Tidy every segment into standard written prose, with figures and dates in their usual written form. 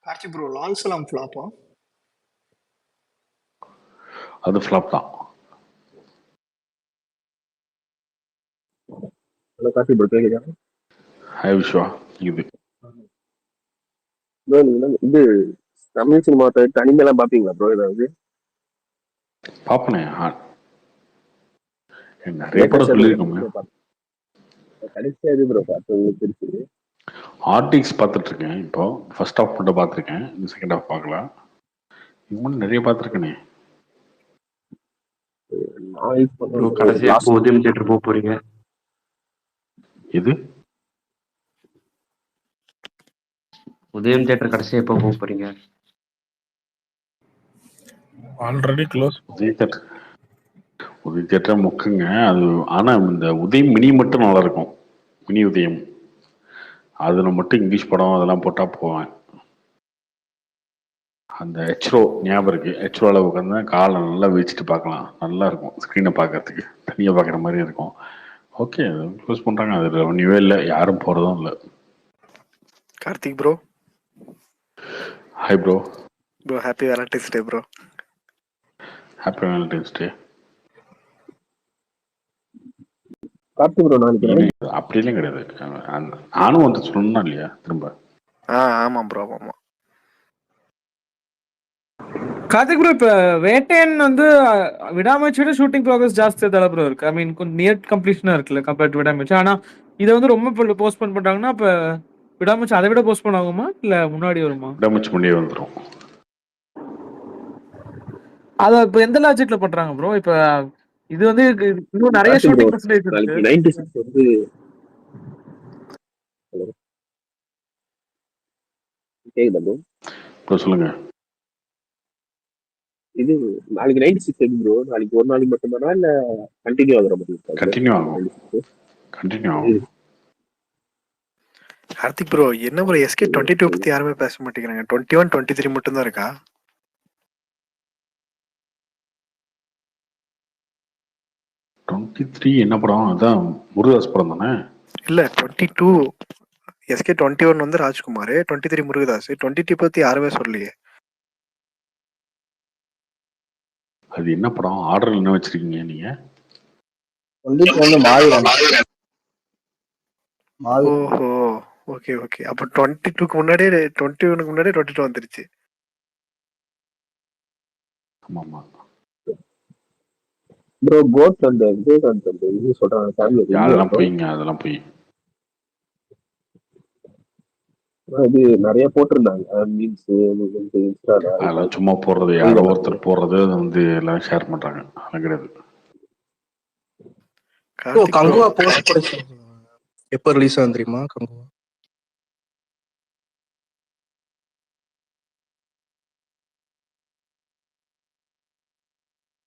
Karthi bro Lal சலாம் ஃப்ளாப்பா? அது flop தான். ஹலோ கார்த்தி ப்ரோ கேக்குதா? ஹாய் விஸ்வா. இது ப்ரோ நீங்க இது தமிழ் சினிமா அனிமைலாம் பாப்பீங்களா ப்ரோ? ஏதாவது பாப்பனே நிறைய படம் சொல்லியிருக்கோமே. கடைசியா எது ப்ரோ பார்த்தது திருச்சி? ஆர்டிக்ஸ் பார்த்துட்டு இருக்கேன். இப்போ ஃபர்ஸ்ட் ஹாஃப் மட்டும் பார்த்துருக்கேன், இந்த செகண்ட் ஹாஃப் பார்க்கல. இது மட்டும் நிறைய பார்த்துருக்கேனே. ப்ரோ கடைசியா உதயம் தியேட்டர் போக போறீங்க? எது உதயம் தியேட்டர் கடைசியா எப்போ போக போறீங்க? Already close. உதயம் தியேட்டர் முக்குங்க அது. ஆனால் இந்த உதயம் மினி மட்டும் நல்லா இருக்கும். மினி உதயம் அதில் மட்டும் இங்கிலீஷ் படம் அதெல்லாம் போட்டால் போவேன். அந்த ஹெச்ரோ ஞாபகம் இருக்கு. ஹெச்ரோவில் உட்காந்து காலை நல்லா வச்சுட்டு பார்க்கலாம், நல்லா இருக்கும். ஸ்க்ரீனை பார்க்கறதுக்கு தனியாக பார்க்குற மாதிரி இருக்கும். ஓகே, க்ளோஸ் பண்ணுறாங்க. அது ரெவன்யூவே இல்லை, யாரும் போகிறதும் இல்லை. Karthik bro. Hi bro. Bro happy Valentine's day bro. Happy Valentine's day. Karthi bro நாளைக்கு அப்படிலாம் கிடையாது. நானும் வந்து சொன்னா இல்லையா திரும்ப. ஆமாம் ப்ரோ ஆமாம். கார்த்திக் ப்ரோ, இப்போ வேட்டையன் வந்து விடாமுயற்சியோட ஷூட்டிங் ப்ராக்ரஸ் ஜாஸ்தியாக தலை ப்ரோ இருக்கு. ஐ மீன் கொஞ்சம் நியர் கம்ப்ளீஷனாக இருக்குல்ல கம்பேர்ட் டு விடாமுயற்சி. ஆனால் இதை வந்து ரொம்ப போஸ்ட்போன் பண்ணுறாங்கன்னா இப்போ விடாமுயற்சி அதை விட போஸ்ட்போன் ஆகுமா இல்லை முன்னாடி வருமா? விடாமுயற்சி முன்னாடியே வந்துடும். அதை இப்போ எந்த லாஜிக்ல பண்றாங்க ப்ரோ? இப்போ இது வந்து இன்னும் நிறைய ஷூட்டிங் பர்சன்டேஜ் இருக்கு. 96 வந்து கேக்குதா ப்ரோ? ப்ரோ சொல்லுங்க. இது நாளைக்கு 96 எது ப்ரோ? நாளைக்கு ஒரு நாளைக்கு மட்டும்தானா இல்ல கண்டினியூ ஆகுற மாதிரி இருக்கா? கண்டினியூ ஆகும். கண்டினியூ ஆகும். கார்த்திக் ப்ரோ என்ன ப்ரோ எஸ்கே 22 பத்தி யாருமே பேச மாட்டேங்கிறாங்க. 21 23 மட்டும் தான் இருக்கா? 23 என்ன படம்? அதான் முருகதாஸ் படம் தானே? இல்ல 22 எஸ்கே 21 வந்து ராஜ்குமார், 23 முருகதாஸ். 22 பத்தி யாருமே சொல்லலையே. அது என்ன படம்? ஆர்டர் என்ன வச்சிருக்கீங்க நீங்க? ஓஹோ ஓகே ஓகே. அப்ப 22க்கு முன்னாடியே 21க்கு முன்னாடியே 22 வந்துருச்சு. ஆமாமா ப்ரோ கோட் அந்த விஜயகாந்த் அந்த இது சொல்றாங்க ஃபேமிலி. அதெல்லாம் போயிங்க, அதெல்லாம் போய் அது நிறைய போட்டிருந்தாங்க மீம்ஸ் இன்ஸ்டால. அதெல்லாம் சும்மா போடுறது, யாரோ ஒருத்தர் போடுறது. அது வந்து எல்லாம் ஷேர் பண்றாங்க, அதெல்லாம் கிடையாது. கங்குவா போஸ்ட் ப்ரொடக்ஷன் எப்போ ரிலீஸ் ஆகும் தெரியுமா? கங்குவா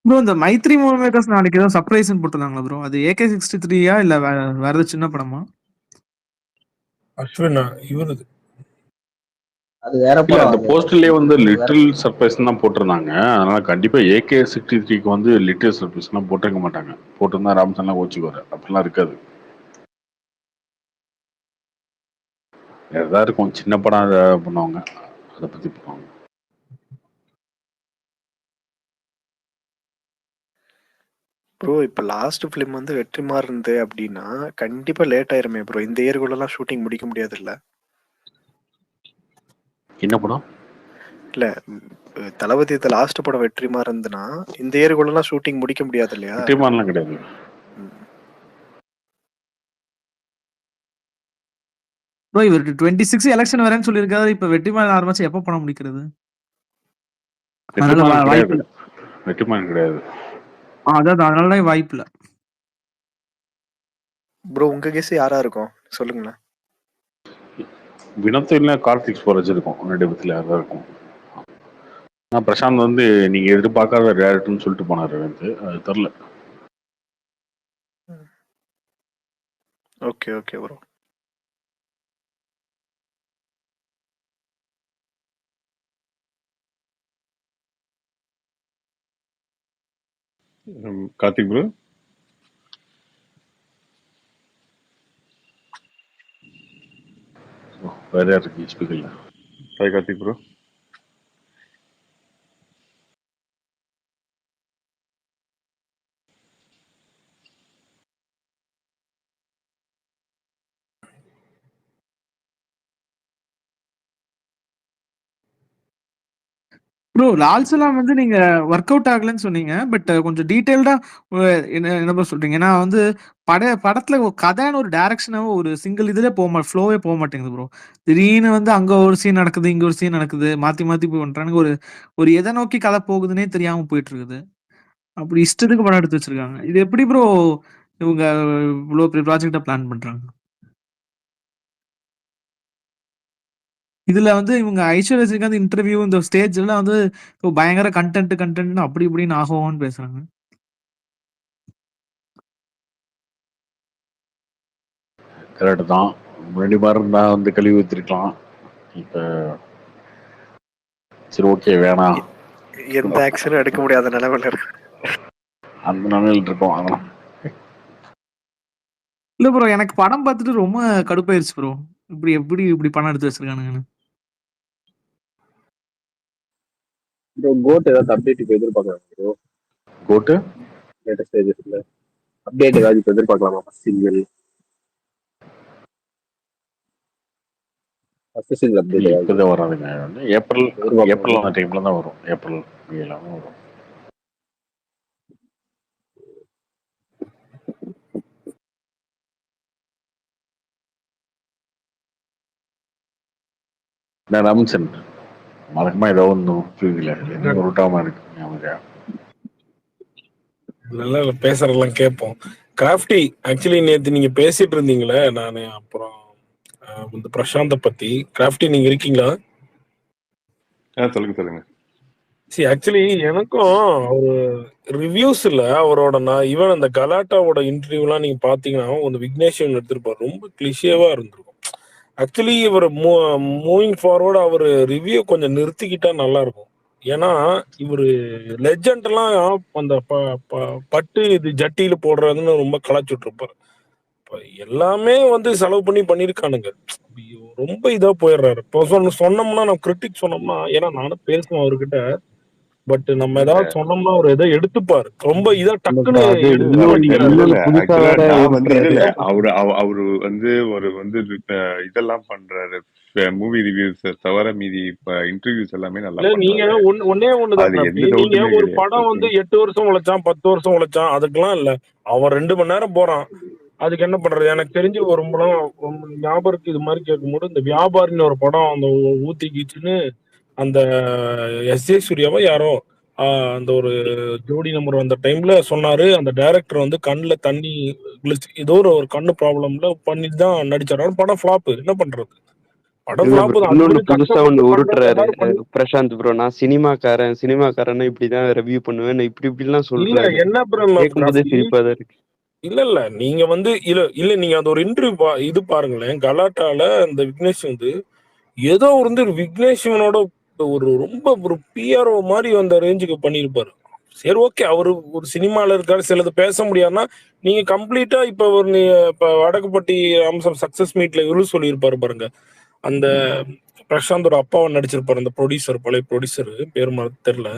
ப்ரோ இந்த மைத்ரி மூவி மேக்கர்ஸ் நாளைக்கு ஏதோ சர்ப்ரைஸ் போட்டுருந்தாங்களா ப்ரோ? அது AK63 இல்ல வேற ஏதாவது சின்ன படமா? அஸ்வினா இவரு அது வேற இல்ல, அந்த போஸ்டர்லயே வந்து லிட்டில் சர்ப்ரைஸ் தான் போட்டிருந்தாங்க. அதனால கண்டிப்பா AK63க்கு வந்து லிட்டில் சர்ப்ரைஸ் எல்லாம் போட்டிருக்க மாட்டாங்க. போட்டிருந்தா ராம்சன்லாம் கோச்சுக்குவாரு. அப்படிலாம் இருக்காது. ஏதாவது இருக்கும், சின்ன படம் பண்ணுவாங்க, அதை பத்தி பண்ணுவாங்க. ப்ரோ இப்ப லாஸ்ட் ஃபிலிம் வந்து வெற்றிமாறன் இருந்து அப்படின்னா கண்டிப்பா லேட் ஆயிருமே ப்ரோ. இந்த இயர்க்குள்ள எல்லாம் ஷூட்டிங் முடிக்க முடியாது இல்ல? என்ன படம்? இல்ல தளபதி லாஸ்ட் படம் வெற்றிமாறன் இருந்துன்னா இந்த இயர்க்குள்ள எல்லாம் ஷூட்டிங் முடிக்க முடியாது இல்லையா? வெற்றிமாறன்லாம் கிடையாது. ப்ரோ இவர் 26 எலெக்ஷன் வரேன்னு சொல்லியிருக்காரு. இப்ப வெற்றிமாறன் ஆரம்பிச்சு எப்போ படம் முடிக்கிறது? வெற்றிமாறன் கிடையாது. வெற்றிமாறன் கிடையாது. அதான் அதனாலதான் வாய்ப்பு இல்ல ப்ரோ. உங்க கெஸ் யாரா இருக்கும் சொல்லுங்களேன். வினோத் இல்ல கார்த்திக் ஸ்வராஜ் இருக்கும், ரெண்டு பேத்துல யாரா இருக்கும். ஆனால் பிரசாந்த் வந்து நீங்க எதிர்பார்க்காத டேரக்டர்னு சொல்லிட்டு போனாரு. வந்து அது தெரில. Okay okay bro. Karthik bro வேற யார் இருக்கு ஸ்பீக்கர்ல? Hi Karthik bro. Bro Lal Salaam வந்து நீங்க ஒர்க் அவுட் ஆகலன்னு சொன்னீங்க. பட் கொஞ்சம் டீடைல்டா என்ன ப்ரோ சொல்றீங்க? ஏன்னா வந்து படத்துல ஒரு கதைன்னு ஒரு டைரக்ஷனாவே ஒரு சிங்கிள் இதுல ஃப்ளோவே போக மாட்டேங்குது ப்ரோ. திடீர்னு வந்து அங்க ஒரு சீன் நடக்குது, இங்க ஒரு சீன் நடக்குது, மாத்தி மாத்தி போய் பண்றானுங்க. ஒரு எதை நோக்கி கதை போகுதுன்னே தெரியாம போயிட்டு இருக்குது. அப்படி இஷ்டத்துக்கு படம் எடுத்து வச்சிருக்காங்க. இது எப்படி ப்ரோ இவங்க இவ்வளவு பெரிய ப்ராஜெக்டா பிளான் பண்றாங்க? இதுல வந்து இவங்க ஐஸ்வர்யா ரஜினிகாந்த் இன்டர்வியூ இந்த ஸ்டேஜ் எல்லாம் வந்து பயங்கர கண்டென்ட் அப்படி இப்படின்னு ஆகும்னு பேசுறாங்க. கரெக்டு தான். முன்னாடி மாதிரி இருந்தா வந்து கழுவி ஊற்றிருக்கலாம். இப்போ சரி ஓகே வேணாம் எந்த ஆக்ஷனும் எடுக்க முடியாத நிலைமையில இருக்கு. அந்த நிலையில் இருக்கோம். அதெல்லாம் இல்ல ப்ரோ எனக்கு படம் பார்த்துட்டு ரொம்ப கடுப்பாயிருச்சு ப்ரோ. இப்படி படம் எடுத்து வச்சிருக்கானுங்கன்னு. ப்ரோ கோட் ஏதாவது அப்டேட் இப்போ எதிர்பார்க்கலாம் ப்ரோ? கோட்டு லேட்டஸ்ட் ஸ்டேஜஸ்ல அப்டேட் ஏதாவது இப்போ எதிர்பார்க்கலாமா? ஃபர்ஸ்ட் சிங்கிள் அப்டேட் ஏதாவது இப்போதான் வராதுங்க. வந்து ஏப்ரல் அந்த டைம்ல தான் வரும். ஏப்ரல் மேல வரும். நான் ரம்சன் வழக்கமா ஏதோ ஒன்று உருட்டாம இருக்கு. நல்லா பேசுறதெல்லாம் கேட்போம். கிராஃப்டி ஆக்சுவலி நேத்து நீங்க பேசிட்டு இருந்தீங்களே, நானு அப்புறம் இந்த பிரசாந்த பத்தி. கிராஃப்டி நீங்க இருக்கீங்களா? சொல்லுங்க. சி ஆக்சுவலி எனக்கும் ஒரு ரிவ்யூஸ் இல்ல அவரோட ஈவன் அந்த கலாட்டாவோட இன்டர்வியூலாம் நீங்க பாத்தீங்கன்னா ஒரு விக்னேஷன் எடுத்திருப்பாரு. ரொம்ப கிளிஷேவா இருந்திருக்கும். ஆக்சுவலி இவர் மூவிங் ஃபார்வர்டு அவர் ரிவ்யூ கொஞ்சம் நிறுத்திக்கிட்டா நல்லா இருக்கும். ஏன்னா இவரு லெஜண்ட் எல்லாம் அந்த பட்டு இது ஜட்டியில போடுறதுன்னு ரொம்ப கலாச்சுட்டு இருப்பாரு. எல்லாமே வந்து செலவு பண்ணிருக்கானுங்க. ரொம்ப இதா போயிடுறாரு. இப்போ சொன்னோம்னா நம்ம கிரிட்டிக் சொன்னோம்னா, ஏன்னா நானும் பேசுவேன் அவர்கிட்ட. பட் நம்ம ஏதாவது சொன்னோம்னா அவர் ஏதோ எடுத்துப்பாரு. ரொம்ப இதா டக்குன்னு எடுத்துக்க மாட்டேங்கிறாரு. நான் வந்து இல்ல அவரு வந்து ஒரு வந்து இதெல்லாம் பண்றாரு. மூவி ரிவ்யூஸ் தவிர மீதி இன்டர்வியூஸ் எல்லாமே நல்லா நீங்க ஒன்னே ஒண்ணுதான். நீங்க ஒரு படம் வந்து 8 வருஷம் உழைச்சான், 10 வருஷம் உழைச்சான், அதுக்கெல்லாம் இல்ல. அவன் 2 மணி நேரம் போறான். அதுக்கு என்ன பண்றது? எனக்கு தெரிஞ்சு ஒரு ஞாபகம் இருக்கு. இது மாதிரி கேட்கும்போது இந்த வியாபாரின்னு ஒரு படம் அந்த ஊத்திக்கிச்சுன்னு அந்த எஸ்.ஏ. சூர்யாவா யாரோ அந்த ஒரு ஜோடி நம்பர் வந்த டைம்ல சொன்னாரு. அந்த டைரக்டர் வந்து கண்ணுல தண்ணி ஏதோ ஒரு கண்ணு ப்ராப்ளம்ல பண்ணிட்டு தான் நடிச்சாரு. படம் ஃபிளாப். என்ன பண்றது? புதுசா ஒண்ணு உருட்டுறாரு பிரசாந்த் ப்ரோ. நான் சினிமாக்காரன் இப்படிதான் ரிவ்யூ பண்ணுவேன் இப்படிலாம் சொல்றாரு. என்ன சிரிப்பாதான் இருக்கு. இல்ல நீங்க வந்து இல்ல நீங்க அந்த ஒரு இன்டர்வியூ இது பாருங்களேன். கலாட்டால அந்த விக்னேஷ் வந்து ஏதோ வந்து விக்னேஷனோட ஒரு ரொம்ப ஒரு பிஆர்ஓ மாதிரி அந்த ரேஞ்சுக்கு பண்ணிருப்பாரு. சரி ஓகே, அவரு ஒரு சினிமால இருக்காரு, சிலது பேச முடியாதுன்னா நீங்க கம்ப்ளீட்டா இப்ப வடக்குப்பட்டி அம்சம் சக்சஸ் மீட்ல இவரு சொல்லியிருப்பாரு பாருங்க. அந்த பிரசாந்தோட அப்பாவை நடிச்சிருப்பாரு அந்த ப்ரொடியூசர், பழைய ப்ரொடியூசர், பேர் தெரியல.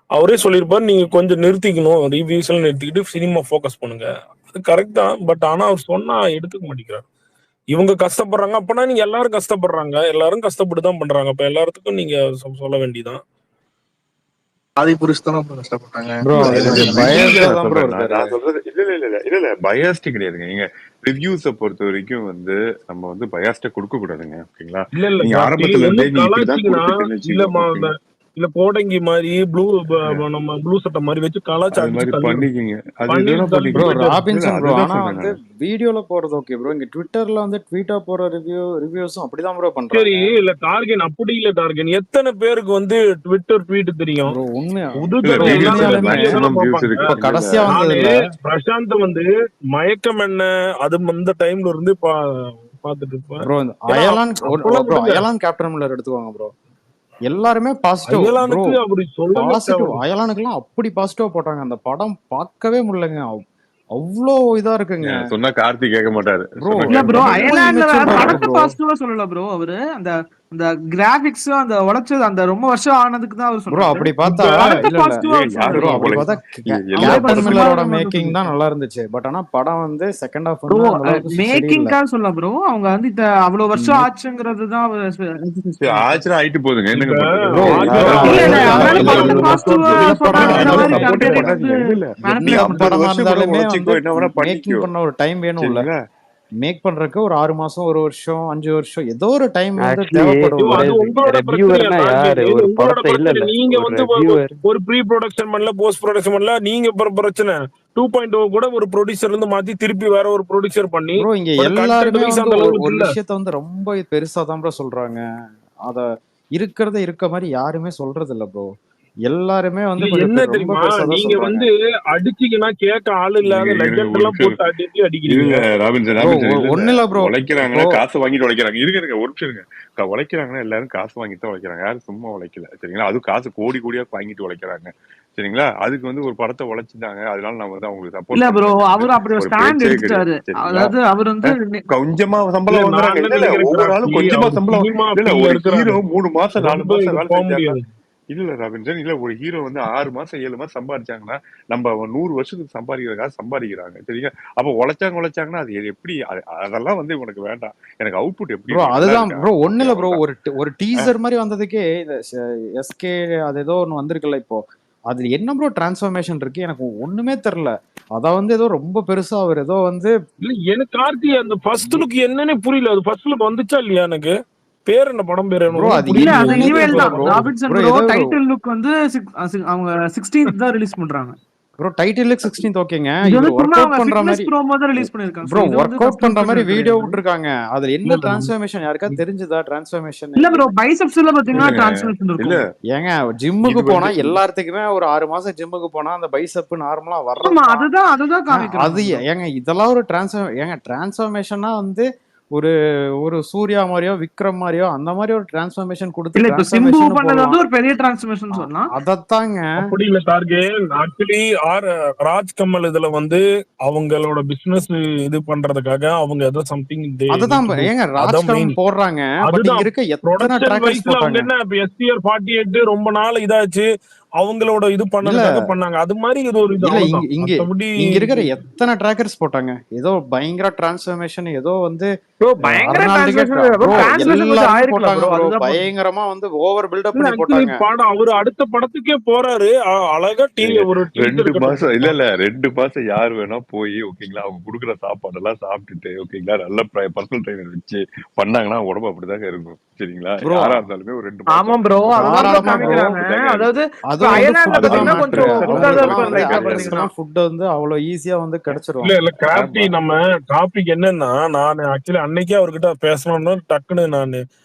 அவரே சொல்லியிருப்பாரு நீங்க கொஞ்சம் நிறுத்திக்கணும், ரிவ்யூஸ் எல்லாம் நிறுத்திக்கிட்டு சினிமா ஃபோக்கஸ் பண்ணுங்க. அது கரெக்ட் தான். பட் ஆனா அவர் சொன்னா எடுத்துக்க மாட்டேங்கிறார். இவங்க கஷ்டப்படுறாங்க அப்படின்னா நீங்க எல்லாரும் கஷ்டப்படுறாங்க. எல்லாரும் கஷ்டப்பட்டு தான் பண்றாங்க. அப்ப எல்லாத்துக்கும் நீங்க சொல்ல வேண்டியதான். ஆதி புருஷ் தான் கஷ்டப்பட்டாங்க. நான் சொல்றது இல்ல பயாஸ்டி கிடையாதுங்க. நீங்க ரிவ்யூஸ பொறுத்த வரைக்கும் வந்து நம்ம வந்து பயாஸ்ட கொடுக்க கூடாதுங்க. ஓகேங்களா? நீங்க ஆரம்பத்துல இருந்தே நீ இப்படிதான் கொடுத்துட்டு இல்ல கோடங்கி மாதிரி நம்ம ப்ளூ சட்டை மாதிரி வச்சு கலாச்சி பண்ணிக்கிங்க. Bro Robinson bro. ஆனா வந்து வீடியோல போறது ஓகே ப்ரோ. இங்க ட்விட்டர்ல வந்து ட்வீட்டா போற ரிவ்யூஸும் அப்படிதான் ப்ரோ பண்றாங்க. சரி இல்ல டார்கெட் அப்படி இல்ல. டார்கெட் எத்தனை பேருக்கு வந்து ட்விட்டர் ட்வீட் தெரியும்? ப்ரோ உண்மையா கடைசியா வந்து பிரசாந்த் வந்து மயக்கம் என்ன அது அந்த டைம்ல இருந்து பாத்துட்டு இருப்பேன் ப்ரோ. அயலான் கேப்டன் மில்லர் எடுத்துக்கோங்க ப்ரோ. எல்லாருமே பாசிட்டிவ். அயலானுக்குலாம் அப்படி பாசிட்டிவா போட்டாங்க. அந்த படம் பார்க்கவே முடியலங்க. அவ்வளோ இதா இருக்குங்க. சொன்னா கார்த்தி கேட்க மாட்டாரு. ப்ரோ இல்ல ப்ரோ அயலான்ல படத்தை பாசிட்டிவா சொல்லல ப்ரோ. அவரு அந்த அந்த கிராபிக்ஸ் அந்த உழைச்சது அந்த ரொம்ப வருஷம் ஆனதுக்கு தான் அவர் ப்ரோ சொன்னாரு. அப்படி பார்த்தா இப்ப படத்தை இல்ல பாசிட்டிவா அவர் யாரு சொன்னாரு. ப்ரோ அப்படி உழைக்கும் பார்த்தா எல்லா அதே கேப்டன் படத்துல மில்லரோட மட்டும் மேக்கிங் தான் சொல்லிட்டு நல்லா இருந்துச்சு. பட் ஆனா படம் வந்து செகண்ட் ஹாஃப் ப்ரோ வந்து அந்த அளவுக்கு சரியில்லை. மேக்கிங்காக சொல்ல ப்ரோ, அவங்க வந்து அவ்வளவு வருஷம் ஆச்சுங்கிறது தான் அவர் ஆச்சுனா ஆயிட்டு போகுதுங்க, என்னங்க இப்ப பண்றது? ப்ரோ ஆச்சா இல்ல இல்ல எல்லா அதனால இல்ல படத்தை இல்ல பாசிட்டிவா எந்த சொன்னாருங்கிற படமா அதனால மாதிரி இருந்தாலுமே சப்போர்ட்டே கண்டென்ட் வந்து பண்ணாதீங்க. இல்ல எந்த மேனிபுலேட் நீ 50 படமா வருஷம் கூட இருந்தாலுமே உழைச்சிக்கோ, வந்து என்ன வேணா மேக்கிங் பண்ணிக்கோ, பண்ண ஒரு டைம் வேணும்ல. சரிங்களா? மேக் பண்றதுக்கு ஒரு 6 மாசம், 1 வருஷம், 5 வருஷம் ஏதோ ஒரு டைம் வந்து ஆக்சுவலி தேவைப்படும்ல. அது ஒரு உங்களோட பிரச்சனையா ரெவ்யூவர்னா டார்கெட்? யாரு? இது ஒரு உங்களோட படத்தை இல்ல பிரச்சனை. இல்ல நீங்க ஒரு வந்து ரெவ்யூவர் ஒரு ப்ரீ ப்ரொடக்ஷன் பண்ணல, போஸ்ட் ப்ரொடக்ஷன் பண்ணல, நீங்க பிரச்சனை 2.0 கூட ஒரு ப்ரொடியூசர் இருந்து மாத்தி திருப்பி வேற ஒரு ப்ரொடியூசர் பண்ணி ப்ரோ இங்க பட் கண்டென்ட் எல்லாருமே வைஸ் வந்து அந்த ஒரு அளவுக்கு ஒரு இல்ல. விஷயத்த வந்து ரொம்ப பெருசா தான் ப்ரோ சொல்றாங்க. அத இருக்கிறத இருக்க மாதிரி யாருமே சொல்றது இல்ல ப்ரோ. எல்லாருமே வந்து இல்ல கொஞ்சம் என்ன ரொம்ப தெரியுமா, பெருசா தான் நீங்க சொல்றாங்க. வந்து அடிச்சீங்கன்னா கேட்க ஆள் இல்லாத இருங்க லெஜண்ட் ஒரு எல்லாம் நிமிஷம் போட்டு அடி அடிக்கிறீங்க. இல்ல ராபின்சன் ப்ரோ இல்ல ஒண்ணு இல்ல ப்ரோ. உழைக்கிறாங்கன்னா இப்போ காசு வாங்கிட்டு உழைக்கிறாங்க. இருங்க ஒரு நிமிஷம் இருங்க. உழைக்கிறாங்கன்னா எல்லாரும் காசு வாங்கிட்டு தான் உழைக்கிறாங்க, யாரும் சும்மா உழைக்கல, சரிங்களா? அதுவும் காசு கோடி கோடியா வாங்கிட்டு உழைக்கிறாங்க, சரிங்களா? அதுக்கு வந்து ஒரு படத்தை உழைச்சிட்டாங்க, அதனால நான் வந்து அவங்களுக்கு இல்ல சப்போர்ட் ப்ரோ, பண்றேங்கிறது அவர் அப்படி ஒரு ஒரு ஸ்டாண்ட் பேச்சே எடுத்துட்டாரு. கிடையாது, சரிங்களா? அதாவது அவர் வந்து கொஞ்சமா இல்ல சம்பளம் நான் வாங்குறாங்க. என்ன இல்ல நினைக்கிறேன் ஒவ்வொரு ஆளும் கிராஃப்டி, கொஞ்சமா அவர் சம்பளம். சினிமா இல்ல ஃபீல்ட்ல ஒரு இருக்கிறாரு, ஹீரோ 3 மாசம் 4 ரொம்ப மாசம் இது வேலை போக செஞ்சாருன்னா, முடியாது. இல்ல ராபின்சன், இல்ல ஒரு ஹீரோ வந்து 6 மாசம் 7 மாசம் சம்பாதிச்சாங்கன்னா நம்ம 100 வருஷத்துக்கு சம்பாதிக்கிறதுக்காக சம்பாதிக்கிறாங்க, சரிங்க? அப்ப உழைச்சாங்கன்னா அது எப்படி அதெல்லாம் வந்து உனக்கு வேண்டாம், எனக்கு அவுட்புட் எப்படி ப்ரோ இருக்கு, நல்லா அதுதான் இருக்கா, ப்ரோ. ஒண்ணு ஓகே, இல்ல ப்ரோ. அவ்வளவுதான். ஒரு டீசர் மாதிரி வந்ததுக்கே இந்த எஸ்கே அது ஏதோ ஒன்று வந்திருக்குல்ல இப்போ. அதுல என்ன ப்ரோ டிரான்ஸ்ஃபர்மேஷன் இருக்கு? எனக்கு ஒண்ணுமே தெரியல. அத வந்து ஏதோ ரொம்ப பெருசா அவர் ஏதோ வந்து இல்ல எனக்கு கார்த்தி அந்த ஃபர்ஸ்ட் லுக் என்னன்னே புரியல. அது ஃபர்ஸ்ட் லுக் வந்துச்சா இல்லையா? எனக்கு பேர் என்ன, படம் பேர் ப்ரோ எனக்கு அது இல்ல புரியல. அது என்னன்னே இனிமேல் தெரியல தான். ப்ரோ. ராபின்சன் ப்ரோ ப்ரோ ஏதோ டைட்டில் லுக் வந்து அவங்க 16th தான் ரிலீஸ் பண்றாங்க. ப்ரோ டைட்டிலுக்கு 16th ஓகேங்க. இது இவர் வந்து சும்மா ஒர்க் அவுட் அவங்க பண்ற ஃபிட்னஸ் மாதிரி ப்ரோமோ தான் ரிலீஸ் பண்ணிருக்காங்க. ப்ரோ சோ இது வந்து ஒர்க் அவுட் ஃபர்ஸ்ட் பண்ற லுக் மாதிரி வீடியோ கிடையாது. விட்டுருக்காங்க. அதுல இல்ல என்ன இல்ல டிரான்ஸ்ஃபர்மேஷன் யாருக்கா தெரிஞ்சுதா? டிரான்ஸ்ஃபர்மேஷன் இல்ல ப்ரோ பைசெப்ஸ்ல பாத்தீங்கன்னா இல்லங்க டிரான்ஸ்ஃபர்மேஷன் இல்ல இருக்கும். ஏங்க ஜிம்முக்கு இது போனா வந்து எல்லாத்துக்குமே ஒரு 6 மாசம் ஜிம்முக்கு போனா அந்த பைசப் நார்மலா ஆமா வர்றதுதான். அதுதான் அது காமிக்கிறாங்க ப்ரோ. ஏங்க இதெல்லாம் ஒரு டிரான்ஸ்ஃபர்மேஷனா வந்து ஒரு ஒரு சூர்யா மாதிரியோ விக்ரம் மாதிரியோ அந்த மாதிரி ஒரு டிரான்ஸ்ஃபர்மேஷன் கொடுத்து இல்ல இப்ப சிம்பு டிரான்ஸ்ஃபர்மேஷன் பண்ணது போடலாம். வந்து ஒரு பெரிய டிரான்ஸ்ஃபர்மேஷன் சொல்லலாம். அதத்தாங்க அப்படி இல்ல டார்கே. ஆக்சுவலி ராஜ் கமல் இதுல வந்து அவங்களோட பிசினஸ் இது பண்றதுக்காக அவங்க ஏதோ சம்திங் அததான் ஏங்க அதான் ராஜ்கமல் மெயின். போடுறாங்க. பட் இங்க அதுதான் இருக்க எத்தனை ப்ரொடக்ஷன் ட்ராக்கர்ஸ் வைஸ்ல அவங்க போட்டாங்க. என்ன இப்ப SCR 48 ரொம்ப நாள் இதாச்சு, அவங்களோட இது இல்ல பண்ணதுக்காக பண்ணாங்க. அது மாதிரி இது ஒரு இது இல்ல இங்க அவ்வளவுதான். இங்க மத்தபடி இங்க இருக்கிற எத்தனை ட்ராக்கர்ஸ் போட்டாங்க. ஏதோ பயங்கர டிரான்ஸ்ஃபர்மேஷன் ஏதோ வந்து ப்ரோ பயங்கர அர்னால்டுக்கே டிரான்ஸ்ஃபர்மேஷன் ப்ரோ கொஞ்சம் எல்லாருமே ஆயிருக்கலாம் போட்டாங்க ப்ரோ. ப்ரோ. அதுதான் பயங்கரமா வந்து ஓவர் பில்டப் இல்ல பண்ணி ஆக்சுவலி போட்டாங்க. படம் அவரு அடுத்த படத்துக்கே போறாரு. அழகா ஏங்க, ஒரு 2 டீச்சர் மாசம் இல்ல 2 மாசம் யார் வேணா போய் ஓகேங்களா, அவங்க குடுக்குற சாப்பாடெல்லாம் சாப்பிட்டுட்டு ஓகேங்களா, நல்ல பர்சனல் ட்ரைனர் வச்சு பண்ணாங்கன்னா உடம்பு அப்படிதாங்க இருக்கும், சரிங்களா? ப்ரோ யாரா இருந்தாலுமே ஒரு 2 மாசம் ஆமாம் ப்ரோ அதுதான் ப்ரோ தாராளமா ப்ரோ. காமிக்கிறாங்க. அப்படிதாங்க அதாவது இருக்கும். இப்ப அதுவும் வந்து அயர்லாந்துல ஃபுட்டு அது தான் பாத்தீங்கன்னா வந்து மேட்ரு. கொஞ்சம் குண்டா தான் அவங்களுக்கெல்லாம் இருப்பாரு அவங்களுக்கெல்லாம் வந்து லைட்டா கிடையாது. பாத்தீங்கன்னா. ஆக்டர்ஸ்க்கெல்லாம் ஃபுட்டு வந்து அவ்வளோ ஈஸியா வந்து கிடைச்சிரும். இல்ல கார்த்தி, ஆமா நம்ம டாபிக் என்னன்னா, நான் ஆக்சுவலி அன்னைக்கே அவர்கிட்ட பேசணும்னு டக்குன்னு நான்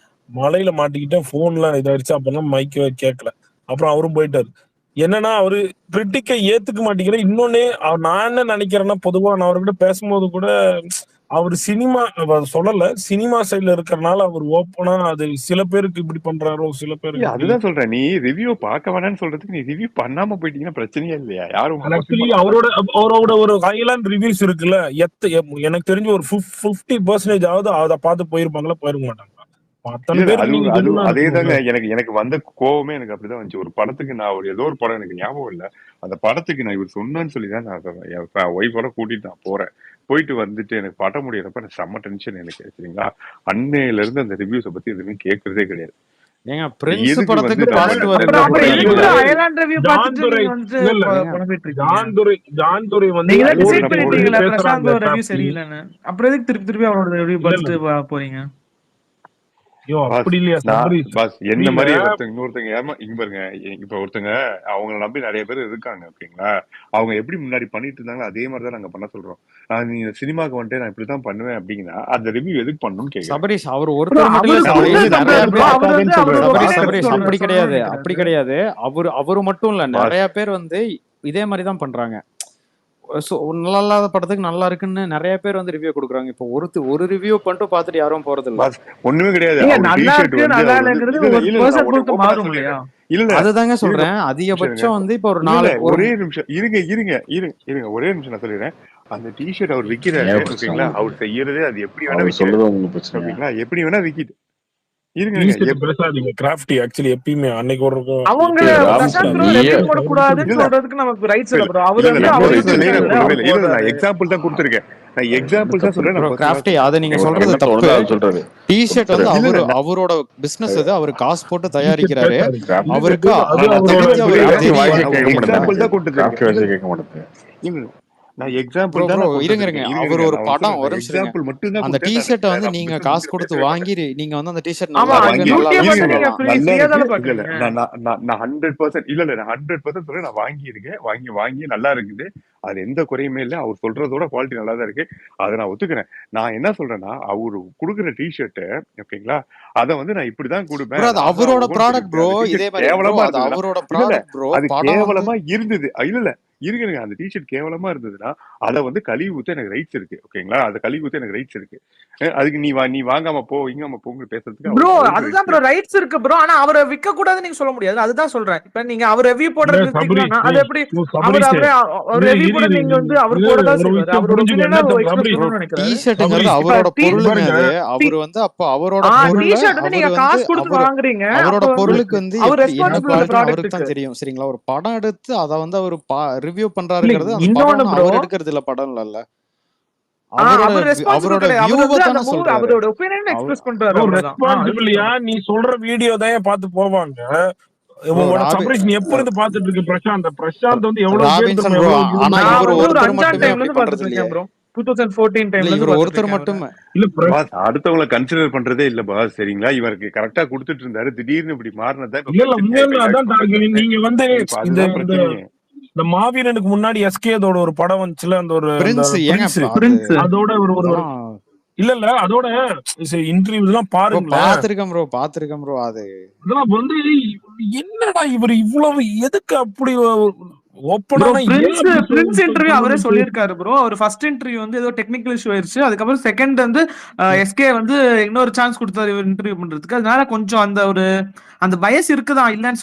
மலையில மாட்டிக்கிட்டேன். போன்லாம் இதாயிடுச்சு. அப்பெல்லாம் மைக் கேட்கல. அப்புறம் அவரும் போயிட்டாரு. என்னன்னா அவரு கிரிட்டிக்கை ஏத்துக்க மாட்டேங்கிற. இன்னொன்னு நான் என்ன நினைக்கிறேன்னா, பொதுவா நான் அவர்கிட்ட பேசும்போது கூட அவர் சினிமா சொல்லல, சினிமா சைட்ல இருக்கிறனால அவர் ஓப்பனா அது சில பேருக்கு இப்படி பண்றாரோ, சில பேருக்கு இப்படி. அதுதான் சொல்றேன், நீ ரிவ்யூ பார்க்க வேணாம்னு சொல்றதுக்கு நீ ரிவ்யூ பண்ணாம போயிட்டீங்கன்னா பிரச்சனையே இல்லையா, யாரும் உங்களை கொஸ்டின் ஆக்சுவலி பண்ண அவரோட மாட்டாங்க. அவரோட ஒரு ஹைலாண்ட் ரிவ்யூஸ் இருக்குல்ல, எனக்கு தெரிஞ்சு ஒரு 50% ஆவது அதை பார்த்து போயிருப்பாங்களா, போயிருக்க மாட்டாங்க. அத்தனை இல்ல பேருக்கு நீங்க அது ஜென்யூனா அதேதாங்க. இருக்கணும்ல. எனக்கு வந்த கோவமே எனக்கு அப்படிதான் வந்துச்சு. ஒரு படத்துக்கு நான் ஏதோ ஒரு படம் எனக்கு ஞாபகம் இல்ல, அந்த படத்துக்கு நான் இவர் சொன்னேன்னு சொல்லி தான் நான் என் ஒய்ஃபோட கூட்டிட்டு நான் போறேன். போயிட்டு வந்துட்டு எனக்கு படம் முடியறப்ப எனக்கு செம்ம டென்ஷன் எனக்கு, சரிங்களா? அன்னையில இருந்து அந்த ரிவ்யூஸை பத்தி எதுவுமே கேட்கறதே கிடையாது. ஏங்க பிரின்ஸ் எதுக்கு படத்துக்கு வந்து நம்ம பாசிட்டிவ் அப்புறம் ரிவ்யூ அப்புறம் எதுக்கு கொடுக்குறீங்க. அயர்லாந்து ரிவ்யூ ஜான் பார்த்துட்டு துரை நீங்க வந்து இல்ல இல்ல ஏங்க புலம்பிட்டு இருக்கீங்க? ஜான் துரை வந்து நீங்க தான் அதுக்கு டிசைட் நான் பண்ணிட்டீங்களா போறேன். பிரசாந்த் ரிவ்யூ பேசுறாங்க. சரியில்லைன்னு? அப்புறம் எதுக்கு திருப்பி அவரோட ரிவ்யூ இல்ல இல்ல பார்த்துட்டு போறீங்க? ஐயோ பாஸ் அப்படி இல்லையா நான் சபரீஷ்? பாஸ் அப்படி என்ன இல்ல. மாதிரி இன்னொருத்தங்க இங்க பாருங்க, இப்ப ஒருத்தங்க அவங்கள நம்பி நிறைய பேர் இருக்காங்க, ஓகேங்களா? அவங்க எப்படி முன்னாடி பண்ணிட்டு இருந்தாங்களோ அதே மாதிரி தான் நாங்க பண்ண சொல்றோம். நீங்க சினிமாக்கு வந்துட்டு நான் இப்படிதான் பண்ணுவேன் அப்படிங்கன்னா அந்த ரிவ்யூ எதுக்கு பண்ணணும்னு கேக்குறேன். சபரீஷ் அவர் ப்ரோ ஒருத்தர் மட்டும் இல்ல அவரு சபரீஷ். கொடுத்தது நிறைய சொல்றாரு ப்ரோ. பேர் அவர் வந்து அவர் ஒரு சபரீஷ் ஒப்பீனியன் சபரீஷ் அப்படி சொல்றாரு, கிடையாது சொல்லவே அப்படி கிடையாது. கிடையாது. அவரு மட்டும் இல்ல, பாஸ் நிறைய பேர் வந்து இதே மாதிரி தான் பண்றாங்க. நல்லா இல்லாத படத்துக்கு நல்லா இருக்குன்னு நிறைய பேர் வந்து ரிவ்யூ கொடுக்குறாங்க. இப்போ ஒரு ரிவ்யூ பண்ணிட்டு பார்த்துட்டு யாரும் போறது இல்ல. பாஸ் ஒண்ணுமே கிடையாது. நீங்க அவர் நல்லா டிஷர்ட் இருக்கு வந்து நல்லா அவர் வந்து இல்லங்கிறது இல்ல ஒரு இல்ல நான் பர்சன் உடனே பொறுத்து ஓப்பனா மாறும் இல்லையா? சொல்லிடுறேன். இல்ல அதுதாங்க இருங்க சொல்றேன். இருங்க, அதிகபட்சம் வந்து இப்போ ஒரு இல்ல 4 ஒரு ஒரே நிமிஷம் இருங்க ஒரே நிமிஷம் நான் சொல்லிடுறேன். அந்த டிஷர்ட் அவர் விக்கிறாரு, ஏன் பிரச்சனை ஓகேங்களா? உங்களுக்கு? அவர் செய்யறதே அது எப்படி வேணா அவர் விக்கிறாரு, சொல்லுது உங்களுக்கு பிரச்சனையா? ஓகேங்களா? எப்படி வேணா விக்கிட்டு இருங்க பேசாதீங்க. கிராஃப்டி ஆக்சுவலி எப்பயுமே அன்னைக்கு ஒரு அவங்கள ஏய், ராம் பிரசாந்த் ப்ரோ நீயே ரெவ்யூ போடக்கூடாதுன்னு இல்ல சொல்றதுக்கு நமக்கு ரைட்ஸ் இல்ல இல்ல ப்ரோ. அவர் இல்ல வந்து நான் அவர் பர்சனலே நான் இஷ்டத்துக்கு கொடுக்கல. இல்ல நான் போடுறாரு. எக்ஸாம்பிள் தான் கொடுத்துருக்கேன். நான் எக்ஸாம்பிள் தான் சொல்றேன். ப்ரோ நான் கிராஃப்டி அதை நீங்க அவருக்கு சொல்றது என்ன தப்பு. தோணுதோ அது சொல்றாரு. டிஷர்ட் வந்து ஒருத்தர் இல்ல இல்ல அவரோட பிசினஸ் அது, அவர் காசு போட்டு டீச்சர் தயாரிக்கிறாரு. பேசாதீங்க. கிராஃப்ட் அவருக்கு அது அதை அவரோட பத்தி அவருக்கு புரியுது. கிராஃப்ட் வாய்ஸே தெரியும். நான் கேட்க ஒரு மாட்டேங்குது எக்ஸாம்பிள் தான் எனக்கு. கொடுத்துட்டு கிராஃப்ட் இருக்கேன். வாய்ஸே கேட்க மாட்டேங்குது. இல்ல நான் ப்ரோ எக்ஸாம்பிள் தான் ப்ரோ நான் கொடுத்துட்டு இருங்க இருக்கேன். அவர் ஒரு நான் படம் சொல்றேன். ஒரு நிமிஷம் இருங்க. எக்ஸாம்பிள் மட்டும் தான் அந்த கொடுத்தேன். டிஷர்ட்டை வந்து நான் நீங்க பிசினஸ் காசு பத்தி கொடுத்து பேசவே வாங்கி மாட்டேன். நீங்க வந்து அந்த டிஷர்ட் ஆமா நல்லா நான் இருக்கு, வாங்கி நல்லா யூடியூப் இல்லைன்னு மட்டும் நீங்க சொல்லலாம். நல்லா ஃப்ரீயா இருக்கு. தானே இல்ல இல்ல பாக்குறீங்க. நான் 100% இல்ல இல்ல நான் 100% சொல்றேன். நான் வாங்கி இருக்கேன். வாங்கி நல்லா இருக்குது. அது எந்த குறையுமே இல்லை. அவர் சொல்றதோட குவாலிட்டி நல்லா தான் இருக்கு. அதை நான் ஒத்துக்கிறேன். நான் என்ன சொல்றேன்னா அவரு கொடுக்குற டிஷர்ட் ஓகேங்களா, அதை வந்து நான் இப்படிதான் கொடுப்பேன், ப்ரோ அது நான் தான் அவரோட ஒவ்வொன்று ப்ராடக்ட் ப்ரோ. சொல்லியிருக்கேன். அந்த இதே டிஷர்ட் மாதிரி ப்ரோ கேவலமா அது இருந்ததுன்னா அவரோட இல்ல இல்ல ப்ராடக்ட் ப்ரோ. அது படம் வந்து கேவலமா இருந்தது. இல்ல இல்ல இருங்க அந்த டிஷர்ட் கேவலமா இருந்ததுன்னா அதை வந்து கழுவி ஊத்த எனக்கு ரைட்ஸ் இருக்கு. ஓகேங்களா, அதை கழுவி ஊத்த எனக்கு ரைட்ஸ் இருக்கு. அதுக்கு நீ வாங்காம போ இங்காம போங்க பேசுறதுக்கு ப்ரோ அவருக்கு அதுதான் ரைட்ஸ் ப்ரோ இருக்கு. ரைட்ஸ் இருக்கு ப்ரோ. ஆனா அவரை விற்க கூடாதுன்னு நீங்க சொல்ல முடியாது. அதுதான் சொல்றேன். இப்ப நீங்க அவர் ரிவ்யூ இல்ல போடுறது நிறுத்திக்கலாம்னா அது எப்படி அவர் சபரிஷ் அவரே அவர் இல்ல ரிவ்யூ போட நீங்க வந்து அவர் போட தான் ஒரு செய்வாரு. விஷயம் அவரோட புரிஞ்சுக்கோ. ஒப்பீனியனை என்ன எக்ஸ்பிரஸ் சபரிஷ் பண்ணணும்னு நினைக்கிறாரு. டிஷர்ட்டுங்கிறது சபரிஷ் இப்ப அவரோட பொருளுங்க பாருங்க அது. அவர் வந்து அப்போ அவரோட பொருளை டிஷர்ட் வந்து அவர் நீங்க வந்து காசு கொடுத்து அவர் வாங்குறீங்க. அவரோட அப்ப வந்து பொருளுக்கு வந்து அவர் எப்படி என்ன ரெஸ்பான்சிபிள் இந்த குவாலிட்டின்னு அவருக்கு ப்ராடக்ட்டுக்கு. தான் தெரியும். சரிங்களா, ஒரு படம் எடுத்து அதை வந்து அவர் ரிவ்யூ இல்ல பண்றாருங்கிறது அந்த இன்னொன்னு படம்னு ப்ரோ, அவர் எடுக்கிறது இல்ல, படம் இல்ல. அவரோட அவர் ரெஸ்பான்சிபிள் அவரோட கிடையாது. அவர் வியூவை வந்து அந்த தானே மூவி சொல்றாரு. அவரோட ஒப்பீனியனை எக்ஸ்பிரஸ் பண்றாரு, அவ்வளவுதான். அது ரெஸ்பான்சிபிலியா நீ சொல்ற வீடியோ தான் பார்த்து போவாங்க. ப்ரோ உங்களோட சபரிஷ் நீ எப்ப இருந்து பாத்துட்டு இருக்க? பிரசாந்த் வந்து எவ்வளவு பேர் ராபின்சன் தெரியுமா ப்ரோ. எவ்வளவு ஆனா இது நான் இவர் வந்து ஒரு ஒருத்தர் 5ஆம் மட்டுமே டைம்ல அப்படி இருந்து பண்றது பார்த்துட்டு இல்லையே. இருக்கேன் ப்ரோ. 2014 இல்ல டைம்ல இருந்து இவர் பார்த்துட்டு ஒருத்தர் இருக்கேன் அவரை. மட்டுமே. இல்ல பாஸ் அடுத்தவங்களை கன்சிடர் பண்றதே இல்ல பாஸ். சரிங்களா, இவருக்கு கரெக்டா கொடுத்துட்டு இருந்தாரு. திடீர்னு இப்படி மாறினதா இப்ப இல்ல பிரச்சனையா இப்ப உண்மையில அதான் ஏகப்பட்ட டார்கெட். நீங்க வந்து இப்ப இந்த அதுதான் இந்த பிரச்சனையே. இந்த மாவீரனுக்கு முன்னாடி எஸ்கேதோட ஒரு படம் வந்துச்சுல, அந்த ஒரு அந்த பிரின்ஸ் ஏங்க பிரின்ஸ், அப்புறம் அது பிரின்ஸ் அதோட ஒரு ஒரு அதெல்லாம் இல்ல அதோட இன்டர்வியூ எல்லாம் ப்ரோ பாருங்களேன். பாத்துருக்கேன் ப்ரோ. அது இதெல்லாம் வந்து என்னடா இவர் இவ்வளவு எதுக்கு அப்படி ப்ரோ ஓப்பனான ஏன் பிரின்ஸ் அப்படி இன்டர்வியூ அவரே சொல்லணும்னு சொல்லியிருக்காரு ப்ரோ. அவர் ஃபர்ஸ்ட் இன்டர்வியூ வந்து ஏதோ டெக்னிக்கல் இஷ்யூ ஆயிருச்சு. அதுக்கப்புறம் செகண்ட் வந்து எஸ்கே வந்து இன்னொரு சான்ஸ் கொடுத்தாரு இவர் இன்டர்வியூ பண்றதுக்கு. அதனால கொஞ்சம் அந்த பயஸ் இருக்குதான், இல்லன்னு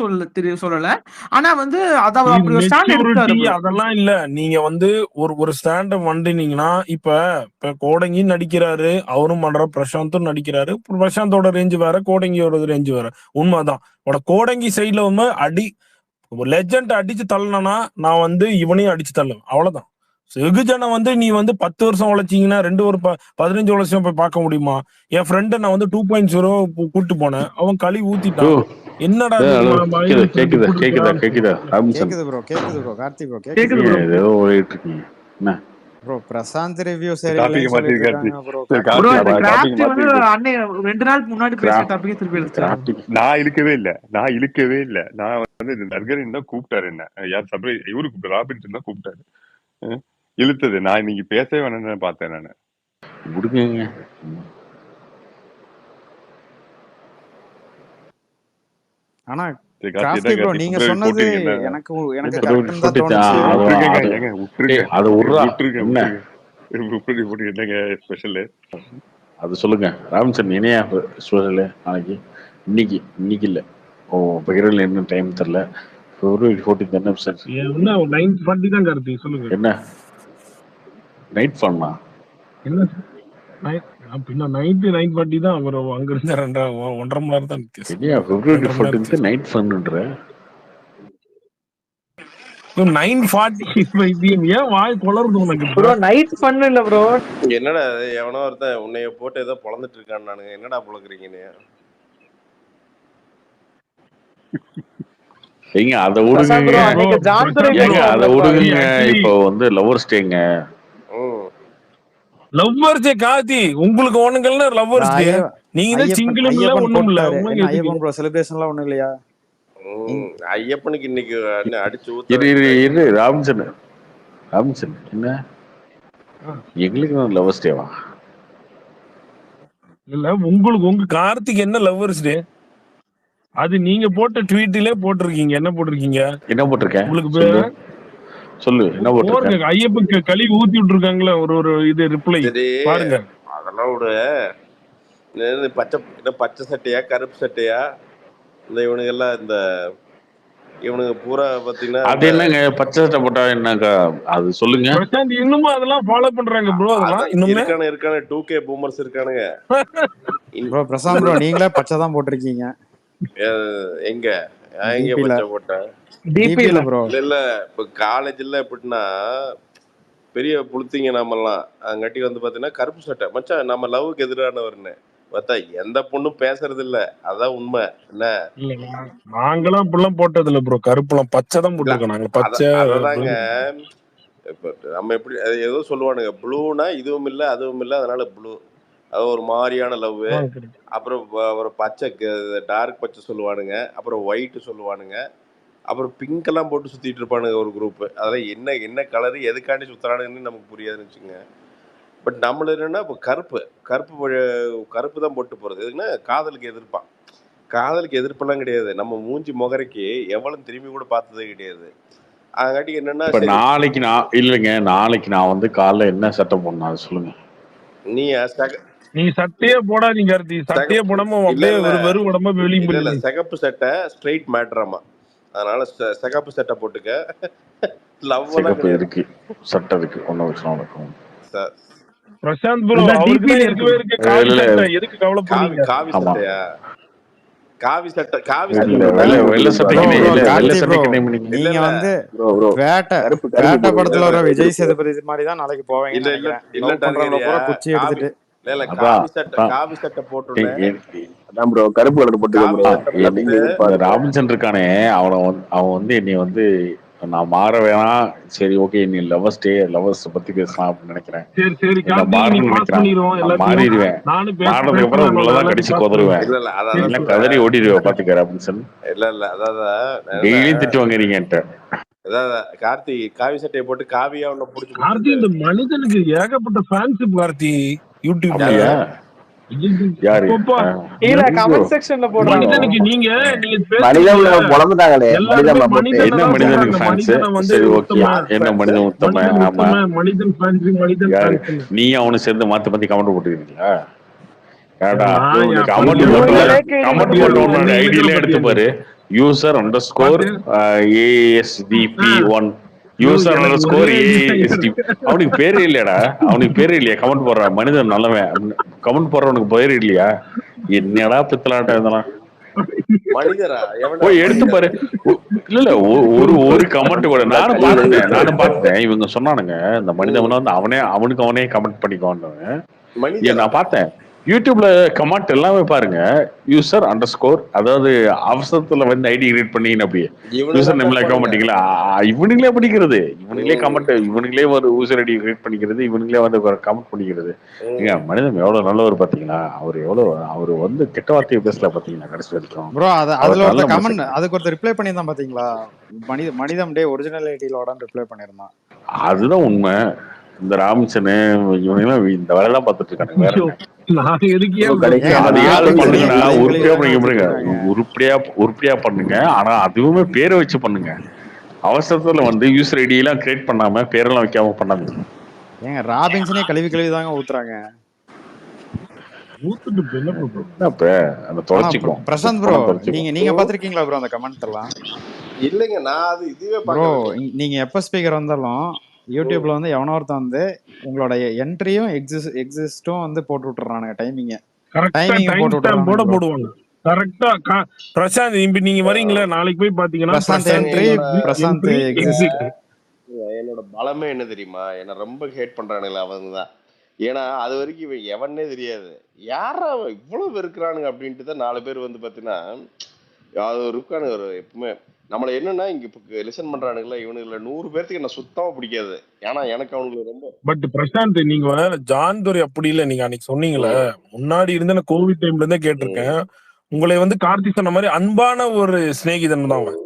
சொல்லல. ஆனா வந்து அத அவர் அப்படி ஒரு ஸ்டாண்ட் எடுத்தாரு மெச்சூரிட்டி ப்ரோ. அதெல்லாம் இல்ல. நீங்க வந்து ஒரு ஸ்டாண்ட வண்டினீங்கன்னா இப்ப கோடங்கி நடிக்கிறாரு, அவரும் பண்ற, பிரசாந்தும் நடிக்கிறாரு. பிரசாந்தோட ரேஞ்சு வேற, கோடங்கியோட ரேஞ்சு வேற. உண்மைதான். கோடங்கி சைட்ல வந்து லெஜண்ட் அடிச்சு தள்ளனா நான் வந்து இவனையும் அடிச்சு தள்ளுவேன், அவ்வளவுதான். வெகுஜனை வந்து நீ வந்து 10 வருஷம் உழைச்சிங்கன்னா 15 வருஷம் போய் பார்க்க முடியுமா? என் ஃப்ரெண்ட நான் வந்து 2.0 கூட்டு போனேன், அவன் களி ஊத்திட்டான். என்னடா கேக்குதா ராபின்சன்? கேக்குது ப்ரோ கார்த்தி ப்ரோ கேக்குது ப்ரோ. ஏதோ ஓடிட்டு இருக்கீங்க என்ன ப்ரோ? பிரசாந்த் ரிவ்யூ டாபிக் சரியில்லைன்னு மாத்தி சொல்லிட்டு கார்த்தி. இருக்காங்க ப்ரோ. சரி ப்ரோ கார்த்தி இந்த டாபிக் கிராஃப்ட் வந்து மாத்தி. அன்னை 2 நாள் முன்னாடி பேசிய டாபிக்கே திருப்பி எடுத்துட்டாரு. நான் இழுக்கவே இல்ல. நான் வந்து இந்த நர்கரின் தான் கூப்பிட்டாரு. என்ன யார் சபரி இவரு கூப்பிட்டாரு, ராபின்சன் தான் கூப்பிட்டாரு. இழுத்தது நான் இன்னைக்கு பேசவே வேணும்னு பார்த்தேன் நானு. விடுங்க. ஆனா சரி கிராஃப்டி கார்த்தி ப்ரோ கார்த்தி நீங்க பிப்ரவரி சொன்னது 14 என்ன எனக்கு கரெக்ட்னு தான் தோணுச்சு. விட்டுருங்க என்னங்க ஸ்பெஷல் அது சொல்லுங்க ராபின்சன். இணையா ஸ்பெஷல் நாளைக்கு? இன்னைக்கு இல்ல. பகிரல என்ன டைம் தெரியல. February 14 என்ன சார்? என்ன 9:40 தான் கார்த்தி, சொல்லுங்க. என்ன நைட் ஃபன்னா? என்ன பின்ன நைட்டு 9:40 தான். அவர் அங்க இருந்து 1.5 மணி நேரம் தான் வித்தியாசம். இல்லையா February 14 நைட் ஃபன்னுன்ற 9:45 ஏன் வாய் குளருது உனக்கு? ப்ரோ நைட் ஃபன் இல்ல ப்ரோ. என்னடா எவனோ ஒருத்தன் உன்னைய போட்டு ஏதோ பொழந்துட்டு இருக்கான். நானுங்க என்னடா பொழக்குறீங்கன்னு ஏங்க அதை விடுங்க. அதை விடுங்க. இப்போ வந்து லவ்வர்ஸ் டேங்க. லவ்வர்ஸ் டே கார்த்தி, உங்களுக்கு ஒண்ணுங்கள்னா லவ்வர்ஸ் டே. நீங்க தான் சிங்கிளும் இல்ல ஒண்ணும் இல்ல. ஐயப்பன் ப்ரோ செலிப்ரேஷன்லாம் ஒண்ணும் இல்லையா? ஐயப்பனுக்கு இன்னைக்கு அடிச்சு இரு ராபின்சன் என்ன எங்களுக்கு லவ்வர்ஸ் டேவா? இல்ல உங்க கார்த்திக் என்ன லவ்வர்ஸ் டே? அது நீங்க போட்ட ட்வீட்லயே போட்டிருக்கீங்க. என்ன போட்டிருக்கீங்க? என்ன போட்டிருக்கேன் உங்களுக்கு சொல்லு. என்ன போட்டிருக்கேன்? ஐயப்பனுக்கு களி ஊத்தி விட்டுருக்காங்களா ஒரு இது ரிப்ளை பாருங்க. அதெல்லாம் விடு. பச்சை சட்டையா கருப்பு சட்டையா இந்த இவனுங்கெல்லாம் இந்த இவனுங்க பூரா பாத்தீங்கன்னா அது என்னங்க பச்சை சட்டை போட்டா என்னக்கா அது சொல்லுங்க. இன்னும் அதெல்லாம் ஃபாலோ பண்றாங்க ப்ரோ. அதெல்லாம் இன்னுமே இருக்கானு 2K பூமர்ஸ் இருக்கானுங்க. இன்- ப்ரோ பிரசாந்த் ப்ரோ நீங்களே பச்சை தான் போட்டிருக்கீங்க எங்க நான் எங்க டிபில பச்சை போட்டேன்? டிபில ப்ரோ. இல்ல இப்ப காலேஜ்ல எப்படின்னா பெரிய புளுத்திங்க நாமெல்லாம் அங்காட்டி வந்து பாத்தீங்கன்னா கருப்பு சட்டை மச்சான் நம்ம லவ்வுக்கு எதிரானவர்னு பார்த்தா எந்த பொண்ணும் பேசுறது இல்ல. அதான் உண்மை என்ன. இல்ல நாங்களாம் இப்படிலாம் போட்டது இல்ல ப்ரோ. கருப்புலாம் பச்சை தான் இல்ல போட்டிருக்கோம் நாங்க. பச்சை அததாங்க இப்ப நம்ம எப்படி அது ஏதோ சொல்லுவானுங்க ப்ளூனா இதுவும் இல்லை அதுவும் இல்லை அதனால ப்ளூ அது ஒரு மாதிரியான லவ். அப்புறம் ஒரு பச்சை டார்க் பச்சை சொல்லுவானுங்க, அப்புறம் ஒயிட் சொல்லுவானுங்க, அப்புறம் பிங்க் எல்லாம் போட்டு சுத்திட்டு இருப்பானுங்க ஒரு குரூப். அதெல்லாம் என்ன என்ன கலரு எதுக்காண்டி சுத்துறானுங்கன்னு நமக்கு புரியாதுன்னு வச்சுங்க. பட் நம்மள என்னன்னா இப்போ கருப்பு தான் போட்டு போறது எதுக்குன்னா காதலுக்கு எதிர்ப்பான். காதலுக்கு எதிர்ப்பெல்லாம் கிடையாது. நம்ம மூஞ்சி முகரைக்கு எவ்வளவு திரும்பி கூட பார்த்ததே கிடையாது. அதுக்காட்டி என்னன்னா இப்ப நாளைக்கு நான் வந்து காலைல என்ன சட்டை போடணும் அதை சொல்லுங்க. நீ சட்டையே போடாதீங்க கார்த்தி. சட்டையே போடாம அப்படியே வெறும் உடம்பா வெளியே இல்ல சிகப்பு சட்டை ஸ்ட்ரைட் மேட்டராமா. அதனால சிகப்பு சட்டை போட்டுக்க. லவ் சிகப்பு இருக்கு சட்டை இருக்கு ஒன்னும் விஷயம் இருக்கும். பிரசாந்த் ப்ரோ அவருக்கு இருக்கவே இருக்கு காவி சட்டை. எதுக்கு கவலைப்படுறீங்க? காவி சட்டையா? காவி சட்டை வெள்ளை சட்டைக்கு நீங்க வந்து வேட்டை படத்துல வர விஜய் சேதுபதி மாதிரி தான் நாளைக்கு போவீங்க. குச்சி எடுத்துட்டு காவி சட்டை போட்டு கருப்பு கலர் போட்டு ராபின்சன் இருக்கானே அவன் வந்து என்னை வந்து நான் மாற வேணாம். சரி ஓகே நீ லவர்ஸ் பத்தி பேசலாம் அப்படின்னு நினைக்கிறேன். மாறிடுவேன். மாறினதுக்கு அப்புறம் உங்களதான் கடிச்சு கொதருவேன். கதறி ஓடிடுவேன் பாத்துக்க ராபின்சன். இல்ல அதான் டெய்லியும் திட்டுவாங்க நீங்க என்கிட்ட. கார்த்தி காவி சட்டையை போட்டு காவியா ஒண்ணு புடிச்சு கார்த்தி இந்த மனிதனுக்கு ஏகப்பட்ட ஃபேன்ஸ் கார்த்தி யூடியூப்ல. யாரு கீழ கமெண்ட் செக்ஷன்ல போடுறாங்க. மனிதனுக்கு நீங்க மனிதன் பொளந்துட்டாங்களே என்ன மனிதனுக்கு ஃபேன்ஸ்? சரி ஓகே என்ன மனிதன் உத்தம? ஆமா மனிதன் ஃபேன்ஸ் மனிதன் ஃபேன்ஸ். நீ அவனு சேர்ந்து மாத்தி கமெண்ட் போட்டுருக்கீங்களா? ஏடா கமெண்ட் போட்டவனோட ஐடியில எடுத்து பாரு. User underscore ASDP1 user underscore ASDP. அவனுக்கு பேரே இல்லையாடா? அவனுக்கு பேரே இல்லையா? கமெண்ட் போடுறான் மனிதன் நல்லவன். கமெண்ட் போடுறவனுக்கு பேரே இல்லையா? என்னடா பித்தலாட்டம் இதெல்லாம் போய் எடுத்து பாரு. இல்ல ஒரு கமெண்ட் கூட நானும் பார்த்தேன். இவங்க சொன்னானுங்க இந்த மனிதன் வந்து அவனே கமெண்ட் பண்ணிக்கோன்னு நான் பார்த்தேன். யூடியூப்ல கமெண்ட் எல்லாமே பாருங்க. யூசர் அண்டர்ஸ்கோர் அதாவது அவசரத்துல வந்து ஐடி கிரியேட் பண்ணீங்க அப்படியே யூசர் நேம்ல வைக்க மாட்டீங்களா? இவனுங்களே படிக்கிறது, இவனுங்களே கமெண்ட், இவனுங்களே ஒரு யூசர் ஐடி கிரியேட் பண்ணிக்கிறது, இவனுங்களே வந்து கமெண்ட் பண்ணிக்கிறது. ஏங்க மனிதன் எவ்வளவு நல்லவர் பாத்தீங்களா? அவர் வந்து கெட்ட வார்த்தையை பேசல பாத்தீங்களா கடைசி வரைக்கும். ப்ரோ அதுல ஒரு கமெண்ட் அதுக்கு ஒருத்தர் ரிப்ளை பண்ணியிருந்தான் பாத்தீங்களா? மனிதம் டே ஒரிஜினாலிட்டியோட ரிப்ளை பண்ணியிருந்தான். அதுதான் உண்மை. இந்த ராமிச்சனு இவனுங்கெல்லாம் இந்த வேலையெல்லாம் பார்த்துட்டு இருக்காங்க. உருப்படியா பண்ணுங்க. ஆனா அதுவுமே பேரை வச்சு பண்ணுங்க. அவசரத்துல வந்து யூசர் ஐடி எல்லாம் கிரியேட் பண்ணாம பேரெல்லாம் வைக்காம பண்ணாங்க. ஏங்க ராபின்சனே கழுவி தாங்க ஊத்துறாங்க. பிரசாந்த் ப்ரோ நீங்க பாத்திருக்கீங்களா ப்ரோ அந்த கமெண்ட் எல்லாம்? இல்லைங்க நான் அது இதுவே ப்ரோ நீங்க எப்ப ஸ்பீக்கர் வந்தாலும் யூடியூப்ல வந்து எவனோ ஒருத்தன் வந்து உங்களோட என்ட்ரியும் எக்ஸிஸ்டும் வந்து போட்டு விட்டுறானுங்க. டைமிங் போடுவாங்க கரெக்டா. பிரசாந்த் இப்ப நீங்க வரீங்களா நாளைக்கு போய் பாத்தீங்கன்னா என்னோட பலமே என்ன தெரியுமா? என்ன ரொம்ப ஹேட் பண்றானுங்களா அவங்கதான். ஏன்னா அது வரைக்கும் இவன் எவனே தெரியாது. யாரா இவ்வளவு இருக்கிறானுங்க அப்படின்ட்டு தான் 4 பேர் வந்து பாத்தீங்கன்னா அது இருக்கானுங்க. ஒரு எப்பவுமே நம்மள என்னன்னா இங்க லிசன் பண்றானுங்களா இவனுங்கள 100 பேருக்கு என்ன சுத்தமா பிடிக்காது. ஏன்னா எனக்கு அவனுக்கு ரொம்ப. பட் பிரசாந்த் நீங்க ஜான் துரை அப்படி இல்ல. நீங்க அன்னைக்கு சொன்னீங்களே முன்னாடி இருந்த கோவிட் டைம்ல இருந்தே கேட்டிருக்கேன் உங்களை வந்து கார்த்தி சொன்ன மாதிரி அன்பான ஒரு சிநேகிதன் தான் அவன்.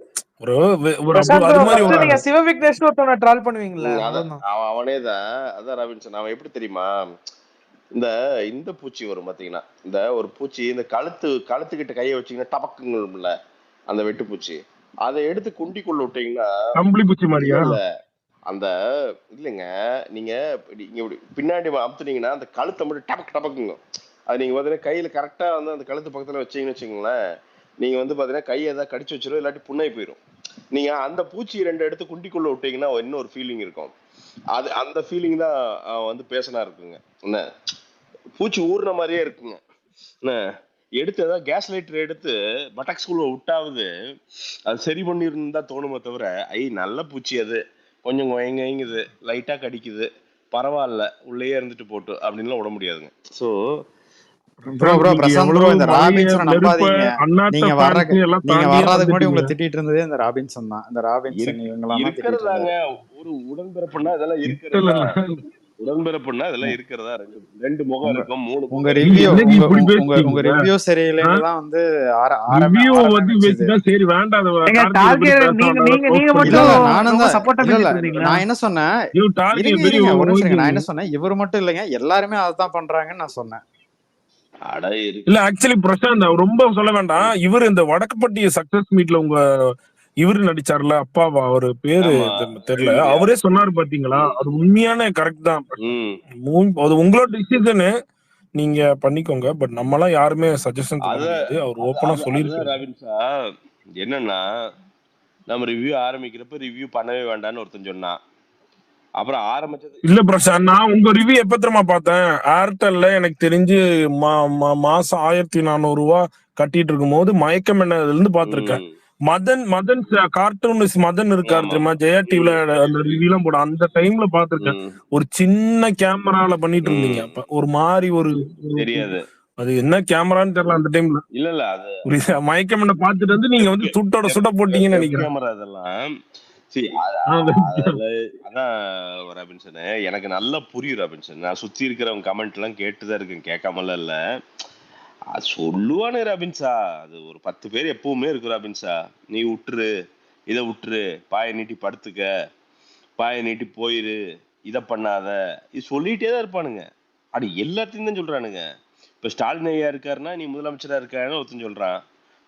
சிவவிக்னேஷ் ஒருத்தவனை ட்ரால் பண்ணுவீங்களா? அவனேதான். அதான் ராபின்சன். அவன் எப்படி தெரியுமா? இந்த பூச்சி வரும் பாத்தீங்கன்னா, இந்த ஒரு பூச்சி இந்த கழுத்துக்கிட்ட கையை வச்சீங்கன்னா டபக்குங்கள்ல அந்த வெட்டுப்பூச்சி, அதை எடுத்து குண்டிக்குள்ள விட்டீங்கன்னா கம்பளி பூச்சி மாதிரியா? அந்த இல்லைங்க நீங்க பின்னாடி அமுத்துனீங்கன்னா அந்த கழுத்தை மட்டும் டபக்குங்க. அது நீங்க பாத்தீங்கன்னா கையில கரெக்டா வந்து அந்த கழுத்து பக்கத்துல வச்சீங்கன்னு வச்சுக்கோங்களேன், நீங்க வந்து பாத்தீங்கன்னா கையை ஏதாவது கடிச்சு வச்சிடும், இல்லாட்டி புண்ணாய் போயிடும். நீங்க அந்த பூச்சி 2 எடுத்து குண்டிக்குள்ள விட்டீங்கன்னா இன்னொரு ஃபீலிங் இருக்கும். அது அந்த ஃபீலிங் தான் வந்து பேசினா இருக்குங்க. என்ன பூச்சி ஊர்ன மாதிரியே இருக்குங்க என்ன எடுத்து ஏதாவது கேஸ் லைட்டர் எடுத்து பட்டாக்ஸ்குள்ள விட்டாவது அது சரி பண்ணிருந்தா தோணுமே தவிர நல்ல பூச்சி அது கொஞ்சம் குயங்குது லைட்டா கடிக்குது பரவாயில்ல உள்ளேயே இருந்துட்டு போட்டு அப்படின்லாம் விட முடியாதுங்க. ஸோ ப்ரோ பிரசாந்த் ப்ரோ, இந்த ராபின்சனை நம்பாதீங்க. நீங்க வர்றதுக்கு முன்னாடி உங்களை திட்டிட்டு இருந்ததே இந்த ராபின்சன் தான். இந்த ராபின்சன் இவங்கெல்லாம் இருக்கிறதாங்க ஒரு உடன்பிறப்புன்னா இதெல்லாம் இருக்கிறதா, உடன்பிறப்புன்னா இதெல்லாம் இருக்கிறதா. ரெண்டு முகம் இருக்கும், மூணு. உங்க ரிவ்யூ சரியில்லைன்னு தான் வந்து சரி வேண்டாம். நான் என்ன சொன்னேன், நான் என்ன சொன்னேன், இவர் மட்டும் இல்லைங்க எல்லாருமே அதான் பண்றாங்கன்னு நான் சொன்னேன். இல்ல ஆக்சுவலி பிரசாந்த் ரொம்ப சொல்ல வேண்டாம். இவர் இந்த வடக்குப்பட்டி சக்சஸ் மீட்ல உங்க இவரு நடிச்சார்ல, அப்பாவா அவரு பேரு தெரியல, அவரே சொன்னாரு பாத்தீங்களா, அது உண்மையான கரெக்ட் தான். அது உங்களோட டிசிஷனு, நீங்க பண்ணிக்கோங்க. பட் நம்மளாம் யாருமே சஜஷன் கிடையாது. அவர் ஓப்பனா சொல்லிருக்காரு. என்னன்னா நம்ம ரிவ்யூ ஆரம்பிக்கிறப்ப ரிவ்யூ பண்ணவே வேண்டாம்னு ஒருத்தன் சொன்னான். அப்புறம் ஆரம்பிச்சது இல்ல பிரசாந்த், நான் உங்க ரிவ்யூ எப்ப தெரியுமா பார்த்தேன், ஏர்டெல்ல எனக்கு தெரிஞ்சு மாசம் 1400 ரூபாய் கட்டிட்டு இருக்கும் போது மயக்கம் என்னதுல இருந்து பாத்திருக்கேன். மதன் கார்ட்டூனிஸ்ட் மதன் இருக்காரு தெரியுமா, ஜெயா டிவில அந்த ரிவ்யூ எல்லாம் போட, அந்த டைம்ல பாத்திருக்கேன். ஒரு சின்ன கேமரால பண்ணிட்டு இருந்தீங்க. அப்ப ஒரு மாதிரி ஒரு தெரியாது அது என்ன கேமரான்னு தெரியல அந்த டைம்ல. இல்ல அது மயக்கம் என்ன பாத்துட்டு வந்து நீங்க வந்து சுட்டோட சுட போட்டீங்கன்னு நினைக்கிறேன். கேமரா அதெல்லாம் அதான் ராபின்சன், எனக்கு நல்லா புரியும் ராபின்சன். நான் சுத்தி இருக்கிறவங்க கமெண்ட் எல்லாம் கேட்டுதான் இருக்கேன், கேட்காமல இல்ல. சொல்லுவானு ராபின்சா, அது ஒரு 10 பேர் எப்பவுமே இருக்கு ராபின்சா. நீ விட்டுரு, இதை விட்டுரு, பாய நீட்டி படுத்துக்க, பாய நீட்டி போயிரு, இதை பண்ணாத, இது சொல்லிட்டே தான் இருப்பானுங்க. அப்படி எல்லாத்தையும் தான் சொல்றானுங்க. இப்ப ஸ்டாலின் ஐயா இருக்காருன்னா நீ முதலமைச்சரா இருக்காருன்னு ஒருத்தன் சொல்றான்,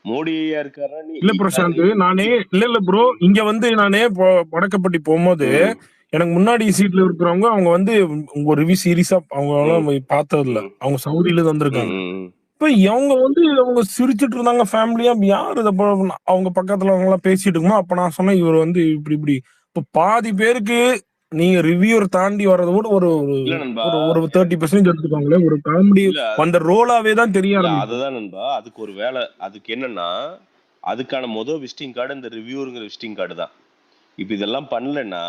மோடி ஐயா இருக்காருன்னா நீ இல்ல பிரசாந்த். நானே இல்ல ப்ரோ, இங்க வந்து நானே வடக்கப்பட்டி போகும்போது எனக்கு முன்னாடி சீட்ல இருக்கிறவங்க அவங்க வந்து உங்க ரிவ்யூ சீரியஸா அவங்க எல்லாம் பார்த்தது இல்ல, அவங்க சவுதியில இருந்து வந்திருக்காங்க. இப்ப அவங்க வந்து அவங்க சிரிச்சுட்டு இருந்தாங்க ஃபேமிலியா, யாரு அவங்க பக்கத்துல அவங்க எல்லாம் பேசிட்டு இருக்குமோ அப்ப நான் சொன்னேன் இவர் வந்து இப்படி. இப்ப பாதி பேருக்கு நீங்க ரிவ்யூர் தாண்டி வர்றத கூட ஒரு 30% எடுத்துக்கோங்களேன், ஒரு காமெடி அந்த ரோலாவே தான் தெரிய ஆரம்பிக்கும். அதுதான் நண்பா, அதுக்கு ஒரு வேலை. அதுக்கு என்னன்னா அதுக்கான விசிட்டிங் கார்டு இந்த ரிவ்யூருங்கிற விசிட்டிங் கார்டு தான். இப்ப இதெல்லாம் பண்ணலன்னா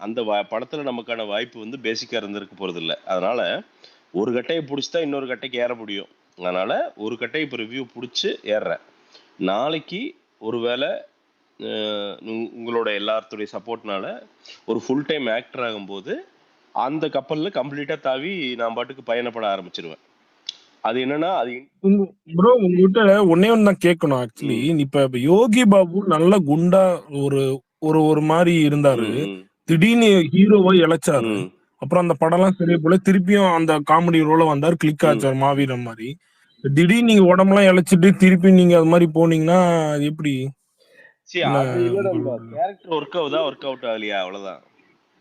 அந்த படத்துல நமக்கான வாய்ப்பு வந்து பேசிக்கா இருந்திருக்க போறது இல்லை. அதனால ஒரு கட்டையை பிடிச்சிதான் இன்னொரு கட்டைக்கு ஏற முடியும். அதனால ஒரு கட்டை இப்போ ரிவ்யூ பிடிச்சி ஏறுறேன். நாளைக்கு ஒருவேளை உங்களோட எல்லாத்துடைய சப்போர்ட்னால ஒரு ஃபுல் டைம் ஆக்டர் ஆகும்போது அந்த கப்பலில் கம்ப்ளீட்டாக தாவி நான் பாட்டுக்கு பயணப்பட ஆரம்பிச்சிருவேன். அது என்னன்னா அது ப்ரோ உங்ககிட்ட ஒன்னே ஒன்று தான் கேட்கணும். ஆக்சுவலி இப்ப யோகி பாபு நல்ல குண்டா ஒரு மாதிரி இருந்தாரு, திடீர்னு ஹீரோவா இழைச்சாரு. அப்புறம் அந்த படம்லாம் சரியா போல, திருப்பியும் அந்த காமெடி ரோல வந்தாரு, கிளிக் ஆச்சாரு மாவீரன் மாதிரி. திடீர்னு நீங்க உடம்பெல்லாம் இழைச்சிட்டு திருப்பி நீங்க அது மாதிரி போனீங்கன்னா அது எப்படி? கேரக்டர் ஒர்க் அவுட் ஆகலையா, அவ்வளவுதான்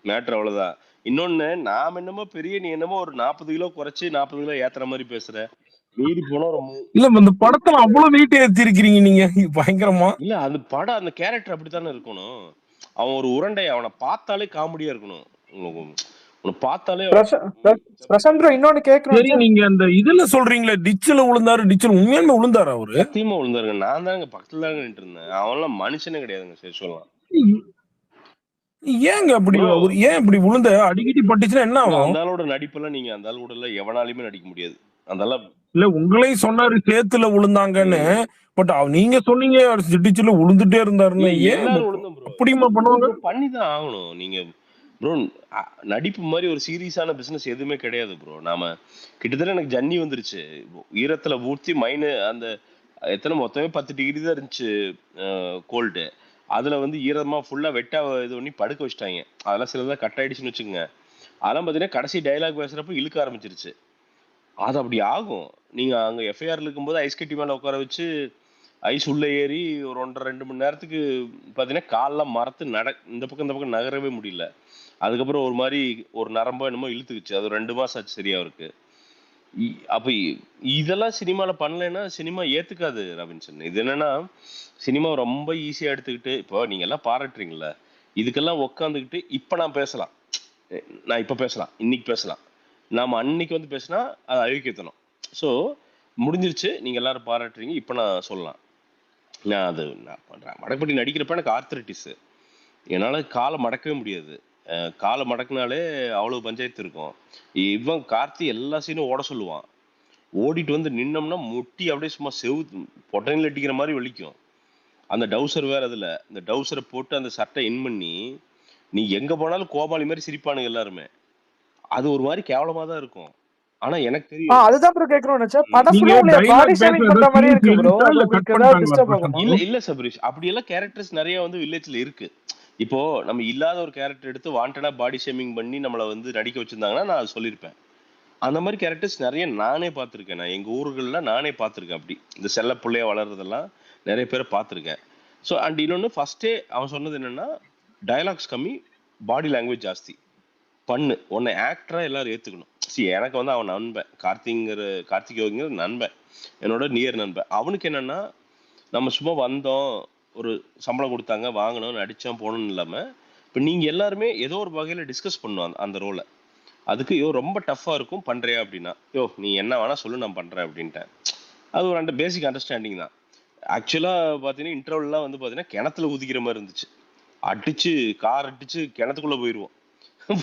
மேட்டர், அவ்வளவுதான். இன்னொன்னு, நாம என்னமோ பெரிய, நீ என்னமோ ஒரு 40 கிலோ குறைச்சு 40 கிலோ ஏத்துற மாதிரி பேசுற, மீறி போனா இல்ல இந்த படத்துல அவ்வளவு வெயிட் ஏத்திருக்கீங்க நீங்க பயங்கரமா. இல்ல அந்த படம் அந்த கேரக்டர் அப்படித்தானே இருக்கணும். அவன் ஒரு உருண்டை, அவனை பார்த்தாலே காமெடியா இருக்கணும். பார்த்தாலே பிரசாந்த் இன்னொன்னு கேக்குறேன், நீங்க அந்த இதுல சொல்றீங்களே டிச்சில விழுந்தாரு, டிச்சில உண்மையாலுமே விழுந்தாரு அவரு? சத்தியமா விழுந்தாருங்க. நான் தாங்க பக்கத்துல தாங்க நின்று இருந்தேன். அவன்லாம் மனுஷனே கிடையாதுங்க. சரி சொல்லலாம். ஏங்க அப்படி ஏன் இப்படி விழுந்த? அடிக்கடி பட்டுச்சுன்னா என்ன ஆகும்? அந்த ஆளோட நடிப்பெல்லாம் நீங்க அந்த ஆள் கூட எவனாலுமே நடிக்க முடியாது. அந்த ஆள் இல்ல உங்களையும் சொன்னாரு சேத்துல விழுந்தாங்கன்னு, பட் நீங்க சொன்னீங்க டிச்சில விழுந்துட்டே இருந்தாருன்னு. ஏன் அப்படிமா பண்ணுவாங்க? பண்ணிதான் ஆகணும். நீங்க ப்ரோ நடிப்பு மாதிரி ஒரு சீரியஸான பிசினஸ் எதுவுமே கிடையாது ப்ரோ. நாம கிட்டத்தட்ட எனக்கு ஜன்னி வந்துருச்சு, ஈரத்துல ஊற்றி மைனு அந்த எத்தனை மொத்தமே 10 டிகிரி தான் இருந்துச்சு கோல்டு. அதுல வந்து ஈரமா ஃபுல்லா வெட்டா இது பண்ணி படுக்க வச்சுட்டாங்க. அதெல்லாம் சிலதான் கட் ஆயிடுச்சுன்னு வச்சுக்கோங்க. அதெல்லாம் பார்த்தீங்கன்னா கடைசி டைலாக் பேசுறப்ப இழுக்க ஆரம்பிச்சிருச்சு. அது அப்படி ஆகும். நீங்க அங்க எஃப்ஐஆர் இருக்கும்போது ஐஸ் கட்டி மேல உட்கார வச்சு ஐஸ் உள்ள ஏறி ஒரு 1.5-2 மணி நேரத்துக்கு பார்த்தீங்கன்னா காலெல்லாம் மரத்து இந்த பக்கம் நகரவே முடியல. அதுக்கப்புறம் ஒரு மாதிரி ஒரு நரம்போ என்னமோ இழுத்துக்குச்சு. அது 2 மாசம் ஆச்சு சரியா அவருக்கு. அப்ப இதெல்லாம் சினிமால பண்ணலைன்னா சினிமா ஏத்துக்காது ராபின்சன். இது என்னன்னா சினிமா ரொம்ப ஈஸியா எடுத்துக்கிட்டு, இப்போ நீங்க எல்லாம் பாராட்டுறீங்களா, இதுக்கெல்லாம் உக்காந்துக்கிட்டு இப்ப நான் பேசலாம், நான் இப்ப பேசலாம், இன்னைக்கு பேசலாம், நாம அன்னைக்கு வந்து பேசினா அது அழிக்கத்தணும். ஸோ முடிஞ்சிருச்சு, நீங்க எல்லாரும் பாராட்டுறீங்க, இப்ப நான் சொல்லலாம். நான் பண்றேன் மடக்கப்பட்டி நடிக்கிறப்ப எனக்கு ஆர்த்தரைட்டிஸ், என்னால காலை மடக்கவே முடியாது. காலை மடக்குனாலே அவ்வளவு பஞ்சாயத்து இருக்கும். இவன் கார்த்தி எல்லா சீனும் ஓட சொல்லுவான். ஓடிட்டு வந்து நின்னோம்னா முட்டி அப்படியே சும்மா பொட்டனில் அடிக்கிற மாதிரி வலிக்கும். அந்த டவுசர் வேற, அதுல இந்த டவுசரை போட்டு அந்த சட்டை இன் பண்ணி நீ எங்க போனாலும் கோபாலி மாதிரி சிரிப்பானுங்க எல்லாருமே. அது ஒரு மாதிரி கேவலமா தான் இருக்கும். ஆனா எனக்கு தெரியும். அதுதான் ப்ரோ கேக்குறோம் நினைச்சேன். நீங்க படம் ஃபுல்லா உங்களை பாடி டைலாக் ஷேமிங் பேசுறத பண்ற மாதிரியே சீன்ஸ் இருக்கு ப்ரோ. இழுத்தா அது இல்ல கட் உங்களுக்கு ஏதாவது பண்ணிட்டாங்களா டிஸ்டர்ப் பிரசாந்த்? ஆகுமா? இல்ல சபரீஷ், அப்படியெல்லாம் கேரக்டர்ஸ் நிறைய வந்து வில்லேஜ்ல இருக்கு. இப்போ நம்ம இல்லாத ஒரு கேரக்டர் எடுத்து வாண்டடா பாடி ஷேமிங் பண்ணி நம்மளை வந்து நடிக்க வச்சிருந்தாங்கன்னா நான் அது சொல்லியிருப்பேன். அந்த மாதிரி கேரக்டர்ஸ் நிறைய நானே பார்த்துருக்கேன். நான் எங்கள் ஊர்கள்ல நானே பார்த்துருக்கேன். அப்படி இந்த செல்ல பிள்ளைய வளர்றதெல்லாம் நிறைய பேரை பார்த்துருக்கேன். ஸோ அண்ட் இன்னொன்று ஃபர்ஸ்டே அவன் சொன்னது என்னன்னா, டயலாக்ஸ் கம்மி, பாடி லாங்குவேஜ் ஜாஸ்தி பண்ணு, உன்னை ஆக்டரா எல்லாரும் ஏற்றுக்கணும். எனக்கு வந்து அவன் நண்பன், கார்த்திகோங்கிற நண்பன், என்னோட நியர் நண்பன். அவனுக்கு என்னன்னா, நம்ம சும்மா வந்தோம், ஒரு சம்பளம் கொடுத்தாங்க, வாங்கினோம், நடித்தோம், போகணும்னு இல்லாமல் இப்போ நீங்கள் எல்லாருமே ஏதோ ஒரு வகையில் டிஸ்கஸ் பண்ணுவோம் அந்த ரோலை. அதுக்கு ரொம்ப டஃப்பாக இருக்கும், பண்ணுறியா அப்படின்னா, நீ என்ன வேணால் சொல்லு, நான் பண்ணுறேன் அப்படின்ட்டேன். அது ஒரு பேசிக் அண்டர்ஸ்டாண்டிங் தான். ஆக்சுவலாக பார்த்தீங்கன்னா இன்டர்வல்லாம் வந்து பார்த்தீங்கன்னா கிணத்துல குதிக்கிற மாதிரி இருந்துச்சு. கார் அடிச்சு கிணத்துக்குள்ளே போயிடுவோம்,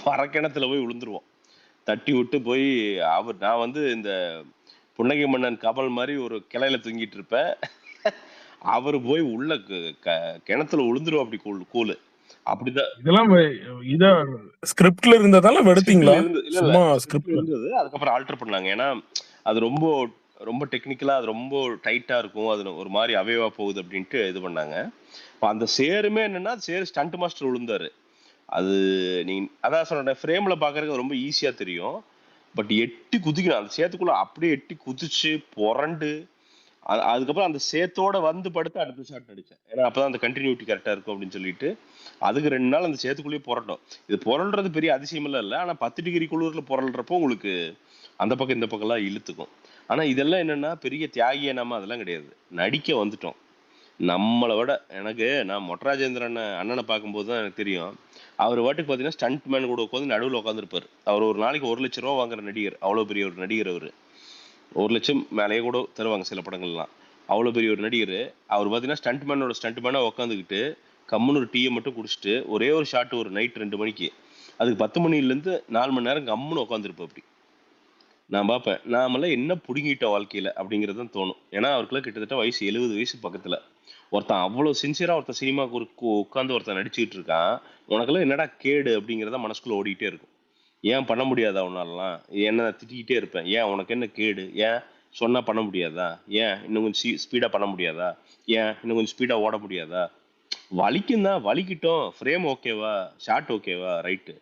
வர கிணத்துல போய் விழுந்துருவோம், தட்டி விட்டு போய் நான் வந்து இந்த புன்னகை மன்னன் கமல் மாதிரி ஒரு கிளையில தூங்கிட்டு இருப்பேன். அவர் போய் உள்ள கிணத்துல விழுந்துரும், அப்படி கூழு. அப்படிதான் இதெல்லாம் இத ஸ்கிரிப்ட்ல இருந்ததால எடுத்தீங்களா? சும்மா ஸ்கிரிப்ட்ல இருந்தது, அதுக்கப்புறம் ஆல்டர் பண்ணாங்க. ஏன்னா அது ரொம்ப ரொம்ப டெக்னிக்கலா, அது ரொம்ப டைட்டா இருக்கும், அது ஒரு மாதிரி அவேவா போகுது அப்படின்ட்டு இது பண்ணாங்க. அந்த சேருமே என்னன்னா, சேரு ஸ்டண்ட் மாஸ்டர் விழுந்தாரு. அது நீங்க அதான் சொன்ன ஃப்ரேம்ல பாக்குறதுக்கு ரொம்ப ஈஸியா தெரியும். பட் எட்டி குதிக்கணும் அந்த சேத்துக்குள்ள, அப்படியே எட்டி குதிச்சு புரண்டு அதுக்கப்புறம் அந்த சேத்தோட வந்து படுத்து அடுத்த ஷாட் அடிச்சேன். ஏன்னா அப்பதான் அந்த கண்டினியூட்டி கரெக்டா இருக்கும் அப்படின்னு சொல்லிட்டு அதுக்கு 2 நாள் அந்த சேத்துக்குள்ளேயே புரட்டும். இது புரள்றது பெரிய அதிசயமெல்லாம் இல்லை. ஆனா 10 டிகிரி குளிர்ல புரள்றப்போ உங்களுக்கு அந்த பக்கம் இந்த பக்கம் எல்லாம் இழுத்துக்கும். ஆனா இதெல்லாம் என்னன்னா பெரிய தியாகிய நம்ம அதெல்லாம் கிடையாது, நடிக்க வந்துட்டோம். நம்மளை விட நான் மொட்டராஜேந்திரன் அண்ணனை பார்க்கும்போது தான் எனக்கு தெரியும், அவர் வாட்டுக்கு பார்த்தீங்கன்னா ஸ்டண்ட் மேன் கூட உட்காந்து நடுவில் உட்காந்துருப்பார். அவர் ஒரு நாளைக்கு 1 லட்சம் ரூபா வாங்குற நடிகர், அவ்வளோ பெரிய ஒரு நடிகர். அவர் 1 லட்சம் மேலேயே கூட தருவாங்க சில படங்கள்லாம். அவ்வளோ பெரிய ஒரு நடிகர். அவர் பார்த்தீங்கன்னா ஸ்டண்ட் மேனாக உட்காந்துக்கிட்டு கம்முன்னு ஒரு டீயை மட்டும் குடிச்சிட்டு ஒரே ஒரு ஷாட், ஒரு நைட் 2 மணிக்கு, அதுக்கு 10 மணிலேருந்து 4 மணி நேரம் கம்முன்னு உட்காந்துருப்பேன். அப்படி நான் பார்ப்பேன், நாமெல்லாம் என்ன பிடுங்கிட்ட வாழ்க்கையில் அப்படிங்கிறது தான் தோணும். ஏன்னா அவருக்குலாம் கிட்டத்தட்ட வயசு 70 வயசு பக்கத்தில். ஒருத்தன் அவ்வளோ சின்சியராக ஒருத்தன் சினிமாவுக்கு உட்காந்து ஒருத்தன் நடிச்சுக்கிட்டு இருக்கான், உனக்கெல்லாம் என்னடா கேடு அப்படிங்கிறத மனசுக்குள்ளே ஓடிக்கிட்டே இருக்கும். ஏன் பண்ண முடியாதா உன்னாலலாம், என்ன திட்டிக்கிட்டே இருப்பேன், ஏன் உனக்கு என்ன கேடு, ஏன் சொன்னா பண்ண முடியாதா, ஏன் இன்னும் கொஞ்சம் ஸ்பீடா பண்ண முடியாதா, ஏன் இன்னும் கொஞ்சம் ஸ்பீடா ஓட முடியாதா, வலிக்கும் தான், வலிக்கிட்டோம், ஃப்ரேம் ஓகேவா, ஷார்ட் ஓகேவா, ரைட்டு,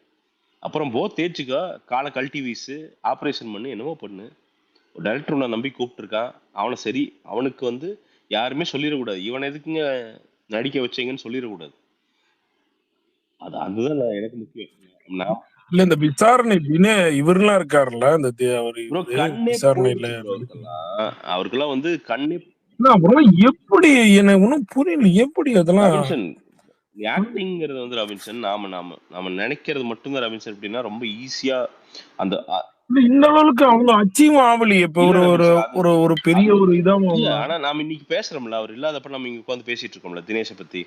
அப்புறம் தேய்ச்சிக்கோ, காலை கழட்டி வீசு, ஆப்ரேஷன் பண்ணு, என்னவோ பண்ணு. ஒரு டைரக்டர் உன்னை நம்பி கூப்பிட்டுருக்கான், அவனை சரி, அவனுக்கு வந்து யாருமே சொல்லிடக்கூடாது, இவனை எதுக்குங்க நடிக்க வச்சீங்கன்னு சொல்லிடக்கூடாது. அதுதான் எனக்கு முக்கியம். நான் இல்ல இந்த விசாரணை இவரெல்லாம் இருக்காருல்ல, இந்த விசாரணையில அவருக்கெல்லாம் வந்து கண்ணே எப்படி எனக்கு ஒன்றும் புரியல, எப்படி அதெல்லாம் ஆக்டிங்கிறது வந்து ராபின்சன் நாம நினைக்கிறது மட்டும்தான் ராபின்சன். எப்படின்னா ரொம்ப ஈஸியா அந்த இந்த அளவுக்கு அவங்க அச்சீவ் ஆகலையே. இப்ப ஒரு பெரிய ஒரு இதாம. ஆனா நாம இன்னைக்கு பேசுறோம்ல, அவர் இல்லாதப்ப நம்ம இங்க உட்காந்து பேசிட்டு இருக்கோம்ல தினேஷை பத்தி.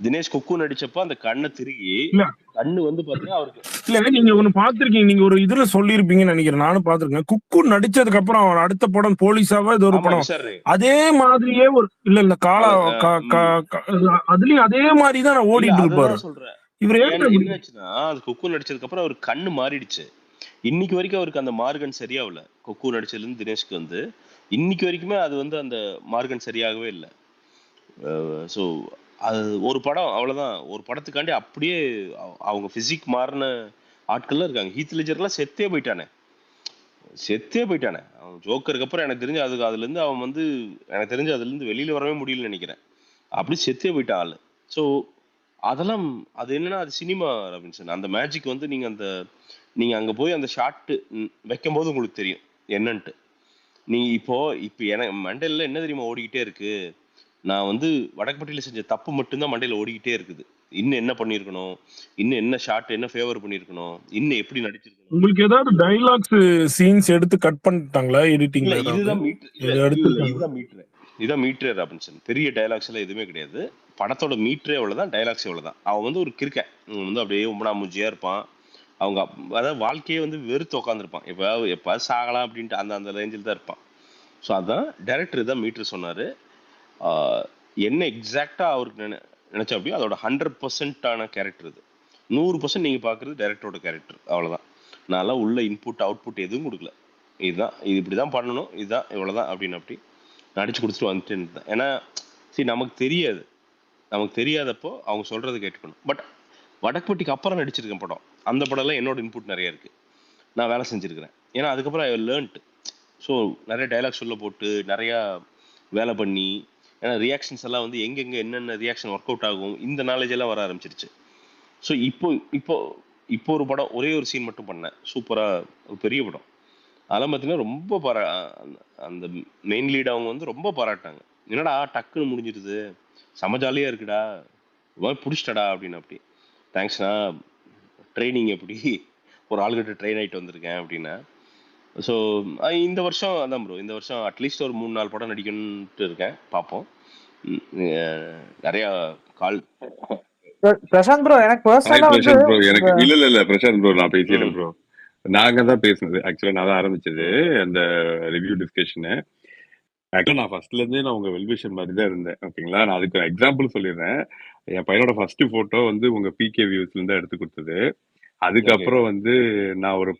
தினேஷ் குக்கு நடிச்சப்ப அந்த கண்ணை திருகி கண்ணு வந்து பாத்தீங்கன்னா அவருக்கு இல்ல, நீங்க ஒண்ணு பாத்திருக்கீங்க, நீங்க ஒரு இதுல சொல்லிருப்பீங்கன்னு நினைக்கிறேன், நானும் பாத்திருக்கேன். குக்கு நடிச்சதுக்கு அப்புறம் அவர் அடுத்த படம் போலீஸாவா இது ஒரு படம் அதே மாதிரியே ஒரு இல்ல காலா அதுலயும் அதே மாதிரிதான் நான் ஓடிட்டு இருப்பாரு. சொல்றேன் இவர் என்னாச்சுன்னா, அது குக்கு நடிச்சதுக்கு அப்புறம் அவருக்கு கண்ணு மாறிடுச்சு. இன்னைக்கு வரைக்கும் அவருக்கு அந்த மார்கன் சரியாகல. கொக்கு நடிச்சதுல இருந்து தினேஷ்க்கு வந்து இன்னைக்கு வரைக்குமே அது வந்து அந்த மார்கன் சரியாகவே இல்லை. ஸோ அது ஒரு படம் அவ்வளவுதான். ஒரு படத்துக்காண்டி அப்படியே அவங்க பிசிக் மாறின ஆட்கள்லாம் இருக்காங்க. ஹீத் லெஜர்லாம் செத்தே போயிட்டானே. அவன் ஜோக்கருக்கு அப்புறம் எனக்கு தெரிஞ்சு அதுல இருந்து அவன் வந்து எனக்கு தெரிஞ்சு அதுல இருந்து வெளியில வரவே முடியலன்னு நினைக்கிறேன். அப்படி செத்தே போயிட்டான் ஆளு. ஸோ அதெல்லாம் அது என்னன்னா, அது சினிமா ராபின்சன். அந்த மேஜிக் வந்து நீங்க அங்க போய் அந்த ஷாட் வைக்கும் போது உங்களுக்கு தெரியும் என்னன்ட்டு. நீ இப்போ எனக்கு மண்டல என்ன தெரியுமா ஓடிக்கிட்டே இருக்கு, நான் வந்து வடக்குப்பட்டியில செஞ்ச தப்பு மட்டும்தான் மண்டையில ஓடிக்கிட்டே இருக்குது. இன்னும் என்ன பண்ணியிருக்கணும், இன்னும் என்ன ஷார்ட் என்ன ஃபேவர் பண்ணியிருக்கணும், இன்னும் எப்படி நடிச்சிருக்கணும். உங்களுக்கு ஏதாவது டைலாக்ஸ் சீன்ஸ் எடுத்து கட் பண்ணிட்டாங்களா இல்ல எடிட்டிங்ல ஏதாவது இதுதான் மீட்டர், இல்ல இது இல்ல எடுத்துருக்காங்க? இதுதான் மீட்டர், இதான் மீட்டரே ராபின்சன். பெரிய டைலாக்ஸ் எல்லாம் எதுவுமே கிடையாது. படத்தோட மீட்டரே அவ்வளவுதான், டைலாக்ஸ் அவ்வளவுதான். அவன் வந்து ஒரு கிறுக்க, அவன் வந்து அப்படியே உம்பனாமூஞ்சியா இருப்பான். அவங்க அதாவது வாழ்க்கையே வந்து வெறுத்து உட்காந்துருப்பான். எப்ப சாகலாம் அப்படின்ட்டு அந்த அந்த ரேஞ்சில் தான் இருப்பான். ஸோ அதான் டைரக்டர் தான் மீட்டர் சொன்னாரு. என்ன எக்ஸாக்டா அவருக்கு நினைச்சா அப்படியே அதோட 100% கேரக்டர் இது. 100% நீங்க பாக்குறது டைரக்டரோட கேரக்டர், அவ்வளவுதான். நான்லாம் உள்ள இன்புட் அவுட்புட் எதுவும் கொடுக்கல. இதுதான், இது இப்படிதான் பண்ணணும், இதுதான் இவ்வளவுதான் அப்படின்னு அப்படி நடிச்சு கொடுத்துட்டு வந்துட்டு இருந்தேன். ஏன்னா சரி நமக்கு தெரியாது, நமக்கு தெரியாதப்போ அவங்க சொல்றதை கேட்டுக்கணும். பட் வடக்குப்பட்டிக்கு அப்புறம் நடிச்சிருக்கேன் படம், அந்த படம்லாம் என்னோட இன்புட் நிறைய இருக்கு, நான் வேலை செஞ்சிருக்கிறேன். ஏன்னா அதுக்கப்புறம் ஐ லேர்ன்ட். ஸோ நிறைய டைலாக்ஸ் சொல்ல போட்டு நிறையா வேலை பண்ணி, ஏன்னா ரியாக்ஷன்ஸ் எல்லாம் வந்து எங்கெங்கே என்னென்ன ரியாக்ஷன் ஒர்க் அவுட் ஆகும் இந்த நாலேஜ் எல்லாம் வர ஆரம்பிச்சிருச்சு. ஸோ இப்போ ஒரு படம் ஒரே ஒரு சீன் மட்டும் பண்ணேன், சூப்பராக ஒரு பெரிய படம். அதெல்லாம் பார்த்தீங்கன்னா ரொம்ப அந்த மெயின் லீட் அவங்க வந்து ரொம்ப பாராட்டாங்க. என்னடா டக்குன்னு முடிஞ்சிருது, செம ஜாலியாக இருக்குடா, பிடிச்சிட்டடா அப்படின்னு. அப்படி தேங்க்ஸ்ண்ணா, ட்ரைனிங் எப்படி ஒரு ஆளுகிட்ட ட்ரெயின் ஆகிட்டு வந்திருக்கேன் அப்படின்னா. ஸோ இந்த வருஷம் அதான் ப்ரோ, இந்த வருஷம் அட்லீஸ்ட் ஒரு 3-4 படம் நடிக்கணும்ட்டு இருக்கேன், பார்ப்போம். நிறையா கால். பிரசாந்த் ப்ரோ எனக்கு பர்சனலா வந்து பிரசாந்த் ப்ரோ எனக்கு இல்ல பிரசாந்த் ப்ரோ நான் பேசிடுறேன் ப்ரோ. நாங்க தான் பேசுனது, ஆக்சுவலா நான் தான் ஆரம்பிச்சது அந்த ரிவ்யூ டிஸ்கஷனு. ஆக்சுவலா நான் ஃபர்ஸ்ட்ல இருந்தே நான் உங்க வெல்விஷன் மாதிரி தான் இருந்தேன், ஓகேங்களா. நான் அதுக்கு எக்ஸாம்பிள் சொல்லிடுறேன். என் பையனோட ஃபர்ஸ்ட் போட்டோ வந்து உங்க பிகே வியூஸ்ல இருந்து எடுத்து கொடுத்தது. அதுக்கப்புறம் வந்து நான் ஒரு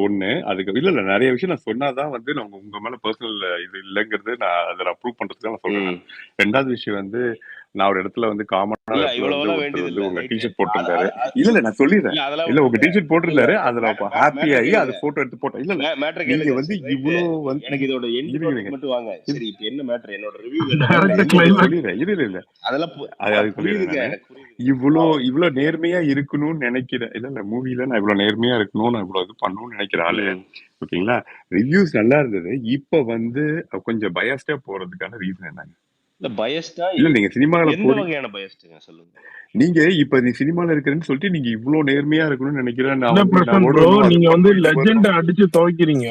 ஒண்ணு அதுக்கு இல்ல நிறைய விஷயம் நான் சொன்னாதான் வந்து நான் உங்க மேல பர்சனல் இது இல்லைங்கிறது நான் அதை அப்ரூவ் பண்றதுக்கு தான் நான் சொல்றேன். ரெண்டாவது விஷயம் வந்து நான் ஒரு இடத்துல வந்து காமனா உங்க டிஷர்ட் போட்டிருந்தாரு. இல்ல நான் சொல்லிடுறேன், இல்ல உங்க டிஷர்ட் போட்டிருந்தாரு, அதுல ஹாப்பி ஆகி அது போட்டோ எடுத்து போட்டோம். இல்ல நீங்க வந்து இவ்வளவு வந்து எனக்கு இதோட மட்டும் வாங்க. சரி இப்போ என்ன மேட்டர், என்னோட ரிவ்யூ சொல்லிடுறேன். இல்ல அதெல்லாம் அது சொல்லிடுறேன். இவ்வளவு நேர்மையா இருக்கணும்னு நினைக்கிறேன். இல்ல மூவில நான் இவ்வளவு நேர்மையா இருக்கணும், நான் இவ்வளவு இது பண்ணணும்னு நினைக்கிற ஆளு, ஓகேங்களா. ரிவ்யூஸ் நல்லா இருந்தது. இப்ப வந்து கொஞ்சம் பயாஸ்டா போறதுக்கான ரீசன் என்னங்க? இல்ல நீங்க சினிமால சொல்லுங்க. நீங்க இப்ப நீ சினிமால இருக்கிறேன்னு சொல்லிட்டு நீங்க இவ்வளவு நேர்மையா இருக்கணும்னு நினைக்கிறேன். நீங்க வந்து லெஜெண்ட் அடிச்சு துவைக்கிறீங்க,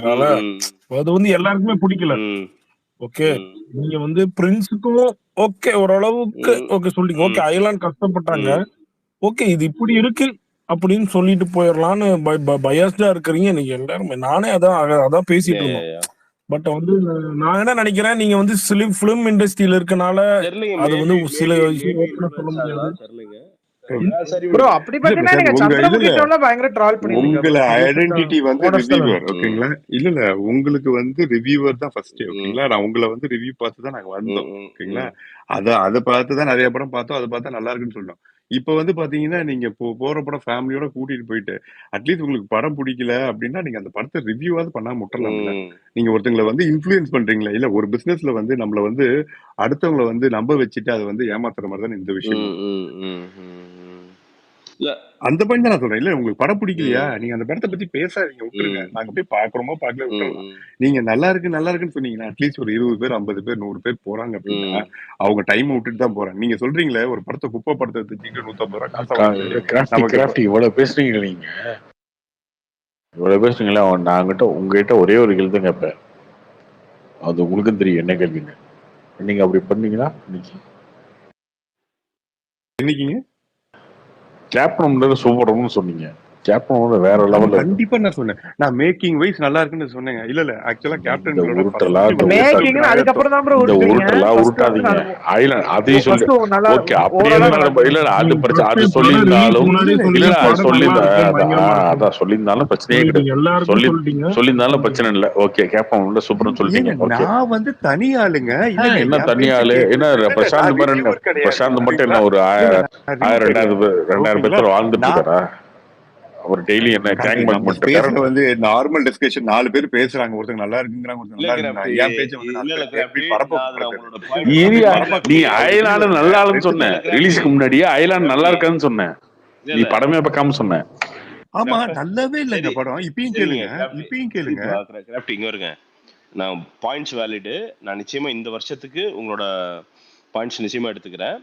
அது வந்து எல்லாருக்குமே பிடிக்கல. ஓகே, நீங்க வந்து பிரின்ஸுக்கும் ஓகே ஓரளவுக்கு ஓகே சொல்றீங்க. ஓகே ஐலாண்ட் கஷ்டப்பட்டாங்க, ஓகே இது இப்படி இருக்கு அப்படின்னு சொல்லிட்டு போயிடலான்னு பயாஸ்டா இருக்கிறீங்க நீங்க எல்லாருமே. நானே அதான் பேசிட்டு இருந்தோம். பட் வந்து நான் என்ன நினைக்கிறேன், நீங்க வந்து பிலிம் இண்டஸ்ட்ரியில இருக்கனால அது வந்து சில விஷயம் சொல்ல முடியாது. உங்களை ஐடென்டிட்டி வந்து ரிவ்யூவர், ஓகேங்களா. இல்ல உங்களுக்கு வந்து ரிவ்யூவர் தான் ஃபர்ஸ்ட், ஓகேங்களா. நான் உங்களை வந்து ரிவ்யூ பார்த்து தான் நாங்க வந்தோம், ஓகேங்களா. அதை பார்த்து தான் நிறைய படம் பார்த்தோம், அதை பார்த்தா நல்லா இருக்குன்னு சொன்னோம். இப்ப வந்து பாத்தீங்கன்னா நீங்க போற படம் ஃபேமிலியோட கூட்டிட்டு போயிட்டு அட்லீஸ்ட் உங்களுக்கு படம் பிடிக்கல அப்படின்னா நீங்க அந்த படத்தை ரிவ்யூவாவது பண்ணாம விட்டுறலாம்ல. நீங்க ஒருத்தங்களை வந்து இன்ஃபுளுயன்ஸ் பண்றீங்களா? இல்ல ஒரு பிசினஸ்ல வந்து நம்மள வந்து அடுத்தவங்களை வந்து நம்ப வச்சுட்டு அதை வந்து ஏமாத்துற மாதிரி தான் இந்த விஷயம். அந்த பாயிண்ட் தான் நான் சொல்றேன். இல்ல உங்களுக்கு படம் பிடிக்கலையா, நீங்க அந்த படத்தை பத்தி பேசாதீங்க, விட்டுருங்க. நாங்க போய் பாக்குறோமோ பாக்கல விட்டுறலாம். நீங்க நல்லா இருக்குன்னு சொன்னீங்கன்னா அட்லீஸ்ட் ஒரு 20 பேர் 50 பேர் 100 பேர் போறாங்க அப்படின்னா அவங்க டைம் விட்டுட்டு தான் போறாங்க. நீங்க சொல்றீங்களே ஒரு படத்தை குப்பை படத்தை தூக்கிட்டு 150 ரூபாய் காசு இவ்வளவு பேசுறீங்க, நீங்க இவ்வளவு பேசுறீங்களா. நான் உங்ககிட்ட ஒரே ஒரு கேள்வி தான் கேட்பேன், அது உங்களுக்கும் தெரியும் என்ன கேள்விங்க. நீங்க அப்படி பண்ணீங்களா இன்னைக்கு கேப்டன் சூப்பர்னு சொன்னீங்க, கேப்டன் வேற லெவல்ல கண்டிப்பா நான் சொன்னேன். நான் மேக்கிங் வைஸ் நல்லா இருக்குன்னு சொன்னேன். இல்ல ஆக்சுவலா கேப்டன் உருட்டலா உருட்டாதீங்க. ஐலாண்ட் அதையும் சொல்லி ஓகே அப்படியே இல்ல அது பிரச்சனை. அது சொல்லியிருந்தாலும் இல்ல அதான் சொல்லியிருந்தாலும் பிரச்சனையே கிடையாது, சொல்லியிருந்தாலும் பிரச்சனை இல்ல. ஓகே கேப்டன் சூப்பர்னு சொல்லிட்டீங்க. நான் வந்து தனி ஆளுங்க. என்ன தனி ஆளு? என்ன பிரசாந்த் மட்டும் என்ன ஒரு 1000-2000 பேர் வாழ்ந்துட்டு இருக்காரா? அவர் டெய்லி என்ன கேங் பேக் மட்டும் வந்து நார்மல் டிஸ்கஷன் 4 பேர் பேசுறாங்க, ஒருத்தங்க நல்லா இருக்குங்கறாங்க, ஒருத்தங்க நல்லா இருக்குங்க. என் பேச்ச வந்து எப்படி பரப்ப நீ ஐலாண்ட் நல்லா இருக்குன்னு சொன்ன, ரிலீஸ்க்கு முன்னாடியே ஐலாண்ட் நல்லா இருக்குன்னு சொன்னேன், நீ படமே பார்க்காம சொன்ன. ஆமா நல்லாவே இல்லங்க படம். இப்பயும் கேளுங்க இங்க வருங்க. நான் பாயிண்ட்ஸ் வேலிட். நான் நிச்சயமா இந்த வருஷத்துக்கு உங்களோட பாயிண்ட்ஸ் நிச்சயமா எடுத்துக்கிறேன்.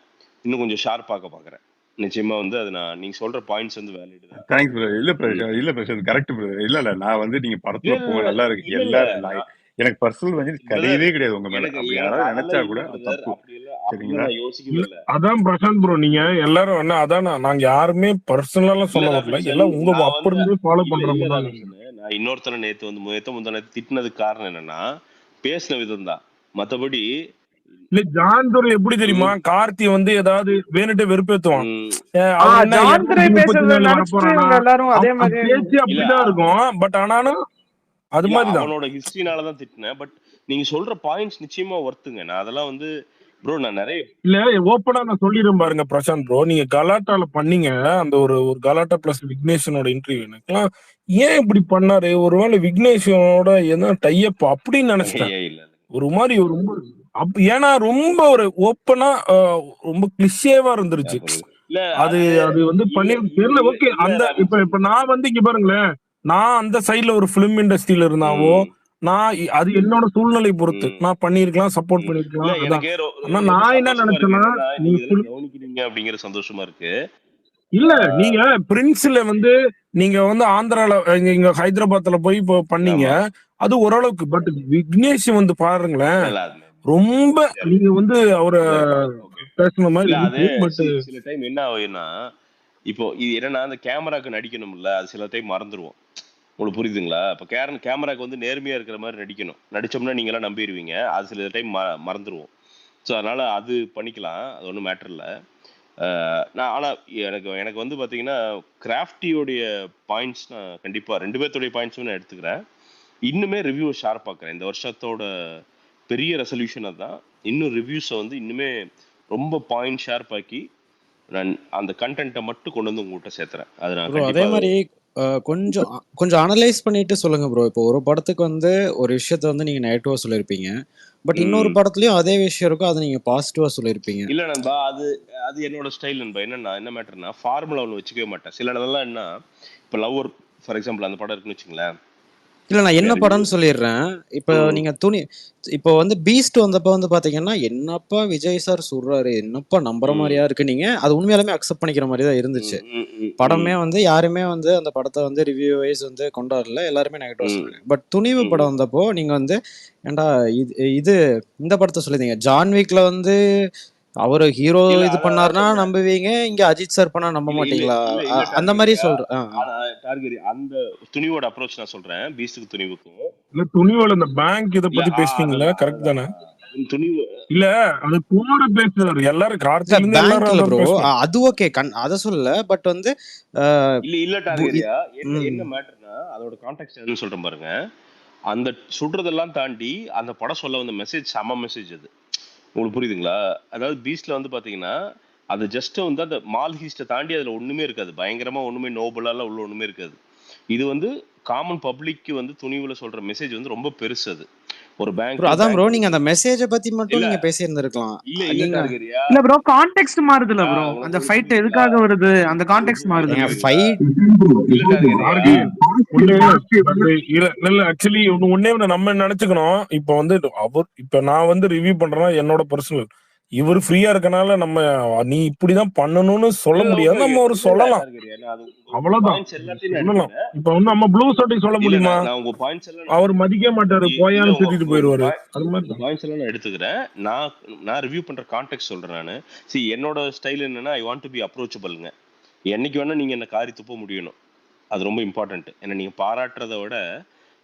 இன்னும் கொஞ்சம் ஷார்ப்பாக பார்க்குறேன். நிச்சயமா வந்து அது நீங்க சொல்ற பாயிண்ட்ஸ் வந்து வேலிட் தான். Thanks brother. இல்ல பிரசாத் கரெக்ட் பிரதர். இல்ல நான் வந்து நீங்க படத்துல போக நல்லா இருக்கு இல்ல எல்லாரும் எனக்கு பர்சனல் வந்து கிடையவே கிடையாது உங்க மேல. எனக்கு அப்படி எனக்கு யாராவது அதெல்லாம் நினைச்சா இல்ல கூட அது பிரதர். தப்பு. அப்படி சரிங்களா? நான் யோசிக்கவே இல்லை. அதான் பிரசாந்த் ப்ரோ, நீங்க எல்லாரும் என்ன அதான் நாங்க யாருமே பர்சனலா சொல்ல வரல, எல்லாம் உங்க அப்ப இருந்து ஃபாலோ பண்றவங்க தான். நான் இன்னொருத்தர நேத்து முந்தா திட்டினதுக்கு காரணம் என்னன்னா பேசின விதம் தான். மத்தபடி இல்ல ஜான் துரை எப்படி தெரியுமா, கார்த்தி வந்து ஏதாவது வேணுட்டே வெறுப்பேத்துவான். ஜான் துரை பேசுறத நினைச்சிட்டு இவங்க எல்லாரும் அதே மாதிரி பேச்சு அப்படிதான் இருக்கும். பட் ஆனாலும் அது மாதிரி தான் அவனோட ஹிஸ்டரினால தான் திட்டினேன். பட் நீங்க சொல்ற பாயிண்ட்ஸ் நிச்சயமா ஒர்த்துங்க. நான் அதெல்லாம் வந்து ப்ரோ நான் நிறைய இல்ல ஓப்பனா நான் சொல்லிடுறேன் பாருங்க பிரசாந்த் ப்ரோ, நீங்க கலாட்டால பண்ணீங்க அந்த ஒரு கலாட்டா பிளஸ் விக்னேஷனோட இன்டர்வியூ, எனக்குலாம் ஏன் இப்படி பண்ணாரு, ஒருவேளை விக்னேஷனோட என்ன டைப் அப்படின்னு நினைச்சிட்டேன். ஒரு மாதிரி ரொம்ப ஏன்னா ரொம்ப ஒரு ஓப்பனா ரொம்ப கிளிஷேவா இருந்துருச்சு. அது அது வந்து பண்ணி தெரியல. ஓகே அந்த இப்ப நான் வந்து இங்க பாருங்களேன், நான் அந்த சைட்ல ஒரு பிலிம் இண்டஸ்ட்ரியில இருந்தாவோ நான் அது என்னோட சூழ்நிலை பொறுத்து நான் பண்ணிருக்கலாம், சப்போர்ட் பண்ணிருக்கலாம். ஆனா நான் என்ன நினைச்சேன்னா கவனிக்கிறீங்க அப்படிங்கிற சந்தோஷமா இருக்கு. இல்ல நீங்க பிரின்ஸ்ல வந்து நீங்க வந்து ஆந்திரால இங்க ஹைதராபாத்ல போய் பண்ணீங்க, அது ஓரளவுக்கு. பட் விக்னேஷ் வந்து பாருங்களேன், ரொம்ப நீங்க வந்து அவரை பேசுன மாதிரி இருக்கு. பட் சில டைம் என்ன ஆகுதுன்னா, இப்போ இது என்னன்னா அந்த கேமராக்கு நடிக்கணும்ல, அது சில டைம் மறந்துடுவோம். உங்களுக்கு புரியுதுங்களா? இப்போ கேமராக்கு வந்து நேர்மையா இருக்கிற மாதிரி நடிக்கணும். நடிச்சோம்னா நீங்க எல்லாம் நம்பிடுவீங்க. அது சில டைம் மறந்துடுவோம். ஸோ அதனால அது பண்ணிக்கலாம், அது ஒன்றும் மேட்டர் இல்லை. நான் ஆனால் எனக்கு வந்து பார்த்தீங்கன்னா கிராஃப்டியோடைய பாயிண்ட்ஸ் நான் கண்டிப்பாக 2 பேர்த்தோடைய பாயிண்ட்ஸும் நான் எடுத்துக்கிறேன். இன்னுமே ரிவ்யூவை ஷார்ப் பார்க்குறேன். இந்த வருஷத்தோட பெரிய ரெசல்யூஷன் அதுதான். இன்னும் ரிவ்யூஸை வந்து இன்னுமே ரொம்ப பாயிண்ட் ஷார்ப் ஆக்கி நான் அந்த கண்டென்ட்டை மட்டும் கொண்டு வந்து உங்கள்கிட்ட சேர்த்துறேன். அது நான் அதே மாதிரி கொஞ்சம் அனலைஸ் பண்ணிட்டு சொல்லுங்க ப்ரோ. இப்போ ஒரு படத்துக்கு வந்து ஒரு விஷயத்த வந்து நீங்க நெகட்டிவா சொல்லியிருப்பீங்க, பட் இன்னொரு படத்துலயும் அதே விஷயம் இருக்கும், அதை நீங்க பாசிட்டிவா சொல்லியிருப்பீங்க. இல்ல நண்பா, அது என்னோட ஸ்டைல் நண்பா. என்னன்னா என்ன மேட்டர்னா ஃபார்முலா ஒன்று வச்சுக்கவே மாட்டேன். சில இடம்லாம் என்ன, இப்போ லவ்வர் ஃபார் எக்ஸாம்பிள் அந்த படம் இருக்குன்னு வச்சுங்களேன். இல்ல நான் என்ன படம்னு சொல்லிடுறேன். இப்போ நீங்க இப்போ வந்து பீஸ்ட் வந்தப்ப வந்து பாத்தீங்கன்னா, என்னப்பா விஜய் சார் சொல்றாரு, என்னப்பா நம்புற மாதிரியா இருக்கு, நீங்க அது உண்மையாலுமே அக்செப்ட் பண்ணிக்கிற மாதிரி தான் இருந்துச்சு. படமே வந்து யாருமே வந்து அந்த படத்தை வந்து ரிவ்யூ வைஸ் வந்து கொண்டாடல, எல்லாருமே நெகட்டிவா சொன்னாங்க. பட் துணிவு படம் வந்தப்போ நீங்க வந்து ஏன்டா இது இந்த படத்தை சொல்லிருந்தீங்க. ஜான் வீக்ல வந்து அவரு ஹீரோ இது பண்ணாருன்னா நம்புவீங்க, இங்க அஜித் சார் பண்ணா நம்ப மாட்டீங்களா? அந்த மாதிரி சொல்றேன். அந்த துணிவோட அப்ரோச் நான் சொல்றேன், பீஸ்டுக்கு துணிவுக்கும். இல்ல துணிவோட அந்த பேங்க் இத பத்தி பேசுனீங்களா? கரெக்ட் தானே? துணிவு இல்ல அது கூட பேசுறாரு எல்லாரும் பேங்க்ல ப்ரோ. அது ஓகே, அத சொல்லல. பட் வந்து இல்ல டார்கெரியா என்ன மேட்டர்னா அதோட கான்டெக்ஸ்ட் என்னன்னு சொல்றேன் பாருங்க. அந்த சுடுறதெல்லாம் தாண்டி அந்த படம் சொல்ல வந்த மெசேஜ் செம மெசேஜ். அது உங்களுக்கு புரியுதுங்களா? அதாவது பீஸ்ட்ல வந்து பாத்தீங்கன்னா அது ஜஸ்ட் வந்து அந்த மால் ஹீஸ்ட்டை தாண்டி அதுல ஒண்ணுமே இருக்காது, பயங்கரமா ஒண்ணுமே நோபலால உள்ள ஒண்ணுமே இருக்காது. இது வந்து காமன் பப்ளிக்கு வந்து துணிவுல சொல்ற மெசேஜ் வந்து ரொம்ப பெருசு. அது ஒரு பேங்க். அதான் ப்ரோ, நீங்க அந்த மெசேஜை பத்தி மட்டும் நீங்க பேசி இருந்திருக்கலாம். இல்ல ப்ரோ, கான்டெக்ஸ்ட் மாறுதுல ப்ரோ. அந்த ஃபைட் எதுக்காக வருது, அந்த கான்டெக்ஸ்ட் மாறுது. ஃபைட் இல்ல ஆக்சுவலி ஒண்ணே நம்ம நினைச்சுக்கணும். இப்ப வந்து இப்ப நான் வந்து ரிவ்யூ பண்றேன்னா என்னோட பர்சனல், இவர் ஃப்ரீயா இருக்கனால நம்ம நீ இப்படிதான் பண்ணணும்னு சொல்ல முடியாது. நம்ம ஒரு சொல்லலாம், அவ்வளவுதான் சொல்லலாம். இப்ப வந்து நம்ம ப்ளூ சட்டை சொல்ல முடியுமா? அவர் மதிக்க மாட்டாரு, போயான்னு திட்டிட்டு போயிருவாரு. அது மாதிரி பாயிண்ட்ஸ் எல்லாம் நான் எடுத்துக்கிறேன். நான் ரிவ்யூ பண்ற கான்டெக்ட் சொல்றேன். நான் என்னோட ஸ்டைல் என்னன்னா, ஐ வாண்ட் டு பி அப்ரோச்சபிள்ங்க. என்னைக்கு வேணா நீங்க என்ன காரி துப்ப முடியணும், அது ரொம்ப இம்பார்ட்டன்ட். ஏன்னா நீங்க பாராட்டுறத விட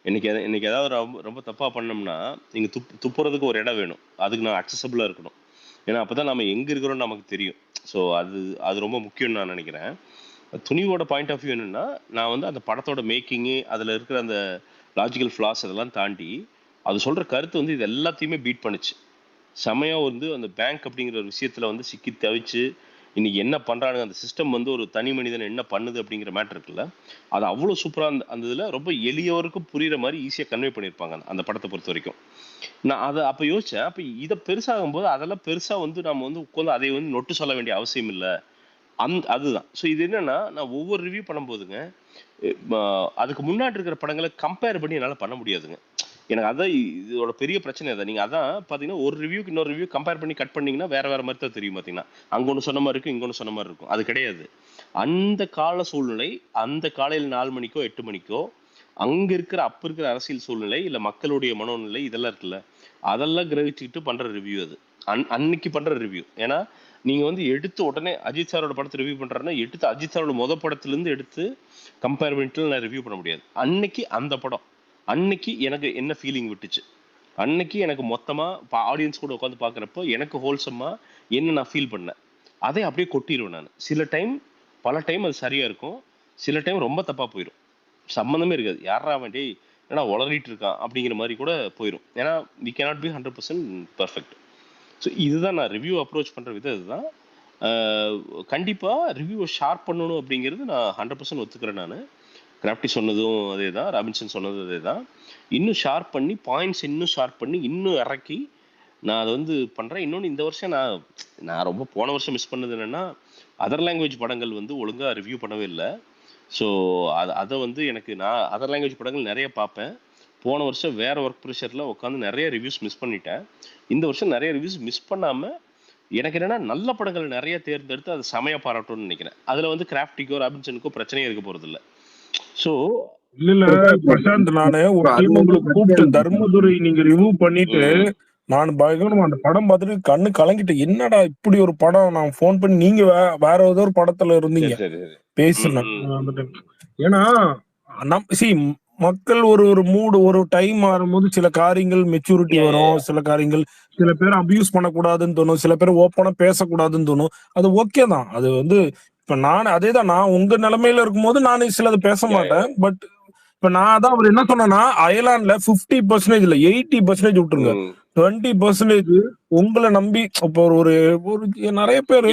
இன்னைக்கு ஏதாவது ரொம்ப தப்பா பண்ணோம்னா நீங்க துப்புறதுக்கு ஒரு இடம் வேணும், அதுக்கு நான் அக்சசபிளா இருக்கணும். ஏன்னா அப்பதான் நம்ம எங்க இருக்கிறோம்னு நமக்கு தெரியும். ஸோ அது ரொம்ப முக்கியம்னு நான் நினைக்கிறேன். துணிவோட பாயிண்ட் ஆஃப் வியூ என்னன்னா, நான் வந்து அந்த படத்தோட மேக்கிங்கு அதில் இருக்கிற அந்த லாஜிக்கல் ஃப்ளாஸ் அதெல்லாம் தாண்டி அது சொல்ற கருத்து வந்து இது எல்லாத்தையுமே பீட் பண்ணுச்சு. செமையா வந்து அந்த பேங்க் அப்படிங்கிற ஒரு விஷயத்துல வந்து சிக்கி தவிச்சு இன்னைக்கு என்ன பண்றானுங்க, அந்த சிஸ்டம் வந்து ஒரு தனி மனிதன் என்ன பண்ணுது அப்படிங்கிற மேட்டர் இருக்குல்ல, அது அவ்வளோ சூப்பரா அந்த இதுல ரொம்ப எளியவருக்கும் புரியுற மாதிரி ஈஸியா கன்வே பண்ணியிருப்பாங்க அந்த படத்தை பொறுத்த வரைக்கும். நான் அதை அப்ப யோசிச்சேன். அப்ப இதை பெருசாகும் போது அதெல்லாம் பெருசா வந்து நம்ம வந்து உட்காந்து அதை வந்து நொட்டு சொல்ல வேண்டிய அவசியம் இல்லை. அதுதான். ஸோ இது என்னன்னா, நான் ஒவ்வொரு ரிவ்யூ பண்ணும்போதுங்க அதுக்கு முன்னாடி இருக்கிற படங்களை கம்பேர் பண்ணி என்னால் பண்ண முடியாதுங்க. எனக்கு அதான் இதோட பெரிய பிரச்சனை அதான். நீங்க அதான் பாத்தீங்கன்னா ஒரு ரிவ்யூக்கு இன்னொரு ரிவ்யூ கம்பேர் பண்ணி கட் பண்ணீங்கன்னா வேற வேற மாதிரி தான் தெரியும். பாத்தீங்கன்னா அங்க ஒன்று சொன்ன மாதிரி இருக்கும், இங்க ஒன்று சொன்ன மாதிரி இருக்கும். அது கிடையாது. அந்த கால சூழ்நிலை, அந்த காலையில் 4 மணிக்கோ 8 மணிக்கோ அங்க இருக்கிற அப்ப இருக்கிற அரசியல் சூழ்நிலை இல்ல மக்களுடைய மனோநிலை இதெல்லாம் இருக்குல்ல, அதெல்லாம் கிரகிச்சுக்கிட்டு பண்ற ரிவ்யூ அது. அன்னைக்கு பண்ற ரிவ்யூ. ஏன்னா நீங்க வந்து எடுத்து உடனே அஜித் சாரோட படத்தை ரிவ்யூ பண்றாருன்னா எடுத்து அஜித் சாரோட படத்துல இருந்து எடுத்து கம்பேர் பண்ணிட்டு நான் ரிவ்யூ பண்ண முடியாது. அன்னைக்கு அந்த படம் அன்னைக்கு எனக்கு என்ன ஃபீலிங் விட்டுச்சு, அன்னைக்கு எனக்கு மொத்தமா ஆடியன்ஸ் கூட உட்காந்து பாக்குறப்போ எனக்கு ஹோல்சமா என்ன நான் ஃபீல் பண்ணேன், அதை அப்படியே கொட்டிடுவேன் நான். பல டைம் அது சரியா இருக்கும், சில டைம் ரொம்ப தப்பா போயிடும், சம்மந்தமே இருக்காது. யாரா வேண்டி ஏன்னா உளறிட்டு இருக்கான் அப்படிங்கிற மாதிரி கூட போயிடும். ஏன்னா we cannot be 100% perfect. So இதுதான் நான் ரிவ்யூ அப்ரோச் பண்ற விதம். இதுதான் கண்டிப்பா ரிவ்யூவை ஷார்ப் பண்ணணும் அப்படிங்கிறது நான் 100% ஒத்துக்கிறேன். நான் கிராஃப்டி சொன்னதும் அதே தான், ராபின்சன் சொன்னதும் அதே தான். இன்னும் ஷார்ப் பண்ணி பாயிண்ட்ஸ் இன்னும் ஷார்ப் பண்ணி இன்னும் இறக்கி நான் அதை வந்து பண்ணுறேன். இன்னொன்று இந்த வருஷம் நான் ரொம்ப போன வருஷம் மிஸ் பண்ணது என்னென்னா அதர் லாங்குவேஜ் படங்கள் வந்து ஒழுங்காக ரிவ்யூ பண்ணவே இல்லை. ஸோ அதை வந்து நான் அதர் லாங்குவேஜ் படங்கள் நிறைய பார்ப்பேன். போன வருஷம் வேறு ஒர்க் ப்ரெஷரில் உட்காந்து நிறைய ரிவ்யூஸ் மிஸ் பண்ணிட்டேன். இந்த வருஷம் நிறைய ரிவ்யூஸ் மிஸ் பண்ணாமல் எனக்கு என்னென்னா நல்ல படங்கள் நிறைய தேர்ந்தெடுத்து அதை செமையாக பாராட்டணும்னு நினைக்கிறேன். அதில் வந்து கிராஃப்டிக்கோ ராபின்சனுக்கோ பிரச்சனையே இருக்க போகிறதில்ல. ஸோ இல்ல பிரசாந்த், நானு ஒரு டைம் உங்களுக்கு கூப்பிட்டு தர்மதுரை நீங்க ரிவ்யூ பண்ணிட்டு நான் பயங்கரமா அந்த படம் பார்த்துட்டு கண்ணு கலங்கிட்டேன். என்னடா இப்படி ஒரு படம், நான் போன் பண்ணி நீங்க வேற ஏதோ ஒரு படத்துல இருந்தீங்க பேசுனேன். ஏன்னா மக்கள் ஒரு மூடு ஒரு டைம் மாறும்போது சில காரியங்கள் மெச்சூரிட்டி வரும், சில காரியங்கள் சில பேர் அபியூஸ் பண்ணக்கூடாதுன்னு தோணும், சில பேர் ஓப்பனா பேசக்கூடாதுன்னு தோணும். அது ஓகே தான். அது வந்து இப்ப அதேதான் நான் உங்க நிலைமையில இருக்கும்போது நான் சிலது பேச மாட்டேன். பட் இப்ப நான் அதான் அவர் என்ன சொன்னா அயர்லாந்துல 50% இல்ல 80% விட்டுருங்க, 20% உங்களை நம்பி இப்ப ஒரு நிறைய பேரு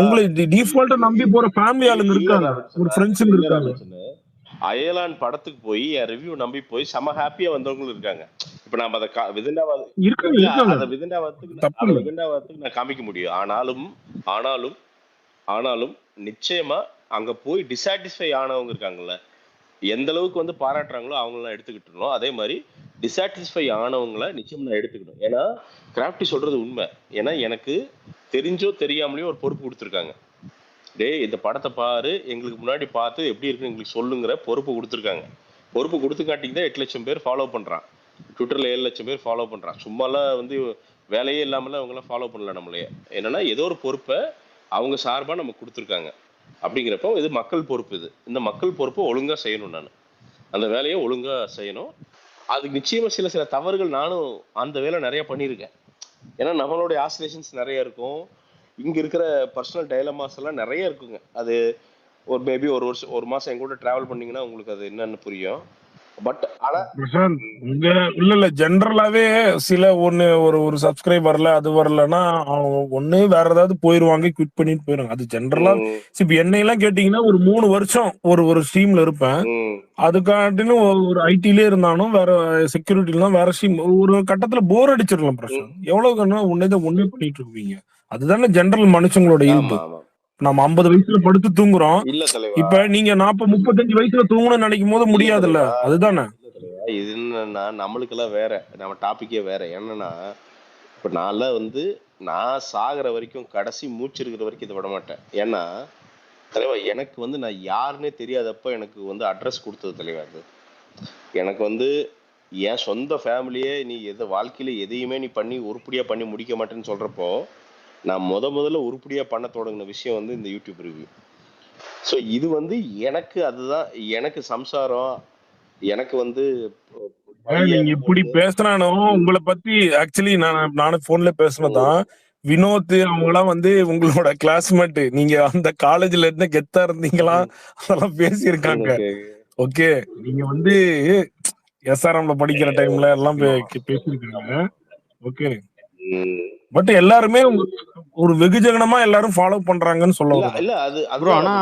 உங்களை டிஃபால்ட்டா நம்பி போற ஃபேமிலி ஆளுங்க இருக்காங்க, ஒரு ஃப்ரெண்ட்ஸுங்க இருக்காங்க. அயர்லாந்து படத்துக்கு போய் என் ரிவ்யூ நம்பி போய் செம ஹாப்பியா வந்தவங்களும் இருக்காங்க. இப்ப நம்ம அதை விதண்டாவதுக்கு நான் காமிக்க முடியும். ஆனாலும் நிச்சயமா அங்க போய் டிசாட்டிஸ்ஃபை ஆனவங்க இருக்காங்கல்ல, எந்த அளவுக்கு வந்து பாராட்டுறாங்களோ அவங்களாம் எடுத்துக்கிட்டோம். அதே மாதிரி டிசாட்டிஸ்ஃபை ஆனவங்களை நிச்சயம் நான் எடுத்துக்கணும். ஏன்னா கிராஃப்டி சொல்றது உண்மை. ஏன்னா எனக்கு தெரிஞ்சோ தெரியாமலையோ ஒரு பொறுப்பு கொடுத்துருக்காங்க. இந்த படத்தை பாரு, எங்களுக்கு முன்னாடி பார்த்து எப்படி இருக்குன்னு எங்களுக்கு சொல்லுங்கிற பொறுப்பு கொடுத்துருக்காங்க. பொறுப்பு கொடுத்துக்காட்டிக்கு தான் 8 லட்சம் பேர் ஃபாலோ பண்றான், ட்விட்டர்ல 7 லட்சம் பேர் ஃபாலோ பண்றான். சும்மாலாம் வந்து வேலையே இல்லாமலாம் அவங்களாம் ஃபாலோ பண்ணல நம்மளையே. என்னன்னா ஏதோ ஒரு பொறுப்பை அவங்க சார்பா நமக்கு கொடுத்துருக்காங்க. அப்படிங்கிறப்போ இது மக்கள் பொறுப்பு. இந்த மக்கள் பொறுப்பை ஒழுங்கா செய்யணும். நான் அந்த வேலையை ஒழுங்கா செய்யணும். அதுக்கு நிச்சயமா சில தவறுகள் நானும் அந்த வேலை நிறைய பண்ணியிருக்கேன். ஏன்னா நம்மளுடைய ஆசிலேஷன்ஸ் நிறைய இருக்கும், இங்க இருக்கிற பர்சனல் டைலமாஸ் எல்லாம் நிறைய இருக்குங்க. அது ஒரு மேபி ஒரு மாசம் எங்க கூட டிராவல் பண்ணீங்கன்னா உங்களுக்கு அது என்னன்னு புரியும். பட் ஆனா இல்ல ஜெனரலாவே சில ஒரு சப்ஸ்கிரைப் வரல, அது வரலன்னா அவங்க ஒண்ணு வேற ஏதாவது போயிருவாங்க, குவிட் பண்ணிட்டு போயிருவாங்க. அது ஜெனரலா. இப்ப என்னையெல்லாம் கேட்டீங்கன்னா ஒரு 3 வருஷம் ஒரு ஸ்ட்ரீம்ல இருப்பேன். அதுக்காட்டின்னு ஒரு ஐடிலே இருந்தாலும் வேற செக்யூரிட்டில வேற ஸ்ட்ரீம் ஒரு கட்டத்துல போர் அடிச்சிடலாம். பிரச்சனை எவ்வளவு ஒன்னே பண்ணிட்டு இருப்பீங்க. அதுதானே ஜெனரல் மனுஷங்களோட இயல்பு. நம்ம 50 வயசுல படுத்து தூங்குறோம். இப்ப நீங்க 35 வயசுல தூங்கணும்னு நினைக்கும் போது முடியாதுல்ல, அதுதானே. இது என்னன்னா நம்மளுக்கு எல்லாம் வேற, நம்ம டாபிக்கே வேற. என்னன்னா இப்ப நான் சாகிற வரைக்கும் கடைசி மூச்சு இருக்கிற வரைக்கும் இதை விட மாட்டேன். ஏன்னா தலைவா எனக்கு நான் யாருன்னே தெரியாதப்ப எனக்கு அட்ரஸ் கொடுத்தது தலைவா. அது எனக்கு என் சொந்த ஃபேமிலியே நீ வாழ்க்கையில எதையுமே நீ உருப்படியா பண்ணி முடிக்க மாட்டேன்னு சொல்றப்போ நான் முதல்ல உருப்படியா பண்ண தொடங்கின விஷயம் இந்த யூடியூப் ரிவ்யூ. ஸோ இது எனக்கு அதுதான் எனக்கு சம்சாரம். எனக்கு நீங்க இப்படி பேசுறானோ உங்களை பத்தி ஆக்சுவலி நானும் போன்ல பேசினதான் வினோத் அவங்கலாம் உங்களோட கிளாஸ்மேட், நீங்க அந்த காலேஜ்ல இருந்து கெத்தா இருந்தீங்களா அதெல்லாம் பேசியிருக்காங்க. ஓகே, நீங்க எஸ்ஆர்எம்ல படிக்கிற டைம்ல எல்லாம் பேசியிருக்காங்க. ஓகே, பட் எல்லாருமே ஒரு வெகுஜனமா எல்லாரும் ஃபாலோ பண்றாங்கன்னு சொல்ல ப்ரோ. ஆனா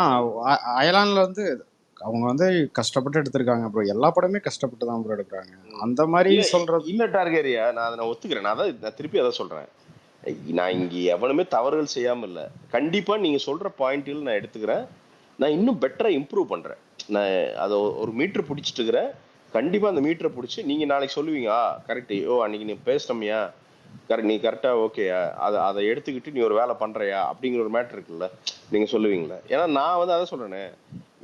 அயர்லாந்துல அவங்க கஷ்டப்பட்டு எடுத்திருக்காங்க ப்ரோ. எல்லா படமே கஷ்டப்பட்டு தான் ப்ரோ எடுக்கிறாங்க. அந்த மாதிரி சொல்றது இல்ல டார்கேரியா. நான் ஒத்துக்கிறேன். நான் திருப்பி அதை சொல்றேன். நான் இங்க எவனுமே தவறுகள் செய்யாம இல்ல. கண்டிப்பா நீங்க சொல்ற பாயிண்ட்கள் நான் எடுத்துக்கிறேன். நான் இன்னும் பெட்டரா இம்ப்ரூவ் பண்றேன். நான் அதை ஒரு மீட்டர் பிடிச்சிட்டு இருக்கிறேன். கண்டிப்பா அந்த மீட்டரை பிடிச்சி நீங்க நாளைக்கு சொல்லுவீங்க, கரெக்ட், அன்னைக்கு நீ பேசிட்டோம்யா, கரெக்ட், நீ கரெக்டா ஓகேயா, அதை எடுத்துக்கிட்டு நீ ஒரு வேலை பண்றியா அப்படிங்கிற ஒரு மேட்டர் இருக்குல்ல, நீங்க சொல்லுவீங்களா? ஏன்னா நான் வந்து அதை சொல்றேனே,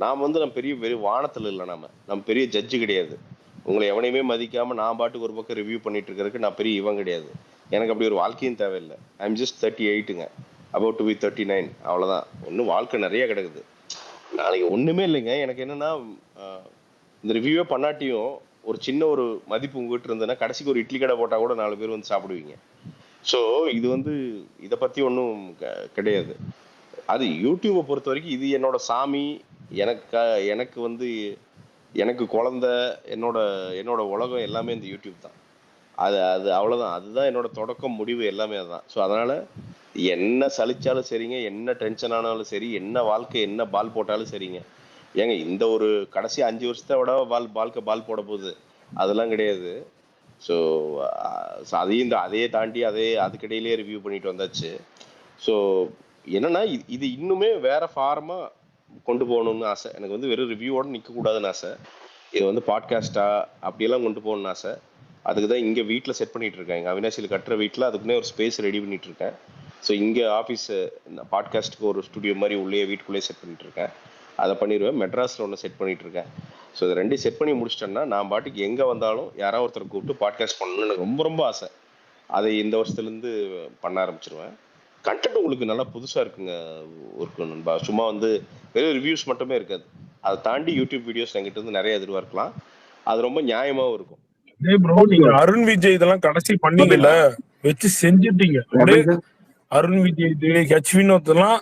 நம்ம பெரிய பெரிய வானத்துல இல்லை, நம்ம பெரிய ஜட்ஜு கிடையாது. உங்களை எவனையுமே மதிக்காம நான் பாட்டுக்கு ஒரு பக்கம் ரிவ்யூ பண்ணிட்டு இருக்கிறதுக்கு நான் பெரிய இவன் கிடையாது. எனக்கு அப்படி ஒரு வாழ்க்கையும் தேவையில்லை. ஐம் ஜஸ்ட் 38ங்க, அபவுட் டு பி 39, அவ்வளோதான். ஒன்றும் வாழ்க்கை நிறைய கிடக்குது. நாளைக்கு ஒன்றுமே இல்லைங்க. எனக்கு என்னன்னா இந்த ரிவ்யூவே பண்ணாட்டியும் ஒரு சின்ன ஒரு மதிப்பு உங்ககிட்ட இருந்ததுன்னா கடைசிக்கு ஒரு இட்லி கடை போட்டால் கூட 4 பேர் வந்து சாப்பிடுவீங்க. ஸோ இது வந்து இதை பற்றி ஒன்றும் கிடையாது. அது யூடியூப்பை பொறுத்த வரைக்கும் இது என்னோட சாமி. எனக்கு வந்து எனக்கு குழந்தை, என்னோட உலகம் எல்லாமே இந்த யூடியூப் தான். அது அவ்வளோதான். அதுதான் என்னோட தொடக்கம், முடிவு எல்லாமே அதுதான். ஸோ அதனால என்ன சலிச்சாலும் சரிங்க, என்ன டென்ஷன் ஆனாலும் சரி, என்ன வாழ்க்கை என்ன பால் போட்டாலும் சரிங்க. ஏங்க இந்த ஒரு கடைசி 5 வருஷத்தை விட வாழ்க்கை பால் போட போகுது, அதெல்லாம் கிடையாது. ஸோ அதையும் அதையே தாண்டி அதுக்கிடையிலே ரிவ்யூ பண்ணிட்டு வந்தாச்சு. ஸோ என்னன்னா இது இன்னுமே வேற ஃபார்மா கொண்டு போகணும்னு ஆசை எனக்கு. வந்து வெறும் ரிவ்யூவோட நிற்கக்கூடாதுன்னு ஆசை. இது வந்து பாட்காஸ்டா அப்படியெல்லாம் கொண்டு போகணும்னு ஆசை. அதுக்கு தான் இங்கே வீட்டில் செட் பண்ணிட்டு இருக்கேன். எங்கள் அவினாசியில் கட்டுற வீட்டில் அதுக்குன்னே ஒரு ஸ்பேஸ் ரெடி பண்ணிட்டு இருக்கேன். ஸோ இங்கே ஆஃபீஸ் பாட்காஸ்ட்டுக்கு ஒரு ஸ்டுடியோ மாதிரி உள்ளே வீட்டுக்குள்ளேயே செட் பண்ணிட்டு இருக்கேன். அதை பண்ணிடுவேன். மெட்ராஸில் ஒன்று செட் பண்ணிட்டு இருக்கேன். ஸோ இது 2 செட் பண்ணி முடிச்சிட்டேன்னா நான் பாட்டுக்கு எங்கே வந்தாலும் யாராவது ஒருத்தர் கூப்பிட்டு பாட்காஸ்ட் பண்ணணும்னு எனக்கு ரொம்ப ரொம்ப ஆசை. அதை இந்த வருஷத்துலேருந்து பண்ண ஆரம்பிச்சிருவேன். கண்டென்ட் உங்களுக்கு நல்லா புதுசாக இருக்குங்க நண்பா. சும்மா வந்து வெறும் ரிவ்யூஸ் மட்டுமே இருக்காது. அதை தாண்டி யூடியூப் வீடியோஸ் என்கிட்ட இருந்து நிறைய எதிர்பார்க்கலாம். அது ரொம்ப நியாயமாகவும் இருக்கும். நீங்க அருண் விஜய் இதெல்லாம் கடைசி பண்ணீங்கல்ல, வச்சு செஞ்சுட்டீங்க. அருண் விஜய் இது ஹெச் வினோத் எல்லாம்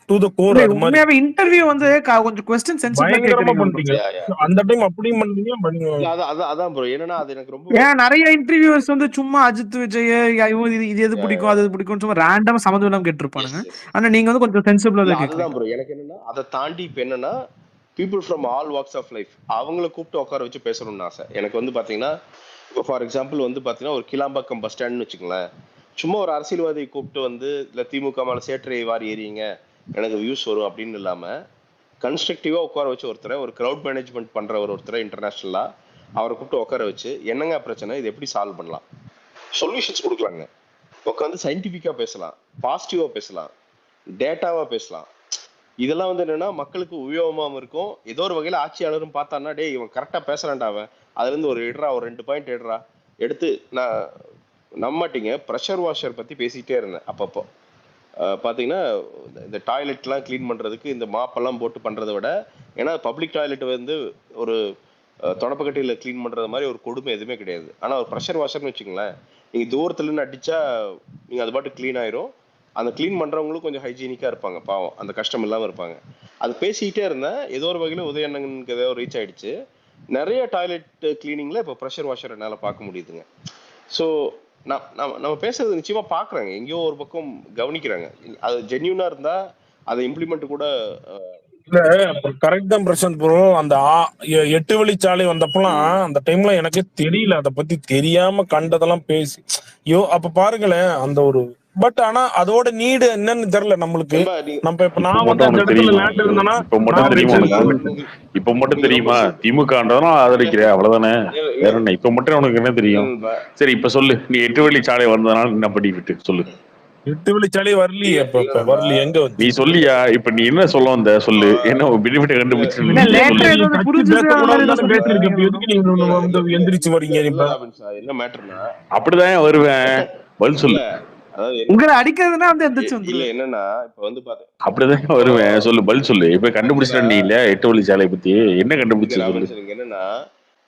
டு தி கோர். அது மாதிரி உண்மையாவே இன்டர்வியூ வந்து கொஞ்சம் क्वेश्चन சென்சிட்டிவா பயங்கரமா கேக்குறீங்க. பண்றீங்க. அந்த டைம் அப்படியும் பண்ணீங்க. அதான் ப்ரோ. என்னன்னா அது எனக்கு ரொம்ப ஏன் நிறைய இன்டர்வியூஸ் வந்து சும்மா அஜித் விஜய் இது எது பிடிக்கும் அது பிடிக்கும் சும்மா ரேண்டமா சம்மந்தம் இல்லாம கேட்டிருப்பானுங்க. ஆனா நீங்க வந்து கொஞ்சம் சென்சிபிளா தான் கேக்குறீங்க. அதுதான் ப்ரோ. எனக்கு என்னன்னா அதை தாண்டி இப்போ என்னன்னா people from all walks of life அவங்கள கூப்பிட்டு உட்கார வச்சு பேசணும்னு ஆசை எனக்கு. வந்து பாத்தீங்கன்னா இப்போ ஃபார் எக்ஸாம்பிள் வந்து பாத்தீங்கன்னா ஒரு கிளாம்பாக்கம் பஸ் ஸ்டாண்ட்னு வச்சுக்கோங்களேன். சும்மா ஒரு அரசியல்வாதியை கூப்பிட்டு வந்து இல்லை திமுக மேலே சேற்றை வாரி ஏறிங்க எனக்கு வியூஸ் வரும் அப்படின்னு இல்லாமல் கன்ஸ்ட்ரக்டிவாக உட்கார வச்சு ஒரு க்ரௌட் மேனேஜ்மெண்ட் பண்ணுற ஒருத்தரை இன்டர்நேஷ்னலாக அவரை கூப்பிட்டு உட்கார வச்சு என்னங்க பிரச்சனை, இது எப்படி சால்வ் பண்ணலாம், சொல்யூஷன்ஸ் கொடுக்கலாங்க. உட்காந்து சயின்டிஃபிக்காக பேசலாம், பாசிட்டிவாக பேசலாம், டேட்டாவாக பேசலாம். இதெல்லாம் வந்து என்னன்னா மக்களுக்கு உபயோகமாகவும் இருக்கும். ஏதோ ஒரு வகையில் ஆட்சியாளரும் பார்த்தான்னா டே இவன் கரெக்டாக பேசுறான்டா, அவன் அதுலேருந்து ஒரு 2 பாயிண்ட் எடுத்து நான் நம்மட்டிங்க ப்ரெஷர் வாஷர் பற்றி பேசிக்கிட்டே இருந்தேன். அப்பப்போ பார்த்தீங்கன்னா இந்த டாய்லெட்லாம் க்ளீன் பண்ணுறதுக்கு இந்த மாப்பெல்லாம் போட்டு பண்ணுறதை விட, ஏன்னா பப்ளிக் டாய்லெட் வந்து ஒரு தொடப்பக்கட்டையில் க்ளீன் பண்ணுறது மாதிரி ஒரு கொடுமை எதுவுமே கிடையாது. ஆனால் ஒரு ப்ரெஷர் வாஷர்னு வச்சுங்களேன், நீங்கள் தூரத்துலேருந்து அடித்தா நீங்கள் அது பாட்டு க்ளீன் ஆயிரும். அந்த க்ளீன் பண்ணுறவங்களும் கொஞ்சம் ஹைஜீனிக்காக இருப்பாங்க, பாவம், அந்த கஷ்டம் இல்லாமல் இருப்பாங்க. அது பேசிக்கிட்டே இருந்தேன். ஏதோ ஒரு வகையில் உதயண்ணனுக்கு ஏதோ ரீச் ஆகிடுச்சு. நிறைய டாய்லெட் கிளீனிங்கில் இப்போ ப்ரெஷர் வாஷர் என்னால் பார்க்க முடியுதுங்க. ஸோ நம்ம பேசுறது நிச்சயமாக பார்க்குறாங்க, எங்கேயோ ஒரு பக்கம் கவனிக்கிறாங்க. அது ஜென்யூனாக இருந்தால் அதை இம்ப்ளிமெண்ட் கூட இல்ல கரெக்ட் தான் பிரசாந்த் ப்ரோ. அந்த 8 வழிச்சாலை வந்தப்பெல்லாம் அந்த டைம்ல எனக்கே தெரியல, அதை பத்தி தெரியாம கண்டதெல்லாம் பேசி அப்ப பாருங்களேன் அந்த ஒரு பட் ஆனா அதோட நீடு என்னன்னு தெரியல நம்மளுக்கு. நம்ம இப்ப நான் வந்து அந்த இடத்துல லேண்ட் இருந்தேன்னா இப்ப மட்டும் தெரியுமா திமுகன்றதும் ஆதரிக்கிறேன், அவ்வளவுதானே. வேற என்ன இப்ப மட்டும் உனக்கு என்ன தெரியும்? சரி இப்ப சொல்லு, நீ 8 வழிச்சாலை வந்ததுனால என்ன பண்ணிக்கிட்டு சொல்லு. 8 வழிச்சாலை வரலையே, வரலையே, எங்க வந்து நீ சொல்லியா? இப்ப நீ என்ன சொல்ல வந்த சொல்லு, என்ன பெனிஃபிட் கண்டுபிடிச்சு எந்திரிச்சு வரீங்க? என்ன மேட்டர்னா அப்படிதான் வருவேன், பதில் சொல்லு. உங்களை அடிக்கிறதுனா வந்து எந்திரிச்சு இல்ல என்னன்னா இப்ப வந்து பாத்து அப்படிதான் வருவேன், சொல்லு, பதில் சொல்லு. இப்ப கண்டுபிடிச்சா நீ இல்ல 8 வழிச்சாலை பத்தி என்ன கண்டுபிடிச்சு? என்னன்னா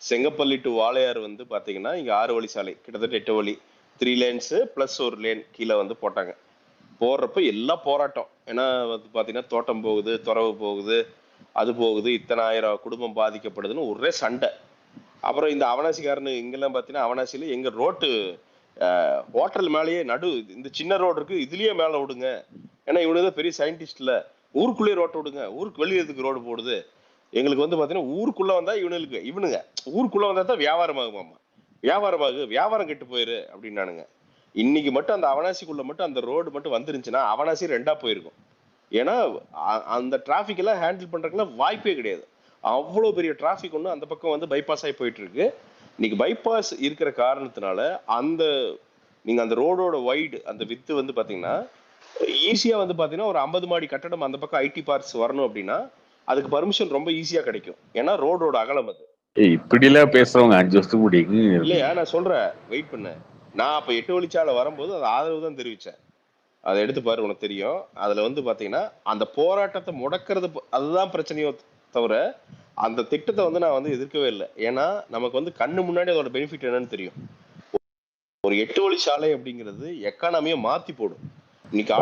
செங்கப்பள்ளி டு வாளையார் வந்து பாத்தீங்கன்னா இங்க 6 வழிச்சாலை, கிட்டத்தட்ட 8 வழி, 3 லேன்ஸ் பிளஸ் ஒரு லேன் கீழே வந்து போட்டாங்க. போடுறப்ப எல்லாம் போராட்டம். ஏன்னா வந்து பாத்தீங்கன்னா தோட்டம் போகுது, துறவு போகுது, அது போகுது, இத்தனை ஆயிரம் குடும்பம் பாதிக்கப்படுதுன்னு ஒரே சண்டை. அப்புறம் இந்த அவனாசிக்காரனு இங்கெல்லாம் பாத்தீங்கன்னா அவனாசியில எங்க ரோட்டு ஹோட்டல் மேலேயே இந்த சின்ன ரோடு இருக்கு, இதுலயே மேல விடுங்க, ஏன்னா இவனுதான் பெரிய சயின்டிஸ்ட் இல்ல, ஊருக்குள்ளேயே ரோட்டை விடுங்க, ஊருக்கு வெளியே எதுக்கு ரோடு போடுது, எங்களுக்கு வந்து பாத்தீங்கன்னா ஊருக்குள்ள வந்தா இவனுங்க ஊருக்குள்ள வந்தா தான் வியாபாரம் ஆகுமாமா, வியாபாரம் கெட்டு போயிரு அப்படின்னானுங்க. இன்னைக்கு மட்டும் அந்த அவனாசிக்குள்ள மட்டும் அந்த ரோடு மட்டும் வந்துருந்துச்சுன்னா அவனாசி 2ஆ போயிருக்கும். ஏன்னா அந்த டிராபிக் எல்லாம் ஹேண்டில் பண்றதுக்குலாம் வாய்ப்பே கிடையாது. அவ்வளோ பெரிய டிராஃபிக் ஒன்று அந்த பக்கம் வந்து பைபாஸ் ஆகி போயிட்டு இருக்கு. இன்னைக்கு பைபாஸ் இருக்கிற காரணத்தினால அந்த நீங்க அந்த ரோடோட வைடு அந்த வித்து வந்து பாத்தீங்கன்னா ஈஸியா வந்து பாத்தீங்கன்னா ஒரு 50 மாடி கட்டடம் அந்த பக்கம் ஐடி பார்க்ஸ் வரணும் அப்படின்னா அதுக்கு பர்மிஷன் ரொம்ப ஈஸியா கிடைக்கும். ஏன்னா ரோடோட அகலம் அது. இப்படிலாம் பேசுறவங்க 5 வருஷத்துக்கு முடியும் இல்லையா? நான் சொல்றேன், வெயிட் பண்ண. நான் அப்ப 8 வழிச்சாலை வரும்போது அது ஆதரவு தான் தெரிவிச்சேன். அதை எடுத்து பாரு, உனக்கு தெரியும். அதுல வந்து பாத்தீங்கன்னா அந்த போராட்டத்தை முடக்கிறது அதுதான் பிரச்சனையோ தவிர அந்த திட்டத்தை வந்து நான் வந்து எதிர்க்கவே இல்லை. ஏன்னா நமக்கு வந்து கண்ணு முன்னாடி அதோட பெனிஃபிட் என்னன்னு தெரியும். ஒரு 8 வழிச்சாலை அப்படிங்கிறது எக்கானமியை மாத்தி போடும். இன்னைக்கு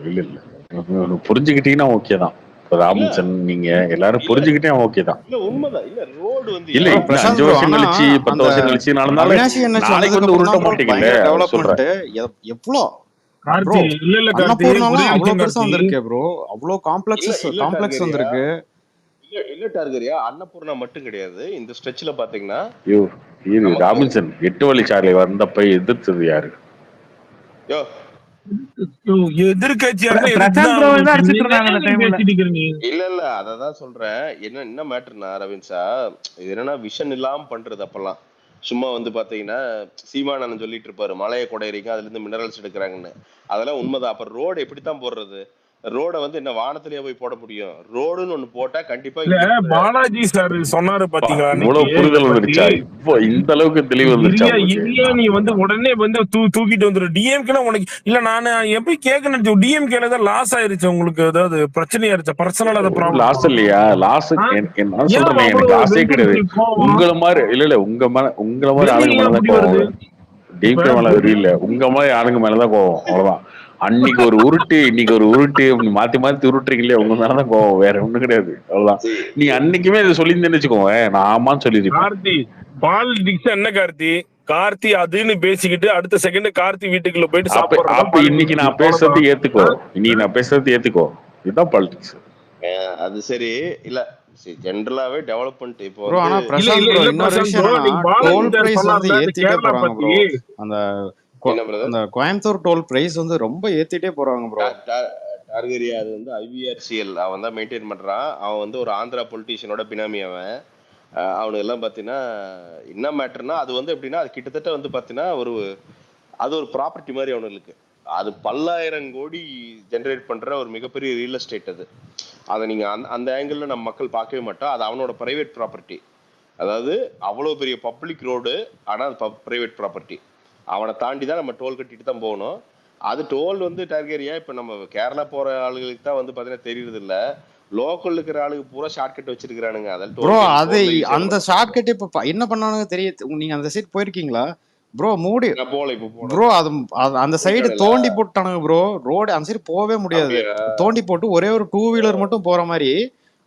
இல்ல புரிஞ்சுக்கிட்டீங்கன்னா ஓகே தான். ராபின்சன் நீங்க எல்லாரும் புரிஞ்சுக்கிட்டே ஓகே தான். இல்ல உண்மைதான். இல்ல ரோடு வந்து இல்ல 5 வருஷம் கழிச்சு 10 வருஷம் கழிச்சு நாளைக்கு வந்து உருட்ட மாட்டீங்கல்ல டெவலப்மென்ட் எவ்வளோ அவ்வளவு பெருசா வந்திருக்கு ப்ரோ. அவ்வளவு காம்ப்ளெக்ஸ் வந்திருக்கு. இல்ல டார்கரியா அன்னபூர்ணா மட்டும் கிடையாது. இந்த ஸ்ட்ரெச்ல பாத்தீங்கன்னா ராபின்சன் 8 வழிச்சாலை வந்தப்ப எதிர்த்தது யாரு? இல்ல அததான் சொல்றேன். என்ன மேட்டர்னா ரவீன்சா, இது என்னன்னா விஷன் இல்லாம பண்றது. அப்பெல்லாம் சும்மா வந்து பாத்தீங்கன்னா சீமானந்தன் சொல்லிட்டு இருப்பாரு மலையை கொடையறீங்க அதுல இருந்து மினரல்ஸ் எடுக்கிறாங்கன்னு. அதெல்லாம் உண்மைதான். அப்ப ரோடு எப்படித்தான் போடுறது? ரோட வந்து என்ன வானத்திலேயே போய் போட முடியும்? ரோடுன்னு ஒண்ணு போட்டா கண்டிப்பா பாலாஜி சார் சொன்னாரு பாத்தீங்களா, புரிதல் வந்துருச்சா? இப்போ இந்த அளவுக்கு தெளிவு வந்துருச்சா? நீ வந்து உடனே வந்து தூக்கிட்டு வந்துரு டிஎம்கே. உனக்கு இல்ல நான் எப்படி கேட்கணும், டிஎம்கேல தான் லாஸ் ஆயிருச்சு உங்களுக்கு, ஏதாவது பிரச்சனை ஆயிருச்சா? பர்சனலா அது ப்ராப்ளம் லாஸ் இல்லையா? லாஸ் என்ன சொல்றேன், எனக்கு லாஸே கிடையாது. உங்கள மாதிரி இல்ல உங்கள மாதிரி ஆளுங்க மேலதான் கோவம். டிஎம்கே மேல இல்ல, உங்க மாதிரி ஆளுங்க மேலதான் கோவம். அவ்வளவுதான். அன்னைக்கு ஒரு உருட்டு இன்னைக்கு ஒரு உருட்டு மாத்தி மாத்தி உருட்டுறீங்களே, உங்க மேலதான் கோவம், வேற ஒண்ணும் கிடையாது. அவ்வளவுதான். நீ அன்னைக்குமே இதை சொல்லியிருந்தேன்னு வச்சுக்கோங்க, நான் ஆமான்னு சொல்லிருக்கேன். கார்த்தி பாலிடிக்ஸ் என்ன கார்த்தி அதுன்னு பேசிக்கிட்டு அடுத்த செகண்ட் கார்த்தி வீட்டுக்குள்ள போயிட்டு சாப்பிடுறோம். அப்ப இன்னைக்கு நான் பேசுறது ஏத்துக்கோ. இதுதான் பாலிடிக்ஸ். அது சரி. இல்ல ஜெனரலாவே டெவலப்மென்ட் இப்போ அந்த கோயம்புத்தூர் டோல் பிரைஸ் வந்து ரொம்ப ஏத்திட்டே போறாங்க ப்ரோ. டார்கரியா அது வந்து IVRCL அவன் தான் மெயின்டைன் பண்றான். அவன் வந்து ஒரு ஆந்திரா பொலிட்டீஷியனோட பினாமி. அவனுக்கு எல்லாம் பாத்தீங்கன்னா என்ன மேட்டர்னா அது வந்து எப்படின்னா அது கிட்டத்தட்ட வந்து பாத்தீங்கன்னா அது ஒரு ப்ராப்பர்ட்டி மாதிரி அவனுக்கு. அது பல்லாயிரம் கோடி ஜெனரேட் பண்ற ஒரு மிகப்பெரிய ரியல் எஸ்டேட் அது. அதை நீங்க அந்த ஆங்கிள் நம்ம மக்கள் பார்க்கவே மாட்டோம். அது அவனோட பிரைவேட் ப்ராப்பர்ட்டி. அதாவது அவ்வளவு பெரிய பப்ளிக் ரோடு, ஆனா அது பிரைவேட் ப்ராப்பர்ட்டி. அவனை தாண்டி தான் நம்ம டோல் கட்டிட்டு தான் போகணும். அது டோல் வந்து டார்கெரியா இப்ப நம்ம கேரளா போற ஆளுகளுக்கு தான் வந்து பாத்தீங்கன்னா தெரியுது இல்ல, லோக்கல் இருக்கிற ஆளுக்கு பூரா ஷார்ட்கட் வச்சிருக்கானுங்க. அது அந்த ஷார்ட்கட் இப்ப என்ன பண்ணானுங்க தெரியுது? நீங்க அந்த சைடு போயிருக்கீங்களா ப்ரோ? மூடி ப்ரோ அது அந்த சைடு தோண்டி போட்டானுங்க ப்ரோ. ரோடு அந்த சைடு போவே முடியாது. தோண்டி போட்டு ஒரே ஒரு 2 வீலர் மட்டும் போற மாதிரி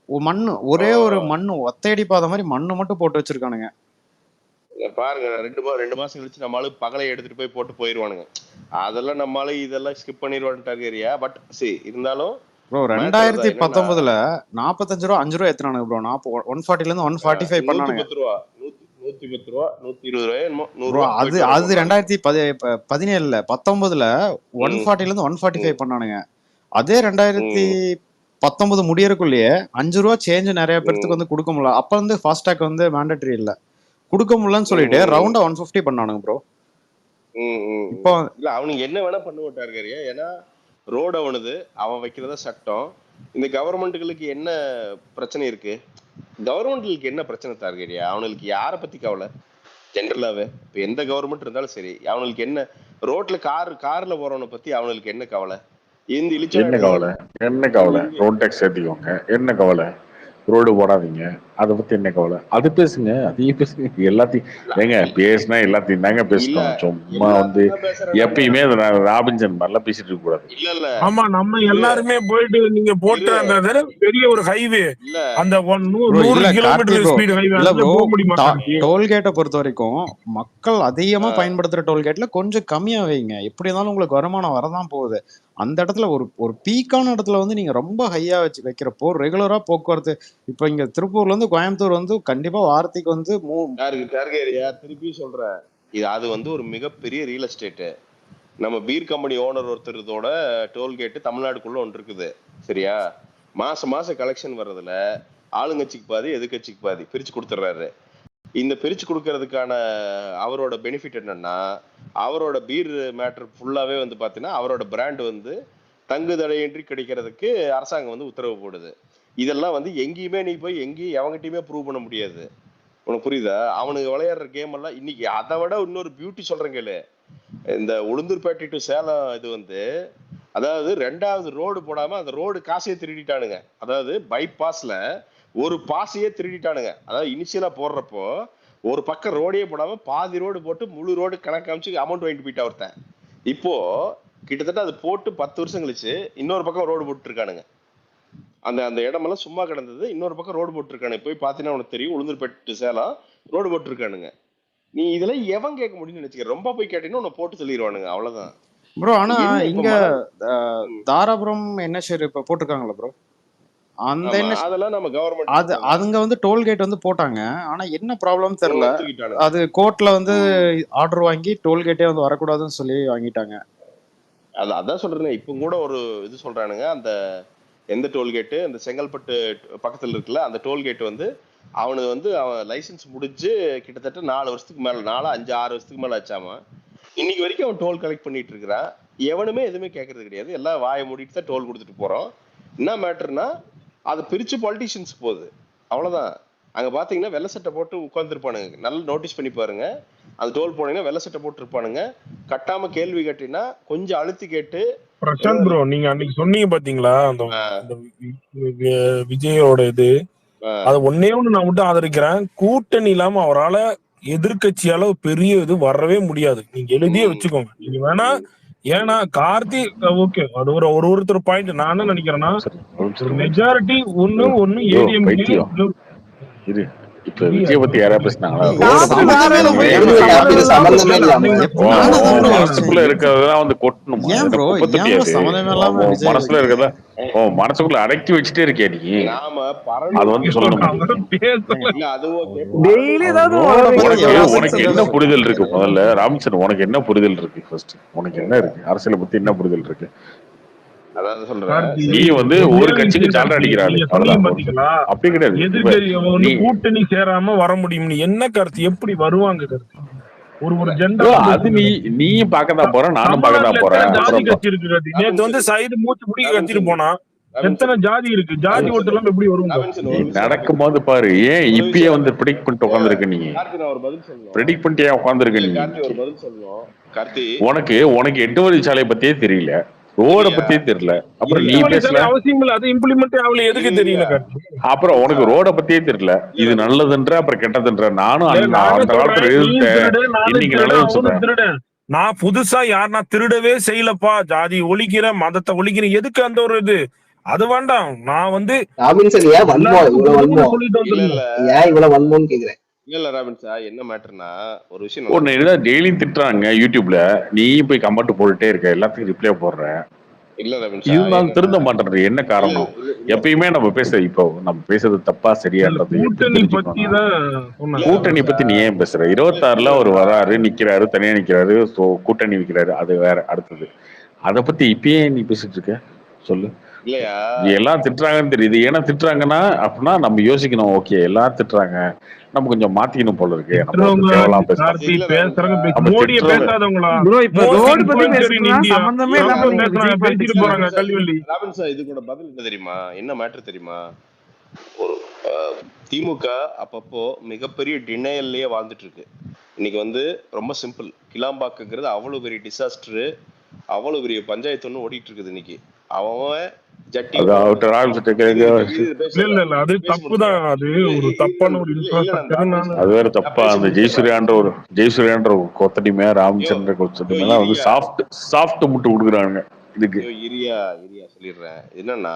மண்ணு, ஒரே ஒரு மண்ணு ஒத்தையடி பாத மாதிரி மண்ணு மட்டும் போட்டு வச்சிருக்கானுங்க. பாருங்க 2 மாசம் கழிச்சு நம்மளால பகலை எடுத்துட்டு போய் போட்டு போயிருவானுங்க. அதெல்லாம் நம்மளால இதெல்லாம் ஸ்கிப் பண்ணிடுவான்ட்டாங்க. பட் சரி இருந்தாலும் ப்ரோ 2019ல 45 ரூபா 5 ரூபா ஏத்துறானுங்க ப்ரோ. 140ல இருந்து 145 பண்ணானுங்க. 110 ரூபா 120 ரூபா 120 ரூபா. அது 2017ல 19ல 140ல இருந்து 145 பண்ணானுங்க. அதே 2019 முடியறதுக்குள்ளேயே 5 ரூபா சேஞ்ச் நிறைய பேருக்கு வந்து கொடுக்க முடியல. அப்ப வந்து ஃபாஸ்டாக் வந்து மேண்டட்டரி இல்ல, கொடுக்க முடியலன்னு சொல்லிட்டு ரவுண்டா 150 பண்ணானுங்க ப்ரோ. இப்போ இல்ல அவனுக்கு என்ன வேணா பண்ண மாட்டாரு. ஏன்னா ரோடு அவனுது, அவன் வைக்கிறதா சட்டம். இந்த கவர்மெண்ட்டுகளுக்கு என்ன பிரச்சனை இருக்கு? கவர்மெண்ட்டுக்கு என்ன பிரச்சனை டார்கெரியா? அவனுக்கு யாரை பத்தி கவலை? ஜென்ரலாவே இப்ப எந்த கவர்மெண்ட் இருந்தாலும் சரி, அவனுக்கு என்ன ரோட்ல கார்ல போறவனை பத்தி அவனுக்கு என்ன கவலை? என்ன கவலை? ரோட் டேக்ஸ் ஏத்திக்கோங்க, என்ன கவலை? ரோடு போடாதீங்க, அதை பத்தி என்ன கவலை? அது பேசுங்க, அதையும் பேசுங்க. எல்லாத்தையும் ஏங்க பேசினா எல்லாத்தையும் தாங்க பேசணும். சும்மா வந்து எப்பயுமே ராபின்சன் மாதிரிலாம் பேசிட்டு இருக்க கூடாது. ஆமா, நம்ம எல்லாருமே போயிட்டு நீங்க போட்ட அந்த பெரிய ஒரு ஹைவே, அந்த 100 கிலோமீட்டர் ஸ்பீட் ஹைவே போக முடியுமா? டோல்கேட்டை பொறுத்த வரைக்கும் மக்கள் அதிகமா பயன்படுத்துற டோல்கேட்ல கொஞ்சம் கம்மியா வைங்க. எப்படி இருந்தாலும் உங்களுக்கு வருமானம் வரதான் போகுது. அந்த இடத்துல ஒரு பீக்கான இடத்துல வந்து நீங்க ரொம்ப ஹையா வைக்கிறப்போ ரெகுலரா போக்குவரத்து இப்ப இங்க திருப்பூர்ல இருந்து கோயம்புத்தூர் வந்து கண்டிப்பா வாரத்துக்கு வந்து திருப்பி சொல்றேன், அது வந்து ஒரு மிகப்பெரிய ரியல் எஸ்டேட். நம்ம பீர் கம்பெனி ஓனர் ஒருத்தரோட டோல்கேட் தமிழ்நாடுக்குள்ள ஒன்று இருக்குது. சரியா? மாசம் கலெக்ஷன் வர்றதுல ஆளுங்கட்சிக்கு பாதி எதிர்கட்சிக்கு பாதி பிரிச்சு கொடுத்துட்றாரு. இந்த பிரிச்சு கொடுக்கறதுக்கான அவரோட பெனிஃபிட் என்னன்னா, அவரோட பீர் மேட்டர் ஃபுல்லாவே வந்து பாத்தீங்கன்னா அவரோட பிராண்ட் வந்து தங்கு தடையின்றி கிடைக்கிறதுக்கு அரசாங்கம் வந்து உத்தரவு போடுது. இதெல்லாம் வந்து எங்கேயுமே நீ போய் எங்கேயும் எவங்கிட்டயுமே ப்ரூவ் பண்ண முடியாது. உனக்கு புரியுதா? அவனுக்கு விளையாடுற கேம் எல்லாம் இன்னைக்கு அதை விட இன்னொரு பியூட்டி சொல்றேன் கேளு. இந்த உளுந்தூர்பேட்டை டு சேலம் இது வந்து, அதாவது 2வது ரோடு போடாம அந்த ரோடு காசையே திருடிட்டானுங்க. அதாவது பைபாஸ்ல ஒரு பாசையே திருடிட்டானுங்க. அதாவது இனிஷியலா போடுறப்போ ஒரு பக்கம் ரோடே போடாம பாதி ரோடு போட்டு முழு ரோடு கணக்கு காமிச்சு அமௌண்ட் வாங்கிட்டு போயிட்டா ஒருத்தன். இப்போ கிட்டத்தட்ட அது போட்டு 10 வருஷம் கழிச்சு இன்னொரு பக்கம் ரோடு போட்டு இருக்கானுங்க. அந்த அந்த இடமெல்லாம் சும்மா கிடந்தது, இன்னொரு பக்கம் ரோடு போட்டுருக்கானுங்க. போய் பார்த்தீங்கன்னா உனக்கு தெரியும், உளுந்தூர்பேட்டை சேலம் ரோடு போட்டுருக்கானுங்க. நீ இதெல்லாம் எவன் கேட்க முடியும்னு நினைச்சுக்க. ரொம்ப போய் கேட்டீங்கன்னா உன்னை போட்டு சொல்லிடுவானுங்க, அவ்வளவுதான். ப்ரோ. ஆனா இங்க தாராபுரம் என்எஸ்ஆர் இப்ப போட்டிருக்காங்களா ப்ரோ? அந்த அதெல்லாம் நம்ம கவர்மெண்ட் அது அதுங்க வந்து டோல்கேட் வந்து போட்டாங்க. ஆனா என்ன ப்ராப்ளம் தெரியல, அது கோர்ட்ல வந்து ஆர்டர் வாங்கி டோல்கேட்டே வந்து வரக்கூடாதுன்னு சொல்லி வாங்கிட்டாங்க. அதான் சொல்றேன். இப்போ கூட ஒரு இது சொல்றானுங்க, அந்த எந்த டோல்கேட்டு அந்த செங்கல்பட்டு பக்கத்துல இருக்குல்ல அந்த டோல்கேட் வந்து அவனுக்கு வந்து அவன் லைசன்ஸ் முடிஞ்சு கிட்டத்தட்ட 4 வருஷத்துக்கு மேல 4, 5, 6 வருஷத்துக்கு மேல ஆச்சாமா. இன்னைக்கு வரைக்கும் அவன் டோல் கலெக்ட் பண்ணிட்டு இருக்கிறான். எவனுமே எதுவுமே கேட்கறது கிடையாது. எல்லாம் வாயை மூடிட்டு தான் டோல் கொடுத்துட்டு போறோம். என்ன மேட்டர்னா அது பிரிச்சு பாலிட்டிஷியன்ஸ் போகுது, அவ்வளவுதான். அங்க பாத்தீங்கன்னா வெள்ளை சட்டை போட்டு உட்காந்துருப்பானுங்க. நல்லா நோட்டீஸ் பண்ணி பாருங்க. அந்த டோல் போனீங்கன்னா வெள்ளை சட்டை போட்டு இருப்பானுங்க. கட்டாம கேள்வி கேட்டீங்கன்னா கொஞ்சம் அழுத்தி கேட்டு. பிரசாந்த் ப்ரோ, நீங்க அன்னைக்கு சொன்னீங்க பாத்தீங்களா அந்த விஜயோட இது, அது ஒன்னே ஒண்ணு நான் மட்டும் ஆதரிக்கிறேன். கூட்டணி இல்லாம அவரால் எதிர்கட்சியால பெரிய இது வரவே முடியாது. நீங்க எழுதியே வச்சுக்கோங்க. நீங்க வேணா, ஏன்னா கார்த்தி ஓகே, அது ஒருத்தர் பாயிண்ட். நான் என்ன நினைக்கிறேன்னா, மெஜாரிட்டி ஒண்ணு ஏடிஎம்கே. இப்ப விஜய் பத்தி யாரா பேசினாங்களா? மனசுக்குள்ள இருக்கிறதெல்லாம் வந்து கொட்டணும். மனசுல இருக்கிறதா மனசுக்குள்ள அடக்கி வச்சுட்டே இருக்கியா நீ? அது வந்து சொல்லணும். உனக்கு என்ன புரிதல் இருக்கு? முதல்ல ராமச்சந்திரன், உனக்கு என்ன புரிதல் இருக்கு? ஃபர்ஸ்ட் உனக்கு என்ன இருக்கு? அரசியலை பத்தி என்ன புரிதல் இருக்கு? நீ வந்து ஒரு கட்சிக்கு சால்ரா அடிக்கிறாரு, அப்படி கிடையாது. கூட்டணி சேராம வர முடியும். நீ என்ன கருத்து? எப்படி வருவாங்க கருத்து? ஒரு ஜெண்டா அது நீயும் பார்க்கதான் போற, நானும் பார்க்கதான் போறேன். ஜாதி கட்சி இருக்கு. நேத்து வந்து சைடு மூச்சு முடிக்க கத்திட்டு போனா எத்தனை ஜாதி இருக்கு? ஜாதி ஓட்டு எல்லாம் எப்படி வரும்? நடக்கும் போது பாரு. ஏன் இப்பயே வந்து ப்ரெடிக்ட் பண்ணிட்டு உட்காந்துருக்க? நீ ப்ரெடிக்ட் பண்ணிட்டே உட்காந்துருக்க. நீ உனக்கு 8 வழி சாலை பத்தியே தெரியல, ரோட பத்தியே தெரியல. அப்புறம் நீ பேசல அவசியம் இல்ல, அது இம்ப்ளிமெண்ட் ஆகல, எதுக்கு தெரியல? அப்புறம் உனக்கு ரோட பத்தியே தெரியல. இது நல்லதுன்ற அப்புறம் கெட்டதுன்ற. நானும் அந்த காலத்துல இன்னைக்கு நல்லதுன்னு சொல்றேன். நான் புதுசா யாருன்னா திருடவே செய்யலப்பா, ஜாதி ஒழிக்கிறேன், மதத்தை ஒழிக்கிறேன், எதுக்கு அந்த ஒரு இது? அது வேண்டாம். நான் வந்து என்ன மேட்டர்னா ஒரு விஷயம் டெய்லியும் திட்டுறாங்க யூடியூப்ல, நீ போய் கமெண்ட் போட்டுட்டே இருக்க, எல்லாத்துக்கும் ரிப்ளை போடுற. இருந்தாலும் திருந்த மாட்டேன். என்ன காரணம்? எப்பயுமே நம்ம இப்போ நம்ம பேசுறது தப்பா சரியான்றது. கூட்டணி பத்தி நீ ஏன் பேசுற? 26ல ஒரு வராரு, நிக்கிறாரு, தனியா நிக்கிறாரு, கூட்டணி வைக்கிறாரு, அது வேற. அடுத்தது அத பத்தி இப்பயே நீ பேசிட்டு இருக்க? சொல்லு. எல்லாம் திட்டுறாங்கன்னு தெரியுது. ஏன்னா திட்டுறாங்கன்னா அப்படின்னா நம்ம யோசிக்கணும். ஓகே, எல்லாம் திட்டுறாங்க, நம்ம கொஞ்சம் மாத்திக்கணும் போல இருக்கு. தெரியுமா என்ன மேட்டர் தெரியுமா? ஒரு திமுக அப்பப்போ மிகப்பெரிய டினையல்லையே வாழ்ந்துட்டு இருக்கு. இன்னைக்கு வந்து ரொம்ப சிம்பிள். கிளாம்பாக்குங்கிறது அவ்வளவு பெரிய டிசாஸ்டர், அவ்வளவு பெரிய பஞ்சாயத்து ஒண்ணு ஓடிட்டு இருக்குது இன்னைக்கு. அவன் ஜெயசூர்யான்ற ஒரு கொத்தடிமே ராமச்சந்திர கொத்தடிமே வந்து சாஃப்ட் முட்டு கொடுக்குறாங்க. இதுக்கு சொல்லிடுறேன் என்னன்னா,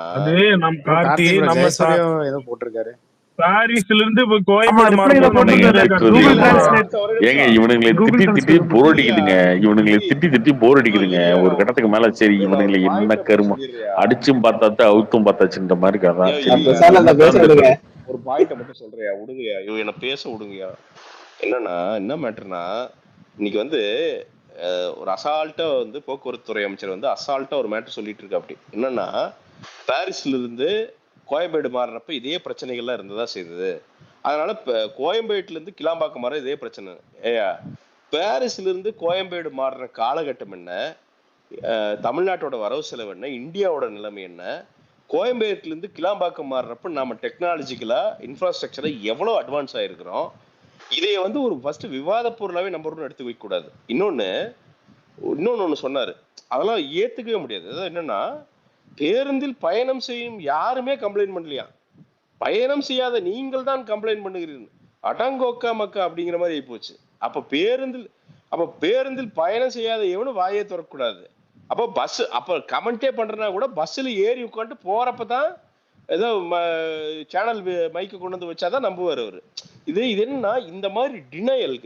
ஏதோ போட்டிருக்காரு பாரிஸ்ல இருந்து ஏங்க இவனுங்களை திட்டி போர் அடிக்குதுங்க. திட்டி போர் அடிக்குதுங்க ஒரு கட்டத்துக்கு மேல. சரி, இவனுங்களை என்ன கரும அடிச்சும் பார்த்தாத்தான் அவுத்தும் பார்த்தாச்சுன்ற மாதிரி கதான். ஒரு பாயிண்ட மட்டும் சொல்றியா? விடுங்கயா, என்ன பேச விடுங்கயா. என்னன்னா என்ன மேட்டர்னா, இன்னைக்கு வந்து ஒரு அசால்ட்டா வந்து போக்குவரத்து துறை அமைச்சர் வந்து அசால்ட்டா ஒரு மேட்டர் சொல்லிட்டு இருக்கு. அப்படி என்னன்னா, பாரிஸ்ல இருந்து கோயம்பேடு மாறினப்ப இதே பிரச்சனைகள்லாம் இருந்ததா செய்தது. அதனால இப்போ கோயம்பேட்டுல இருந்து கிளாம்பாக்கம் மாற இதே பிரச்சனை. ஏயா பாரிஸ்ல இருந்து கோயம்பேடு மாறுற காலகட்டம் என்ன, தமிழ்நாட்டோட வரவு செலவு என்ன, இந்தியாவோட நிலைமை என்ன, கோயம்பேட்டுல இருந்து கிளாம்பாக்கம் மாறுறப்ப நம்ம டெக்னாலஜிக்கலா இன்ஃப்ராஸ்ட்ரக்சரை எவ்வளவு அட்வான்ஸ் ஆயிருக்கிறோம். இதை வந்து ஒரு ஃபர்ஸ்ட் விவாத பொருளாவே நம்ம எடுத்து வைக்க கூடாது. இன்னொன்னு சொன்னாரு, அதெல்லாம் ஏத்துக்கவே முடியாது. அதாவது என்னன்னா, பேருந்தில் பயணம் செய்யும் யாருமே கம்ப்ளைண்ட் பண்ணலையா, பயணம் செய்யாத நீங்கள் தான் கம்ப்ளைண்ட் பண்ணுகிறீர்கள், அடங்கோக்கா மக்கா அப்படிங்கிற மாதிரி ஆகி போச்சு. அப்ப பேருந்தில் பயணம் செய்யாத எவனும் வாயே திறக்கக்கூடாது. அப்போ பஸ் அப்ப கமெண்டே பண்றனா கூட பஸ்ல ஏறி உட்காந்து போறப்பதான் ஏதோ சேனல் மைக்கு கொண்டு வந்து வச்சாதான் நம்புவார் அவரு. இது என்னன்னா இந்த மாதிரி டினையல்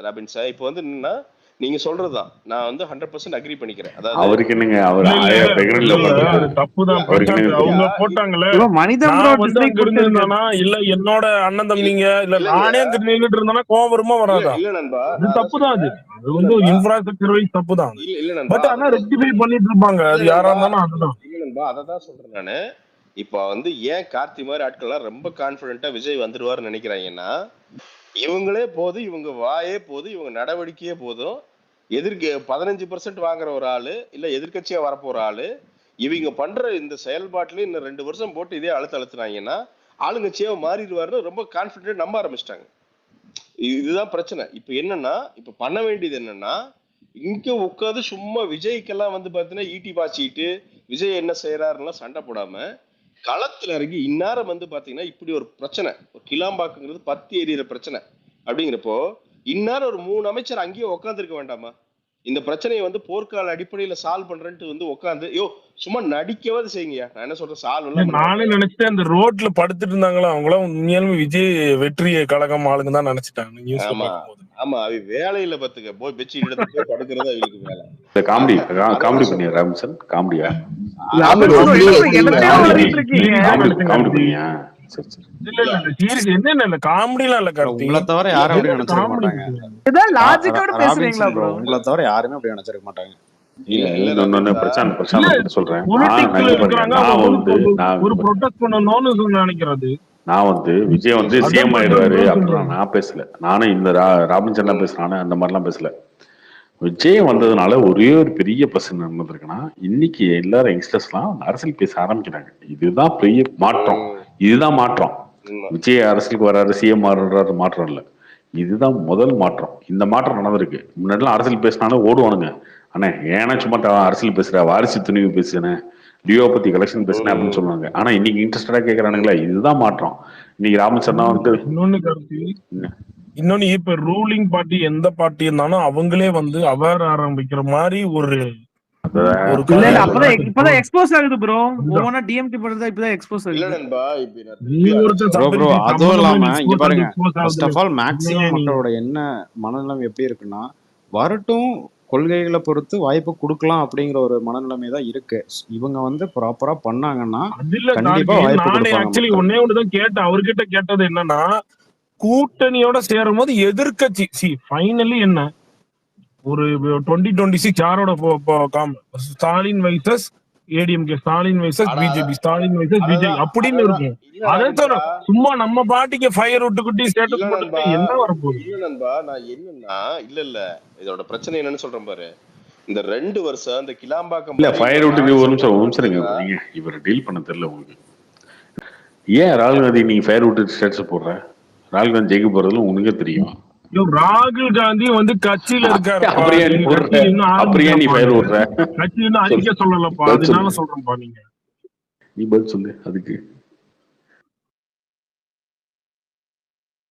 ராபின் சார். இப்போ வந்து என்னன்னா நீங்க சொல்றதுதான் நான் வந்து 100% அக்ரி பண்ணிக்கிறேன். அதாவது அவருக்கு என்னங்க, அவர் தப்புதான் அவங்க போட்டாங்கல்ல, இல்ல என்னோட அண்ணன் தம்பிங்க இல்ல நானே அங்க நின்றுட்டு இருந்தானா கோவம் வருமா வராதா? இல்ல நண்பா, தப்புதான். அது வந்து ஒரு இன்ஃப்ராஸ்ட்ரக்சர் வைஸ் தப்புதான். இல்ல நண்பா, பட் ஆனா ரெக்டிஃபை பண்ணிட்டு இருப்பாங்க. அது யாரா இருந்தாலும் அதுதான். இல்ல நண்பா, அததான் சொல்றேன் நானு. இப்ப வந்து ஏன் கார்த்தி மாதிரி ஆட்கள்லாம் ரொம்ப கான்பிடென்ட்டா விஜய் வந்துருவாருன்னு நினைக்கிறாங்கன்னா, இவங்களே போதும், இவங்க வாயே போதும், இவங்க நடவடிக்கையே போதும். 15% வாங்குற ஒரு ஆளு இல்ல எதிர்கட்சியா வரப்போற ஆளு இவங்க பண்ற இந்த செயல்பாட்டுல இன்னும் 2 வருஷம் போட்டு இதே அழுத்தினாங்கன்னா ஆளுங்கட்சியா மாறிடுவாருன்னு ரொம்ப கான்பிடென்ட் நம்ப ஆரம்பிச்சிட்டாங்க. இதுதான் பிரச்சனை. இப்ப என்னன்னா, இப்ப பண்ண வேண்டியது என்னன்னா, இங்க உட்காந்து சும்மா விஜய்க்கெல்லாம் வந்து பாத்தீங்கன்னா ஈட்டி பாய்ச்சிட்டு விஜய் என்ன செய்யறாருன்னா சண்டை போடாம களத்துல இறங்கி இந்நேரம் வந்து பாத்தீங்கன்னா இப்படி ஒரு பிரச்சனை, ஒரு கிளாம்பாக்குங்கிறது 10 எரியிற பிரச்சனை அப்படிங்கிறப்போ இந்நேரம் ஒரு 3 அமைச்சர் அங்கேயே உட்காந்துருக்க வேண்டாமா? இந்த பிரச்சனையை வந்து போர்க்கால அடிப்படையில சால்வ் பண்றேன்ட்டு வந்து உட்காந்து சும்மா நடிக்கவாது செய்யுங்கயா. நான் என்ன சொல்றேன், சால்வ் நானே நினைச்சிட்டேன் அந்த ரோட்ல படுத்துட்டு இருந்தாங்களா அவங்களாம் உண்மையாலுமே விஜய் வெற்றி கழகம் ஆளுங்க தான் நினைச்சிட்டாங்க. ஆமா, அவ வேலையில பத்துக்க போய் பெட்ஷீட் எடுத்து போய் படுக்கிறது அவங்களுக்கு வேலை. காமெடி பண்ணியா ராம்சன்? காமெடியா என்ன காமெடிலாம் இல்ல கார்த்தி. உங்களை தவிர யாரும் அப்படி நினைச்சிருக்க மாட்டாங்க. உங்களை தவிர யாருமே அப்படி நினைச்சிருக்க மாட்டாங்க. நான் வந்து விஜய் வந்து சிஎம் ஆயிடுவாரு அப்படின்னா நான் பேசல. நானும் இந்த ராபின்சன் பேசுறானே அந்த மாதிரிலாம் பேசல. விஜய் வந்ததுனால ஒரே ஒரு பெரிய பிரச்சனை நடந்திருக்குன்னா, இன்னைக்கு எல்லாரும் யங்ஸ்டர்ஸ்லாம் அரசியல் பேச ஆரம்பிக்கிறாங்க. இதுதான் பெரிய மாற்றம். இதுதான் மாற்றம். விஜய் அரசியலுக்கு வர்றாரு, சிஎம் ஆடுறாரு மாற்றம் இல்லை, இதுதான் முதல் மாற்றம். இந்த மாற்றம் நடந்திருக்கு. முன்னாடிலாம் அரசியல் பேசினாலும் ஓடுவானுங்க. ஆனா ஏன்னா சும்மா அரசியல் பேசுற, வாரிசு துணிவு பேசுனேன், லியோ பத்தி கலெக்ஷன் பேசுனேன் அப்படின்னு சொல்லுவாங்க. ஆனா இன்னைக்கு இன்ட்ரெஸ்டடா கேட்கறானுங்களா, இதுதான் மாற்றம். இன்னைக்கு ராமச்சந்திரனா வந்து இன்னொன்னு இப்ப ரூலிங் பார்ட்டி எந்த பார்ட்டி இருந்தாலும் அவங்களே வந்து அவேர் ஆரம்பிக்கிற மாதிரி ஒரு இப்பதான் எக்ஸ்போஸ் ஆகுது ப்ரோ. ஒவ்வொன்னா டிஎம்டி பண்றதா இப்பதான் எக்ஸ்போஸ் ஆகுது. இல்ல நண்பா, ப்ரோ அதுவும் இல்லாம இங்க பாருங்க, ஃபர்ஸ்ட் ஆஃப் ஆல் மேக்ஸிமம் மக்களோட என்ன மனநிலைமை எப்படி இருக்குன்னா, வரட்டும் கொள்கைகளை பொறுத்து வாய்ப்பு கொடுக்கலாம் அப்படிங்கிற ஒரு மனநிலைமை தான் இருக்கு. இவங்க வந்து ப்ராப்பரா பண்ணாங்கன்னா கண்டிப்பா வாய்ப்பு கொடுப்பாங்க. ஆக்சுவலி ஒன்னே ஒண்ணுதான் கேட்டேன் அவர்கிட்ட. கேட்டது என்னன்னா, கூட்டணியோட சேரும் போது எதிர்கட்சி ஃபைனலி என்ன ஒரு 2026 யாரோட Stalin vices ADMK, Stalin vices BJP, Stalin vices BJP அப்படின்னு இருக்கும். அதே தவிர சும்மா நம்ம பாட்டிக்கு ஃபயர் விட்டுக்கிட்டு ஸ்டேட்டஸ் போட்டு என்ன வரப்போகுது? இல்ல நண்பா, நான் என்னன்னா இல்ல இதோட பிரச்சனை என்னன்னு சொல்றேன் பாரு. இந்த 2 வருஷம் இந்த கிளாம்பாக்கம் இல்ல ஃபயர் விட்டு ஒரு நிமிஷம் நீங்க இவர் டீல் பண்ண தெரியல உங்களுக்கு. ஏன் ராகுல் காந்தி நீங்க ஃபயர் விட்டு ஸ்டேட்டஸ் போடுற? ராகுல் காந்தி ஜெயிக்க போறதுல உனக்கே தெரியும். ராகுல் காந்தி வந்து கட்சியில இருக்காரு, அப்படியே நீ ஃபயர் விடுற? கட்சி இன்னும் அறிக்கை சொல்லலப்பா, அதனால சொல்றேன்ப்பா. நீ பதில் சொல்லு. அதுக்கு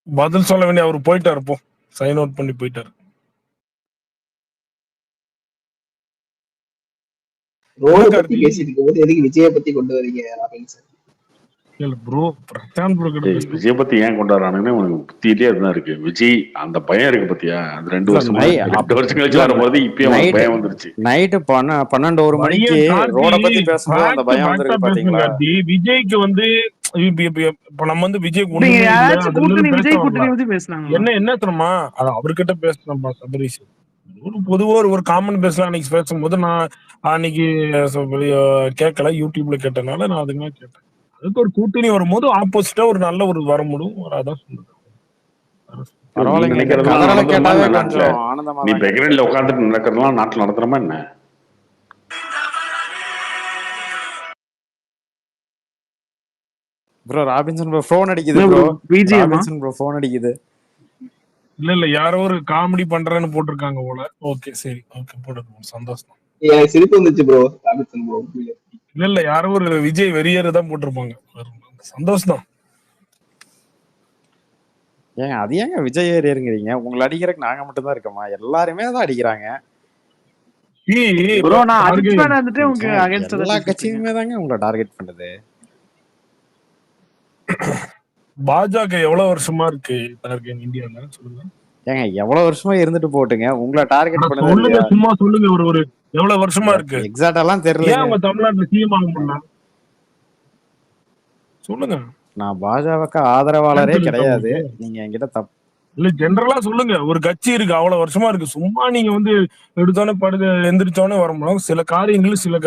பதில் சொல்ல வேண்டிய அவர் போயிட்டாரு, போ சைன் அவுட் பண்ணி போயிட்டாரு. விஜய பத்தி கொண்டு வரீங்க ப்ரோ? பிரசாந்த் ப்ரோ விஜய் பத்தி ஏன் கொண்டாடுறானுன்னு உனக்கு புத்தியிலே அதுதான் இருக்கு. விஜய் அந்த பயம் இருக்கு பத்தியா? அது 2 வருஷம் கழிச்சு வரும்போது இப்பயும் பயம் வந்துருச்சு. நைட்டு 12 மணிக்கு ரோட பத்தி பேசும்போது அந்த பயம் வந்துருக்கு பாத்தீங்களா? விஜய்க்கு வந்து இப்ப நம்ம வந்து விஜய் என்ன தெரியுமா, அவர்கிட்ட பேசணும் சபரீஷ். ஒரு பொதுவா ஒரு காமன் பேசலாம். அன்னைக்கு பேசும்போது நான் அன்னைக்கு கேட்கல, யூடியூப்ல கேட்டனால நான் அதுக்குமே கேட்டேன். அதுக்கு ஒரு கூட்டணி வரும்போது ஆப்போசிட்டா ஒரு நல்ல ஒரு வர முடியும் அதான் சொல்லுது. நீ பரவாயில்லைங்க. இந்த நினைக்கிறதெல்லாம் கதறலை நடந்துருமா கேட்டாவே என்ன நாட்டுல? கொஞ்சம் ஆனந்தமா நீ தாங்க இருக்கு. பெக்ரண்ட்ல உட்காந்துட்டு நடக்கிறதெல்லாம் நாட்டுல நடத்துறமா என்ன? ப்ரோ ராபின்சன் ப்ரோ ஃபோன் அடிக்குது ப்ரோ. ராபின்சன் ப்ரோ ஃபோன் அடிக்குது. இல்ல யாரோ ஒரு காமெடி பண்றேன்னு போட்டிருக்காங்க போல. ஓகே சரி ஓகே போட்டுருக்கோம், சந்தோஷம். எனக்கு சிரிப்பு வந்துச்சு ப்ரோ. ராபின்சன் ப்ரோ இல்ல யாரோ ஒரு விஜய் வெறியர் தான் போட்டிருப்பாங்க, சந்தோஷம் தான். ஏங்க அது ஏங்க விஜய் ஏறியருங்கிறீங்க? உங்களை அடிக்கிறதுக்கு நாங்க மட்டும் தான் இருக்கோமா? எல்லாருமே தான் அடிக்கிறாங்க. ப்ரோ நான் அஜித் ஃபேன் வந்துட்டு உங்களுக்கு அகைன்ஸ்ட் எல்லா கட்சியுமே தாங்க உங்களை டார்கெட் பண்ணுது. பாஜக எவ்வளவு வருஷமா இருக்கு இந்தியால சொல்லுங்க. ஏங்க எவ்வளவு வருஷமா இருந்துட்டு போட்டுங்க, உங்களை டார்கெட் பண்ணது சொல்லுங்க, சும்மா சொல்லுங்க. ஒரு எவ்வளவு வருஷமா இருக்கு? எக்ஸாக்ட்டா எல்லாம் தெரியல. ஏன் அவங்க தமிழ்நாட்டுல சிஎம் ஆக முடியல சொல்லுங்க. நான் பாஜக ஆதரவாளரே கிடையாது. நீங்க என்கிட்ட தப்பு இல்ல ஜெனரலா சொல்லுங்க. ஒரு கட்சி இருக்கு அவ்வளவு வருஷமா இருக்கு, சும்மா நீங்க வந்து எடுத்தோன்னே படுது எந்திரிச்சோன்னே வர முடியும். சில காரியங்கள் சில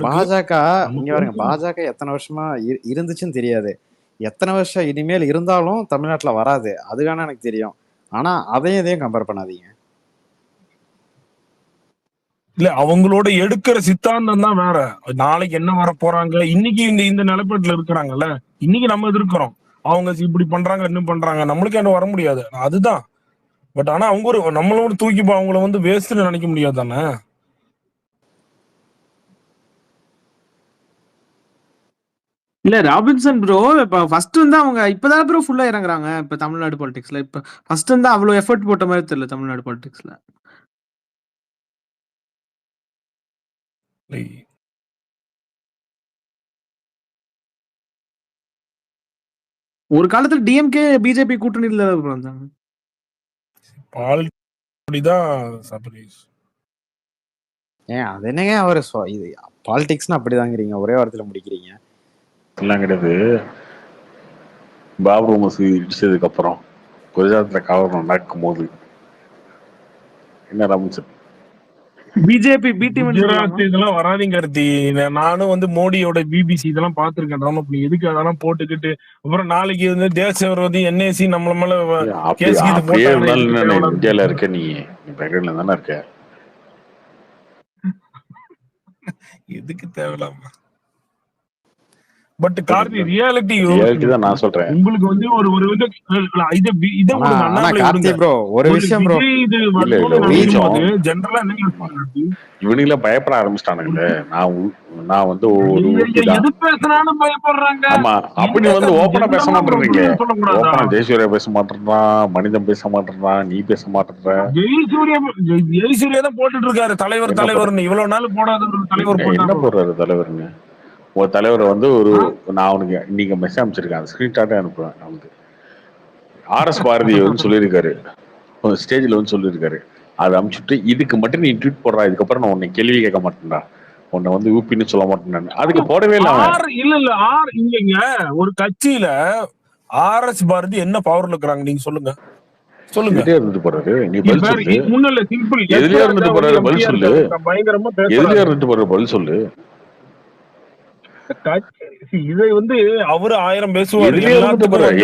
பாஜக இங்க பாருங்க, பாஜக எத்தனை வருஷமா இருந்துச்சுன்னு தெரியாது. எத்தனை வருஷம் இனிமேல் இருந்தாலும் தமிழ்நாட்டுல வராது, அதுக்கான எனக்கு தெரியும். ஆனா அதையும் இதையும் கம்பேர் பண்ணாதீங்க. இல்ல அவங்களோட எடுக்கிற சித்தாந்தம் தான் வேற. நாளைக்கு என்ன வர போறாங்க, இன்னைக்கு இந்த நிலப்பேட்டில் இருக்கிறாங்கல்ல, இன்னைக்கு நம்ம இருக்கிறோம். அவங்க இப்படி பண்றாங்க இன்னும் பண்றாங்க, நம்மளுக்கு என்ன வர முடியாது, அதுதான். பட் ஆனா அவங்க ஒரு நம்மளோட தூக்கி அவங்கள வந்து வேஸ்ட்னு நினைக்க முடியாது தானே. இல்ல ராபின்சன் ப்ரோ இப்ப ஃபர்ஸ்ட் வந்து அவங்க இப்பதான் ப்ரோ ஃபுல்லா இறங்குறாங்க இப்ப தமிழ்நாடு பாலிடிக்ஸ்ல. இப்ப ஃபர்ஸ்ட் வந்து அவ்வளவு எஃபர்ட் போட்ட மாதிரி தெரியல தமிழ்நாடு பாலிடிக்ஸ்ல. ஒரு காலத்துல டிஎம்கே பிஜேபி கூட்டணியில இருந்தாங்க. ஏன் அது என்னங்க அவரு இது பாலிடிக்ஸ்னா அப்படிதாங்கிறீங்க, ஒரே வாரத்துல முடிக்கிறீங்க. எல்லாம் கிடையாது. பாபு மசூதி இடிச்சதுக்கு அப்புறம் குஜராத்ல கலவரம் நடக்கும் போது என்ன ராமச்சந்திரன் பிஜேபி குஜராத் இதெல்லாம் வராதீங்க கருத்தி. நானும் வந்து மோடியோட பிபிசி இதெல்லாம் பாத்துருக்கேன். எதுக்கு அதெல்லாம் போட்டுக்கிட்டு அப்புறம் நாளைக்கு வந்து தேச விரோதி என்ஏசி நம்மள மேல கேஸ் கீது போட்டாங்க. இந்தியால இருக்க நீ பெங்களூர்ல தானே இருக்க, எதுக்கு தேவையில்லாம. பட் கார்த்தி ரியாலிட்டி தான் நான் சொல்றேன். உங்களுக்கு வந்து ஒரு ஒரு விஷயம் ப்ரோ, ஜெனரலா இவனுங்கள பயப்பட ஆரம்பிச்சிட்டானுங்களே. நான் வந்து எது பேசுறாலும் பயப்படுறாங்க. ஆமா அப்படி வந்து ஓப்பனா பேச மாட்டேறீங்க. ஓப்பனா ஜெயசூர்யா பேச மாட்டேறான், மனிதன் பேச மாட்டேறான், நீ பேச மாட்டேற. ஜெயசூர்யா தான் போட்டுட்டு இருக்காரு தலைவர்னு. இவ்வளவு நாள் போடாத ஒரு தலைவர் என்ன போடுறாரு தலைவர்னு? ஒரு தலைவரை வந்து நான் அவனுக்கு நீங்க மெசேஜ் அனுப்பிச்சிருக்கேன், அந்த ஸ்கிரீன்ஷாட்டே அனுப்புவேன். அவனுக்கு ஆர்எஸ் பாரதி வந்து சொல்லியிருக்காரு, ஸ்டேஜ்ல வந்து சொல்லியிருக்காரு, அதை அனுப்பிச்சுட்டு இதுக்கு மட்டும் நீ ட்வீட் போடுறா, இதுக்கப்புறம் நான் உன்னை கேள்வி கேட்க மாட்டேன்டா, உன்னை வந்து ஊப்பின்னு சொல்ல மாட்டேன். அதுக்கு போடவே இல்லை. இல்ல இல்லைங்க, ஒரு கட்சியில ஆர்எஸ் பாரதி என்ன பவர்ல இருக்கிறாங்க நீங்க சொல்லுங்க. சொல்லுங்க இருந்துட்டு போறாரு. நீ பதில் சொல்லு. முன்னல்ல சிம்பிள் எதுலயே இருந்துட்டு போறாரு, பதில் சொல்லு. பயங்கரமா எதுலயே இருந்துட்டு போறாரு, பதில் சொல்லு. இதை வந்து அவரு 1000 பேசுவாரு.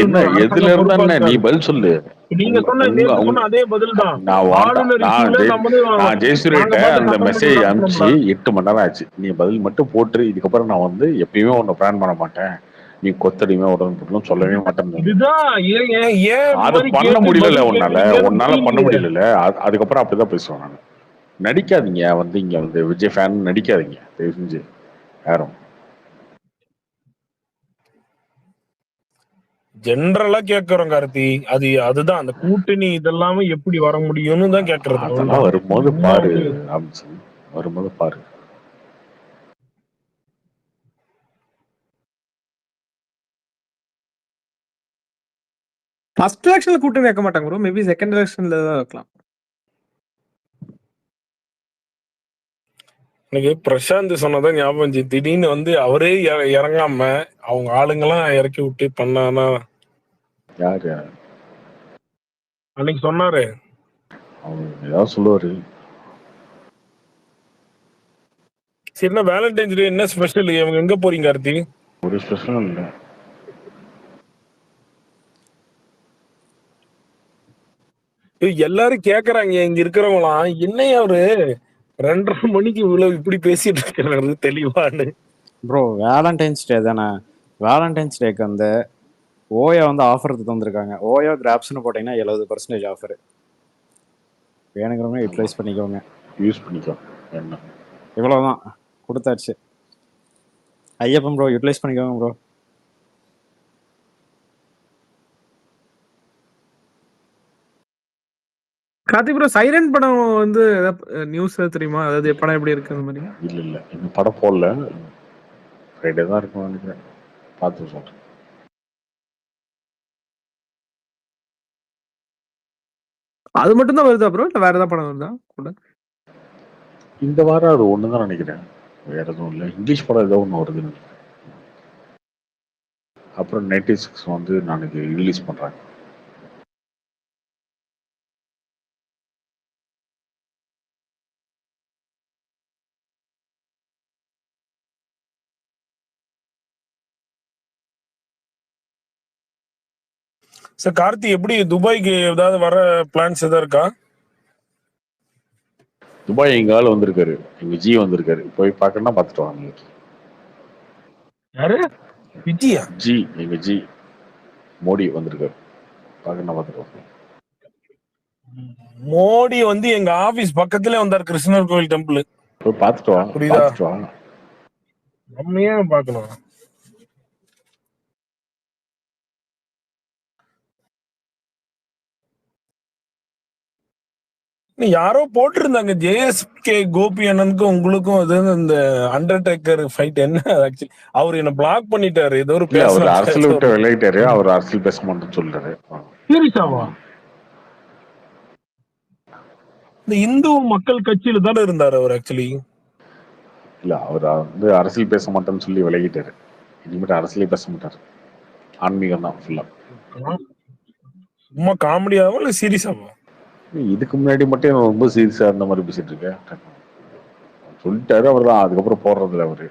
என்ன எதுல இருந்தா நீ பதில் சொல்லு. நீங்க சொன்ன அதே பதில் தான். நான் ஜெயசூர்யா அந்த மெசேஜ் அனுப்பிச்சு 8 மணி நேரம் ஆச்சு. நீ பதில் மட்டும் போட்டு இதுக்கப்புறம் நான் வந்து எப்பயுமே உன்னை பிளான் பண்ண மாட்டேன், நீ கொத்தடிமே உடம்பு சொல்லவே மாட்டேன். அது பண்ண முடியல, உன்னால பண்ண முடியல. அதுக்கப்புறம் அப்படிதான் பேசுவேன் நான். நடிக்காதீங்க வந்து இங்க வந்து விஜய் ஃபேன் நடிக்காதீங்க தயவு செஞ்சு யாரும். ஜெனரலா கேக்குறோம் கார்த்தி, அதுதான் அந்த கூட்டணி இதெல்லாமே எப்படி வர முடியும்னு தான் கேக்குறது. அதெல்லாம் வரும்போது பாரு, வரும்போது பாரு. ஃபர்ஸ்ட் எலெக்ஷன்ல கூட்டணி வைக்க மாட்டாங்க ப்ரோ, மேபி செகண்ட் எலெக்ஷன்ல தான் வைக்கலாம். எனக்கு பிரசாந்த் சொன்னதான் ஞாபகம் வந்துச்சு. திடீர்னு வந்து அவரே இறங்காம அவங்க ஆளுங்கெல்லாம் இறக்கி விட்டு பண்ணானா யாரு அன்னைக்கு சொன்னாரு, ஏதாவது சொல்லுவாரு. சரி, வேலண்டைன்ஸ் டே என்ன ஸ்பெஷல்? இவங்க எங்க போறீங்க கார்த்தி? ஒரு ஸ்பெஷலும் இல்லை. எல்லாரும் கேக்குறாங்க இங்க இருக்கிறவங்களாம், என்னையா அவரு 2:30 மணிக்கு இவ்வளவு இப்படி பேசிட்டு இருக்கிறாரு தெளிவான்னு. ப்ரோ வேலண்டைன்ஸ் டே தானே, வேலண்டைன்ஸ் டேக்கு வந்து ஓயா வந்து ஆஃபர் தந்திருக்காங்க. ஓயா கிராப்ஸ்னு போட்டீங்கன்னா 70% ஆஃபர். வேணுங்கிறவங்க யூட்டிலைஸ் பண்ணிக்கோங்க, யூஸ் பண்ணிக்கோ. என்ன இவ்வளவுதான் கொடுத்தாச்சு. ஐயப்பன் ப்ரோ யூட்டிலைஸ் பண்ணிக்கோங்க ப்ரோ. கார்த்திக் ப்ரோ சைரன் படம் வந்து நியூஸ் தெரியுமா? அதாவது படம் எப்படி இருக்கு அந்த மாதிரி? இல்ல இந்த படம் போடல, ஃப்ரைடே தான் இருக்கும் நினைக்கிறேன், பார்த்து சொல்றேன். அது மட்டும் தான் வருதா ப்ரோ, இல்ல வேற ஏதாவது படம் வருதா கூட? இந்த வாரம் அது ஒண்ணுதான் நினைக்கிறேன், வேற எதுவும் இல்லை. இங்கிலீஷ் படம் ஏதோ ஒன்று வருதுன்னு நினைக்கிறேன். அப்புறம் 96 வந்து நாளைக்கு ரிலீஸ் பண்றாங்க. சார் கார்த்தி எப்படி துபாய்க்கு ஏதாவது வர பிளான்ஸ் எதாவது இருக்கா? துபாய் எங்க ஆள் வந்திருக்காரு, எங்க ஜி வந்திருக்காரு, போய் பார்க்கணும்னா பார்த்துட்டு வாங்க. யாரு? விஜயா? ஜி, எங்க ஜி மோடி வந்திருக்காரு, பார்க்கணும்னா பார்த்துட்டு வாங்க. மோடி வந்து எங்க ஆபீஸ் பக்கத்துல வந்தார், கிருஷ்ணர் கோவில் டெம்பிள். போய் பார்த்துட்டு வாங்க. புரியுதா? பார்த்துட்டு வாங்க. நம்ம ஏன் பார்க்கணும்? யாரோ போட்டிருந்தாங்க ஜேஎஸ்கே கோபி அண்ணனுக்கும் உங்களுக்கும் அது இந்த அண்டர்டேக்கர் ஃபைட். என்ன ஆக்சுவலி அவர் என்ன பிளாக் பண்ணிட்டாரு, ஏதோ ஒரு அவர் அரசியல் விட்டு விளையிட்டாரு, அவர் அரசியல் பேச மாட்டேன்னு சொல்றாரு. சீரியஸாவா? இந்த இந்து மக்கள் கட்சியில தானே இருந்தாரு அவர் ஆக்சுவலி. இல்ல அவர் வந்து அரசியல் பேச மாட்டேன்னு சொல்லி விலகிட்டாரு, இனிமேட்டு அரசியலே பேச மாட்டாரு, ஆன்மீகம் தான் ஃபுல்லா. சும்மா காமெடியாவா இல்ல சீரியஸாவா? இதுக்கு முன்னாடி மட்டும் ரொம்ப சீரியஸா இருந்த மாதிரி பேசிட்டு இருக்கேன் சொல்லிட்டாரு, அவர் தான் அதுக்கப்புறம் போடுறதுல அவரு.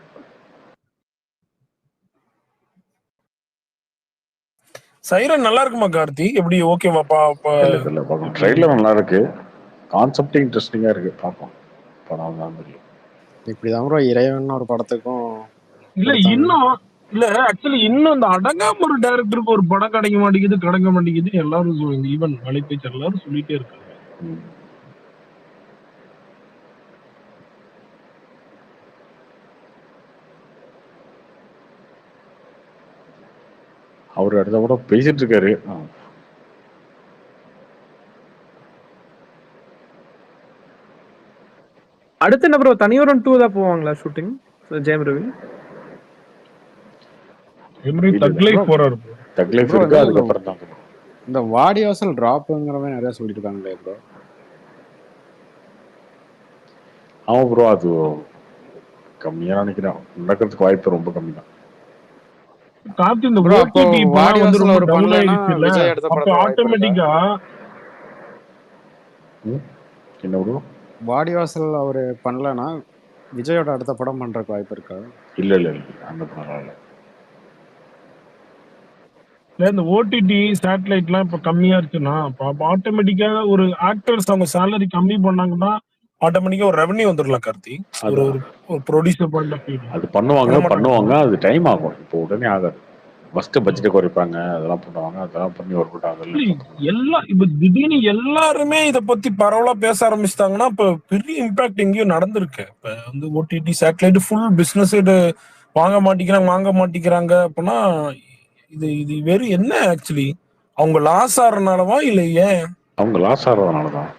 சைரன் நல்லா இருக்குமா கார்த்தி? எப்படி ஓகேவாப்பா? ட்ரெய்லர் நல்லா இருக்கு, கான்செப்ட் இன்ட்ரெஸ்டிங்கா இருக்கு, பார்ப்போம். படம் தான் தெரியும். இப்படிதான் ப்ரோ இறைவன் ஒரு படத்துக்கும் இல்ல இன்னும் இல்ல ஆக்சுவலி இன்னும் இந்த அடங்காம ஒரு டைரக்டருக்கு ஒரு படம் கிடைக்க மாட்டேங்குது எல்லாரும் ஈவன் மலை பேச்சு எல்லாரும் சொல்லிட்டே இருக்காங்க. அவர் அடுத்த கூட பேசிட்டு இருக்காரு. அடுத்து என்ன ப்ரோ, தனியொருவன் 2 தான் போவாங்களா ஷூட்டிங்? ஜெயம் ரவி இந்த வாடிவாசல் டிராப்ங்கறவே நிறைய சொல்லிட்டு இருக்காங்களே ப்ரோ. ஆமா ப்ரோ, அது கம்மியா நினைக்கிறேன், நடக்கிறதுக்கு வாய்ப்பு ரொம்ப கம்மி தான். கார்த்தி இந்த ஓடிடி படம் வந்து ரொம்ப டவுன் ஆயிடுச்சுல, அப்ப ஆட்டோமேட்டிக்கா என்ன ப்ரோ வாடிவாசல் அவரு பண்ணலனா விஜயோட அடுத்த படம் பண்றதுக்கு வாய்ப்பு இருக்கா? இல்ல அந்த படம் இல்ல. இந்த ஓடிடி சேட்டலைட்லாம் இப்ப கம்மியா இருக்குன்னா ஆட்டோமேட்டிக்கா ஒரு ஆக்டர்ஸ் அவங்க சேலரி கம்மி பண்ணாங்கன்னா ஆட்டோமேட்டிக்கா ஒரு ரெவென்யூ வந்துடலாம் கார்த்தி. ஒரு ப்ரொடியூசர் பாயிண்ட் ஆஃப் வியூ அது பண்ணுவாங்க, அது டைம் ஆகும், இப்போ உடனே ஆகாது. ஃபர்ஸ்ட் பட்ஜெட் குறைப்பாங்க, அதெல்லாம் பண்ணுவாங்க, அதெல்லாம் பண்ணி ஒர்க் அவுட் ஆகல. எல்லாம் இப்ப திடீர்னு எல்லாருமே இத பத்தி பரவலா பேச ஆரம்பிச்சிட்டாங்கன்னா இப்ப பெரிய இம்பாக்ட் எங்கேயும் நடந்திருக்கு. இப்ப வந்து ஓடிடி சேட்டலைட் ஃபுல் பிசினஸ் வாங்க மாட்டேங்கிறாங்க அப்படின்னா இது இது வெறும் என்ன ஆக்சுவலி அவங்க லாஸ் ஆறதுனாலவா இல்ல ஏன்? அவங்க லாஸ் ஆறதுனாலதான்.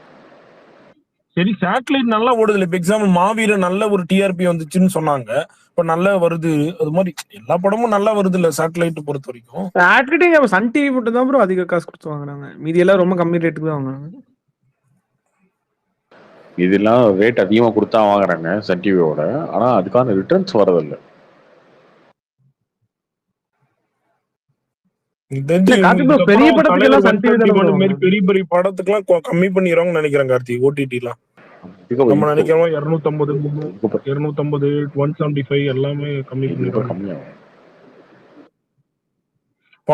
சரி சேட்டலைட் நல்லா ஓடுது இல்ல, இப்ப எக்ஸாம்பிள் மாவீர நல்ல ஒரு டிஆர்பி வந்துச்சுன்னு சொன்னாங்க, இப்ப நல்லா வருது. அது மாதிரி எல்லா படமும் நல்லா வருது இல்ல சேட்டலைட் பொறுத்த வரைக்கும். சேட்டலைட் சன் டிவி மட்டும் தான் ப்ரோ அதிக காசு கொடுத்து வாங்குறாங்க, மீதி எல்லாம் ரொம்ப கம்மி ரேட்டுக்கு தான் வாங்குறாங்க. இதெல்லாம் ரேட் அதிகமா கொடுத்தா வாங்குறாங்க சன் டிவியோட, ஆனா அதுக்கான ரிட்டர்ன்ஸ் வரதில்லை. பெரிய படத்துக்கு பெரிய பெரிய படத்துக்குலாம் கம்மி பண்ணிடுவாங்கன்னு நினைக்கிறேன் கார்த்தி. ஓடிடி எல்லாம் நம்ம நினைக்கிறோம் 250 250 175 எல்லாமே கம்மி பண்ணிடுவாங்க.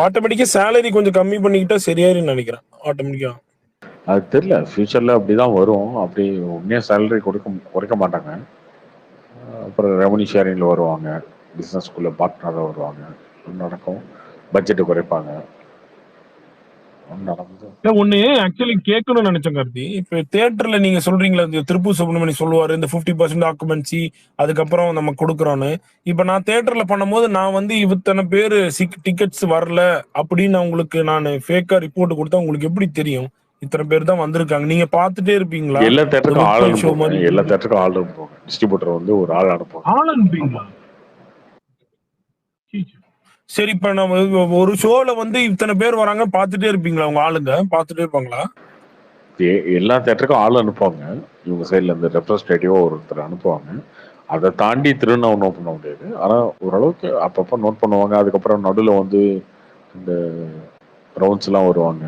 ஆட்டோமேட்டிக்கா சேலரி கொஞ்சம் கம்மி பண்ணிக்கிட்டா சரியாயிருன்னு நினைக்கிறேன் ஆட்டோமேட்டிக்கா. அது தெரியல, ஃபியூச்சர்ல அப்படிதான் வரும். அப்படி உண்மையா சேலரி குறைக்க மாட்டாங்க. அப்புறம் ரெவன்யூ ஷேரிங்ல வருவாங்க, பிசினஸ்குள்ள பார்ட்னராக வருவாங்க, நடக்கும். பட்ஜெட்டை குறைப்பாங்க, நடக்குது. ஒண்ணு ஆக்சுவலி கேட்கணும்னு நினைச்சேன் கார்த்தி. இப்ப தியேட்டர்ல நீங்க சொல்றீங்களா, இந்த திருப்பூர் சுப்ரமணி சொல்லுவாரு இந்த 50% ஆக்குமென்சி அதுக்கப்புறம் நம்ம கொடுக்குறோன்னு. இப்ப நான் தியேட்டர்ல பண்ணும்போது நான் வந்து இத்தனை பேரு டிக்கெட்ஸ் வரல அப்படின்னு உங்களுக்கு நான் ஃபேக்கா ரிப்போர்ட் கொடுத்தா உங்களுக்கு எப்படி தெரியும் இத்தனை பேர் தான் வந்திருக்காங்க? நீங்க பாத்துட்டே இருப்பீங்களா? எல்லா தேட்டருக்கும் ஆள் ஷோ அனுப்புவாங்க, மாதிரி எல்லா தேட்டருக்கும் ஆள் அனுப்புவாங்க. டிஸ்ட்ரிபியூட்டர் வந்து ஒரு ஆள் அனுப்புவாங்க. ஆள் அனுப்புவீங்களா? சரி, இப்ப நம்ம ஒரு ஷோல வந்து இத்தனை பேர் வராங்க பாத்துட்டே இருப்பீங்களா? உங்க ஆளுங்க பாத்துட்டே இருப்பாங்களா? எல்லா தேட்டருக்கும் ஆள் அனுப்புவாங்க. இவங்க சைட்ல இருந்து ரெப்ரஸன்டேட்டிவா ஒருத்தர் அனுப்புவாங்க. அதை தாண்டி திருநாவு நோட் பண்ண முடியாது. ஆனா ஓரளவுக்கு அப்பப்போ நோட் பண்ணுவாங்க. அதுக்கப்புறம் நடுவில் வந்து இந்த ரவுண்ட்ஸ் எல்லாம் வருவாங்க,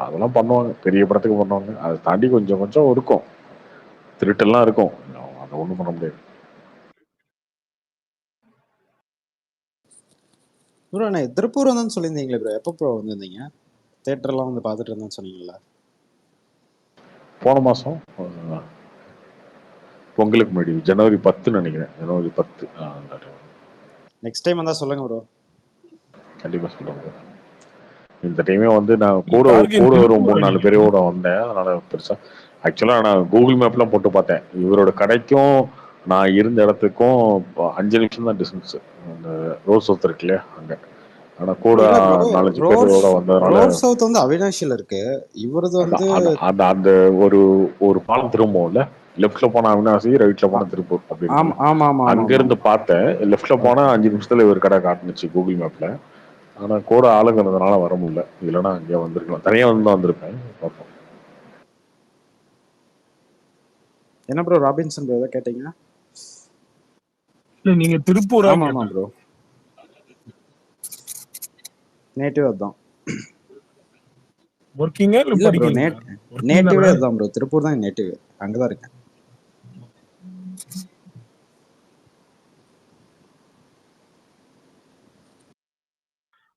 அதெல்லாம் பண்ணுவாங்க. பெரிய படத்துக்கு பண்ணுவாங்க. அதை தாண்டி கொஞ்சம் கொஞ்சம் இருக்கும், திருட்டெல்லாம் இருக்கும். அதை ஒன்றும் பண்ண முடியாது. ப்ரோ நான் திருப்பூர் வந்தேன்னு சொல்லியிருந்தீங்களே ப்ரோ, எப்போ ப்ரோ வந்திருந்தீங்க? தேட்டர்லாம் வந்து பார்த்துட்டு இருந்தேன்னு சொன்னீங்களா? போன மாதம் பொங்கலுக்கு முன்னாடி ஜனவரி 10 நினைக்கிறேன். ஜனவரி 10. நெக்ஸ்ட் டைம் வந்தால் சொல்லுங்க ப்ரோ. கண்டிப்பாக சொல்லுங்க. இந்த டைமே வந்து நான் கூட ஒரு 3-4 பேரோட வந்தேன். அதனால பெருசா ஆக்சுவலாக நான் கூகுள் மேப்லாம் போட்டு பார்த்தேன். இவரோட கடைக்கும் நான் இருந்த இடத்துக்கும் 5 நிமிஷம் தான் டிஸ்டன்ஸ். அந்த ரோஸ் சவுத் இருக்கு இல்லையா, அங்கே. ஆனா கூட 4-5 பேரோட வந்ததுனால ரோஸ் சவுத் வந்து அவினாஷில இருக்கு. இவரது வந்து அந்த ஒரு பாலம் திரும்பும்ல, லெஃப்ட்ல போனா அவினாசி, ரைட்ல போனா திருப்பூர் அப்படின்னு. அங்க இருந்து பார்த்தேன். லெஃப்ட்ல போனா 5 நிமிஷத்துல இவர் கடை காட்டுனுச்சு கூகுள் மேப்ல. ஆனா கூட ஆளுங்கிறதுனால வர முடியல. இல்லைன்னா அங்கே வந்திருக்கலாம். தனியா வந்து வந்திருப்பேன். பார்ப்போம். என்ன ப்ரோ ராபின்சன் ப்ரோ ஏதாவது கேட்டீங்க? நீங்க திருப்பூர்? ஆமா ப்ரோ, நேட்டிவ் அதான். ஒர்க்கிங் இல்ல ப்ரோ, நேட்டிவே அதான் ப்ரோ. திருப்பூர் தான் நேட்டிவ், அங்கதான் இருக்கேன்.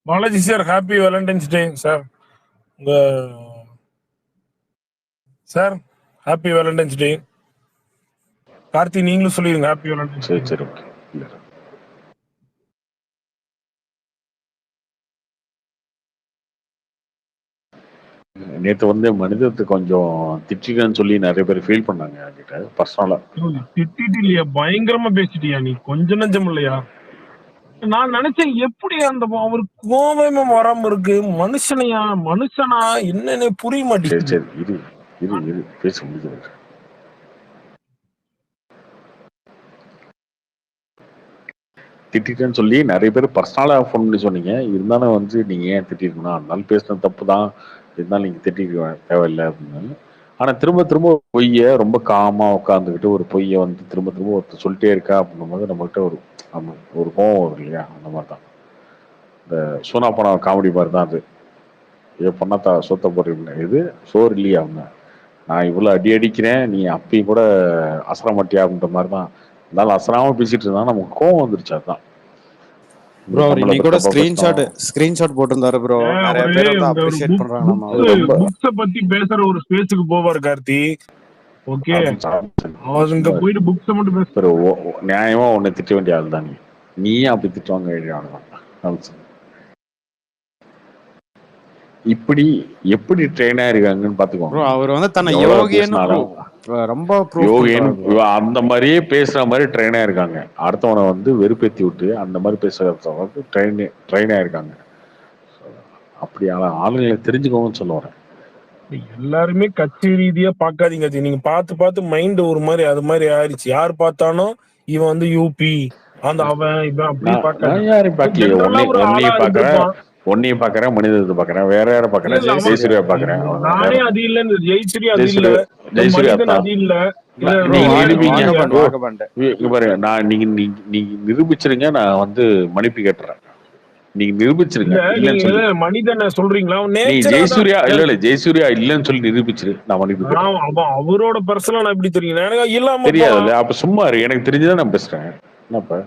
Balaji sir, happy Valentine's day sir. Sir happy Valentine's day. Karthi நீங்களும் சொல்லிடுங்க ஹாப்பி வேலண்டைன்ஸ். சரி ஓகே. நேற்று வந்து மனிதத்தை கொஞ்சம் திட்டிக்கன்னு சொல்லி நிறைய பேர் ஃபீல் பண்ணாங்க என்கிட்ட பர்சனலா. திட்டிட்டு இல்லையா, பயங்கரமா பேசிட்டியா நீ? கொஞ்சம் நஞ்சம் இல்லையா? நான் நினைச்சேன் எப்படி அந்த அவருக்கு கோபமே வராம இருக்கு. மனுஷனா என்னன்னு புரிய மாட்டேங்குது. சரி இரு பேச முடியாது. திட்டேன்னு சொல்லி நிறைய பேர் பர்சனலா ஃபோன் பண்ணி சொன்னீங்க. இருந்தாலும் வந்து நீங்க ஏன் திட்டிருக்கணும், அதனால பேசின தப்பு தான், இருந்தாலும் நீங்க திட்டிருக்க தேவையில்லை அப்படின்னு. ஆனா திரும்ப திரும்ப பொய்ய ரொம்ப காமா உட்காந்துக்கிட்டு ஒரு பொய்யை வந்து திரும்ப ஒருத்தர் சொல்லிட்டே இருக்கா அப்படின்னும் போது நம்மகிட்ட ஒரு கோவம் வரும் இல்லையா? அந்த மாதிரி தான் இந்த சோனா படம் காமெடி மாதிரி தான் அது. இதை பண்ணா சொத்த போறீங்க, இது சோறு இல்லையா அவங்க, நான் இவ்வளவு அடி அடிக்கிறேன், நீ அப்பயும் கூட அசர மாட்டியா அப்படின்ற மாதிரி தான். இருந்தாலும் அசராம பேசிட்டு இருந்தா நமக்கு கோவம் வந்துருச்சு. அதுதான் ப்ரோ. இன்னைக்கு கூட ஸ்கிரீன்ஷாட் போட்டிருந்தாரு ப்ரோ. நிறைய பேர் வந்து அப்ரிஷியேட் பண்றாங்க. புக்ஸ பத்தி பேசுற ஒரு ஸ்பேஸ்க்கு போவார் கார்த்தி. ஓகே, அங்க போயிட்டு புக்ஸ மட்டும் பேசுற நியாயமா உன்னை திட்ட வேண்டிய ஆள் தான் நீ அப்படி திட்டுவாங்க. இப்படி எப்படி ட்ரெயின் ஆயிருக்காங்கன்னு பாத்துக்கோங்க. அவர் வந்து தன்னை யோகின்னு ரொம்ப அந்த மாதிரியே பேசுற மாதிரி ட்ரெயின் ஆயிருக்காங்க. அடுத்தவனை வந்து வெறுப்பேத்தி விட்டு அந்த மாதிரி பேசுறதுக்கு ட்ரெயின் ஆயிருக்காங்க. அப்படியான ஆளுங்களை தெரிஞ்சுக்கோன்னு சொல்ல வரேன். எல்லாருமே கட்சி ரீதியா பாக்காதீங்க. நீங்க பார்த்து மைண்ட் ஒரு மாதிரி அது மாதிரி ஆயிடுச்சு. யார் பார்த்தாலும் இவன் வந்து யூபி அந்த அவன் இவன் அப்படி பாக்க யாரையும் பாக்கல. ஒன்னையும் பாக்குறேன், மனிதத்தை பாக்குறேன், வேற யார பாக்குறேன், ஜெயசூர்யா பாக்குறேன். நானே அது இல்ல, ஜெயசூர்யா அது இல்ல, ஜெயசூர்யா அது இல்ல. நீங்க நிரூபிங்க பாருங்க. நான் நீங்க நிரூபிச்சிருங்க, நான் வந்து மன்னிப்பு கேட்டுறேன். நீங்க நிரூபிச்சிருங்க. மனிதனை சொல்றீங்களா? நீ ஜெயசூர்யா ஜெயசூர்யா இல்லன்னு சொல்லி நிரூபிச்சிரு, நான் மன்னிப்பு. அவரோட பர்சனல் நான் எப்படி தெரியும்? எனக்கு இல்லாம தெரியாதுல்ல. அப்ப சும்மா எனக்கு தெரிஞ்சுதான் நான் பேசுறேன். என்னப்ப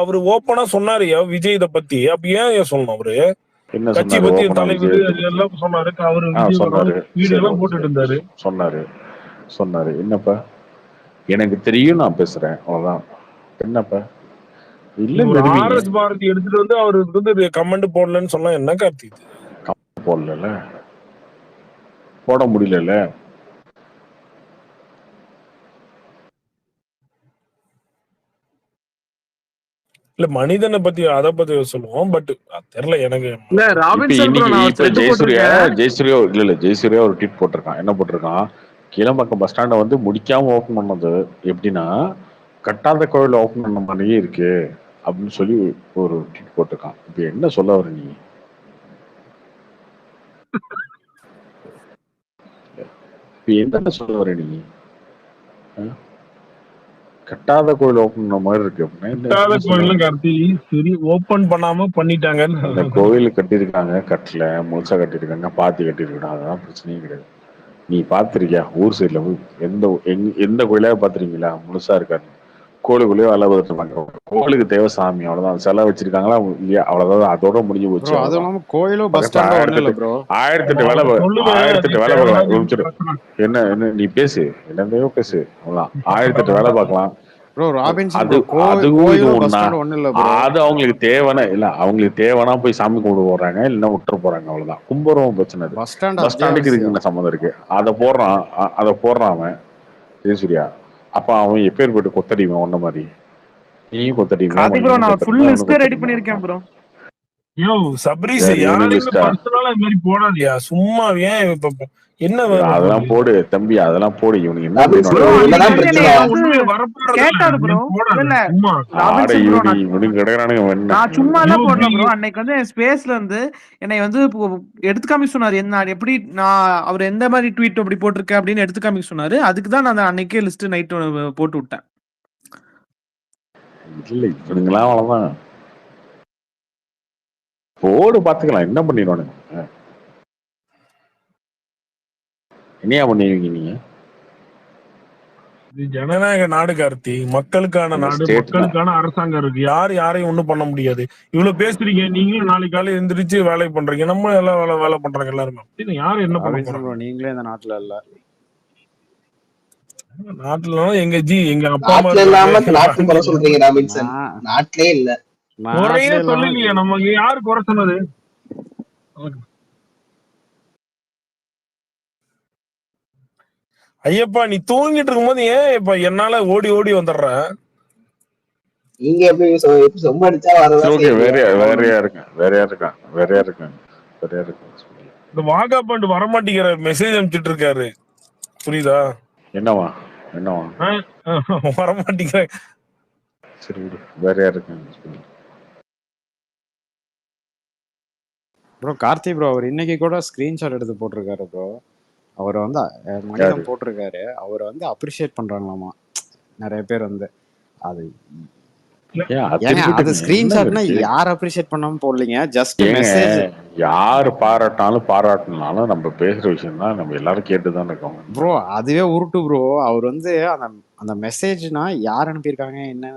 அவரு ஓப்பனா சொன்னாருயா விஜய் இத பத்தி. அப்ப ஏன் சொல்லணும் அவரு? என்ன கட்சி சொன்னாரு? பத்தி ஓப்பனா தலைவர் விஜய் அது எல்லாம் சொன்னாரு. அவரு விஜய் சொன்னாரு. வீடியோ சரி, எல்லாம் போட்டுட்டு இருந்தாரு. சொன்னாரு. என்னப்பா? எனக்கு தெரியும், நான் பேசுறேன், அவ்வளவுதான். என்னப்பா? இல்ல ஒரு நிறுவீங்க. ஆர்எஸ் பாரதி எடுத்துட்டு வந்து அவருக்கு வந்து கமெண்ட் போடலன்னு சொன்னா என்ன கார்த்தி? போடல, போட முடியல. இல்ல மனிதனை பத்தி அத பத்தி சொல்லுவோம். பட் தெரியல எனக்கு. இல்ல ராபின்சன் ப்ரோ, நான் இப்ப ஜெயசூர்யா ஒரு ட்வீட் போட்டிருக்கான். என்ன போட்டிருக்கான்? கீழம்பாக்கம் பஸ் ஸ்டாண்டை வந்து முடிக்காம ஓபன் பண்ணது எப்படின்னா கட்டாத கோவில் ஓபன் பண்ண மாதிரியே இருக்கு அப்படின்னு சொல்லி ஒரு ட்வீட் போட்டிருக்கான். இப்ப என்ன சொல்ல வர நீ? இப்ப என்ன சொல்ல வர நீ? கட்டாத கோயில் ஓபன் பண்ண மாதிரி இருக்கு அப்படின்னா ஓபன் பண்ணாம பண்ணிட்டாங்கன்னு. அந்த கோயில் கட்டியிருக்காங்க, கட்டல, முழுசா கட்டியிருக்காங்க, பாத்தி கட்டியிருக்காங்க, அதெல்லாம் பிரச்சனையும் கிடையாது. நீ பாத்திருக்கியா ஊர் சைட்ல போய் எந்த கோயிலாவது பாத்திருக்கீங்களா முழுசா இருக்காரு? கோயிலுக்குள்ளேயே வேலை பார்த்துருப்பாங்க. கோயிலுக்கு தேவை சாமி, அவ்வளவுதான். செலவு வச்சிருக்காங்களா இல்லையா, அவ்வளவுதான். அதோட முடிஞ்சு போச்சு. ஆயிரத்தெட்டு வேலை பார்க்கலாம். என்ன நீ பேசு, என்னதையோ பேசு, அவ்வளவுதான். 1008 வேலை பார்க்கலாம். அது அவங்களுக்கு தேவைன்னா இல்ல, அவங்களுக்கு தேவைன்னா போய் சாமி கும்பிட போறாங்க, இல்லைன்னா விட்டுற போறாங்க, அவ்வளவுதான். கும்புறவும் பிரச்சனை. பஸ் ஸ்டாண்டுக்கு இதுக்கு என்ன சம்மந்தம் இருக்கு? அதை போடுறான் அவன் ஜெயசூர்யா. அப்ப அவன் எப்பேற்பட்டு கொத்தடிவன் ஒன்ன மாதிரி நீயும் கொத்தடிவன். சப்ரீஸ் யாரையும் பர்சனலா இந்த மாதிரி போடாதியா, சும்மா ஏன் என்ன அதெல்லாம் போடு தம்பி, அதெல்லாம் போடு. இவனுக்கு என்ன நான் சும்மா எல்லாம் போடல ப்ரோ. அன்னைக்கு வந்து என் ஸ்பேஸ்ல இருந்து என்னை வந்து எடுத்து காமிக்க சொன்னாரு. என்ன எப்படி நான் அவர் எந்த மாதிரி ட்வீட் அப்படி போட்டிருக்கேன் அப்படின்னு எடுத்து காமிக்க சொன்னாரு. அதுக்குதான் நான் அன்னைக்கே லிஸ்ட் நைட் போட்டு விட்டேன். இல்ல இவனுங்களாம் அவ்வளவுதான் போடு, பாத்துக்கலாம். என்ன பண்ணிடுவானுங்க? என்னையா பண்ணுவீங்க நீங்க? இது ஜனநாயக நாடு கார்த்தி, மக்களுக்கான நாடு, மக்களுக்கான அரசாங்கம் இருக்கு. யாரையும் ஒண்ணும் பண்ண முடியாது. இவ்வளவு பேசுறீங்க, நீங்களும் நாளைக்கு காலையில எந்திரிச்சு வேலை பண்றீங்க, நம்ம எல்லாம் வேலை பண்றாங்க எல்லாருமே. அப்படின்னு யாரும் என்ன பண்ண போறாங்க? நீங்களே இந்த நாட்டுல இல்ல. நாட்டுல எங்க எங்க அப்பா அம்மா சொல்றீங்க ராபின்சன், நாட்டிலே இல்ல. குறையே சொல்லலையே, நமக்கு யாரு குறை சொன்னது? ஐயப்பா, நீ தூங்கிட்டு இருக்கும்போது ஏன் இப்ப என்னால ஓடி ஓடி வந்துடுற? நீங்க எப்படி சும்மா அடிச்சா வேறையா இருக்கேன். இந்த வாகாபாண்டு வரமாட்டேங்கிற மெசேஜ் அனுப்பிச்சிட்டு இருக்காரு, புரியுதா? என்னவா வரமாட்டேங்கிற. சரி விடு, வேறையா இருக்கேன். ப்ரோ கார்த்தி ப்ரோ, அவர் இன்னைக்கு கூட ஸ்கிரீன்ஷாட் எடுத்து போட்டிருக்காரு ப்ரோ. அவர் வந்து மனிதன் போட்டிருக்காரு, அவரை வந்து அப்ரிஷியேட் பண்றாங்களாமா நிறைய பேர் வந்து. அது ஸ்கிரீன்ஷாட்னா யார் அப்ரிஷியேட் பண்ணாம போடலீங்க, ஜஸ்ட் மெசேஜ். யாரு பாராட்டினாலும் நம்ம பேசுற விஷயம் தான் நம்ம எல்லாரும் கேட்டுதான் இருக்கோம் ப்ரோ. அதுவே உருட்டு ப்ரோ. அவர் வந்து அந்த மெசேஜ்னா யார் அனுப்பியிருக்காங்க என்ன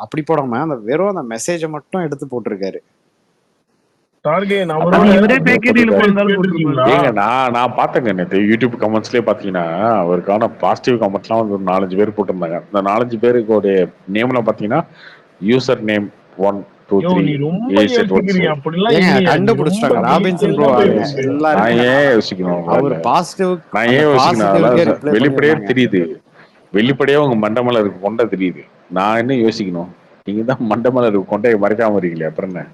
அப்படி போடாம அந்த வெறும் அந்த மெசேஜை மட்டும் எடுத்து போட்டிருக்காரு. நான் பாத்தேங்க நேற்று யூடியூப் கமெண்ட்ஸ்லயே பாத்தீங்கன்னா அவருக்கான பாசிட்டிவ் கமெண்ட்ஸ்லாம் வந்து ஒரு 4-5 பேர் போட்டிருந்தாங்க. அந்த 4-5 பேருக்கு ஒரு நேம்ல பாத்தீங்கன்னா யூசர் நேம் 123 கண்டுபிடிச்சிட்டாங்க ராபின்சன் ப்ரோ. நான் ஏன் யோசிக்கணும்? வெளிப்படையே தெரியுது, வெளிப்படையா உங்க மண்டமல இருக்கு கொண்ட தெரியுது. நான் என்ன யோசிக்கணும்? நீங்க தான் மண்டமல இருக்கு கொண்ட மறைக்காம இருக்கீங்களே, அப்புறம் என்ன?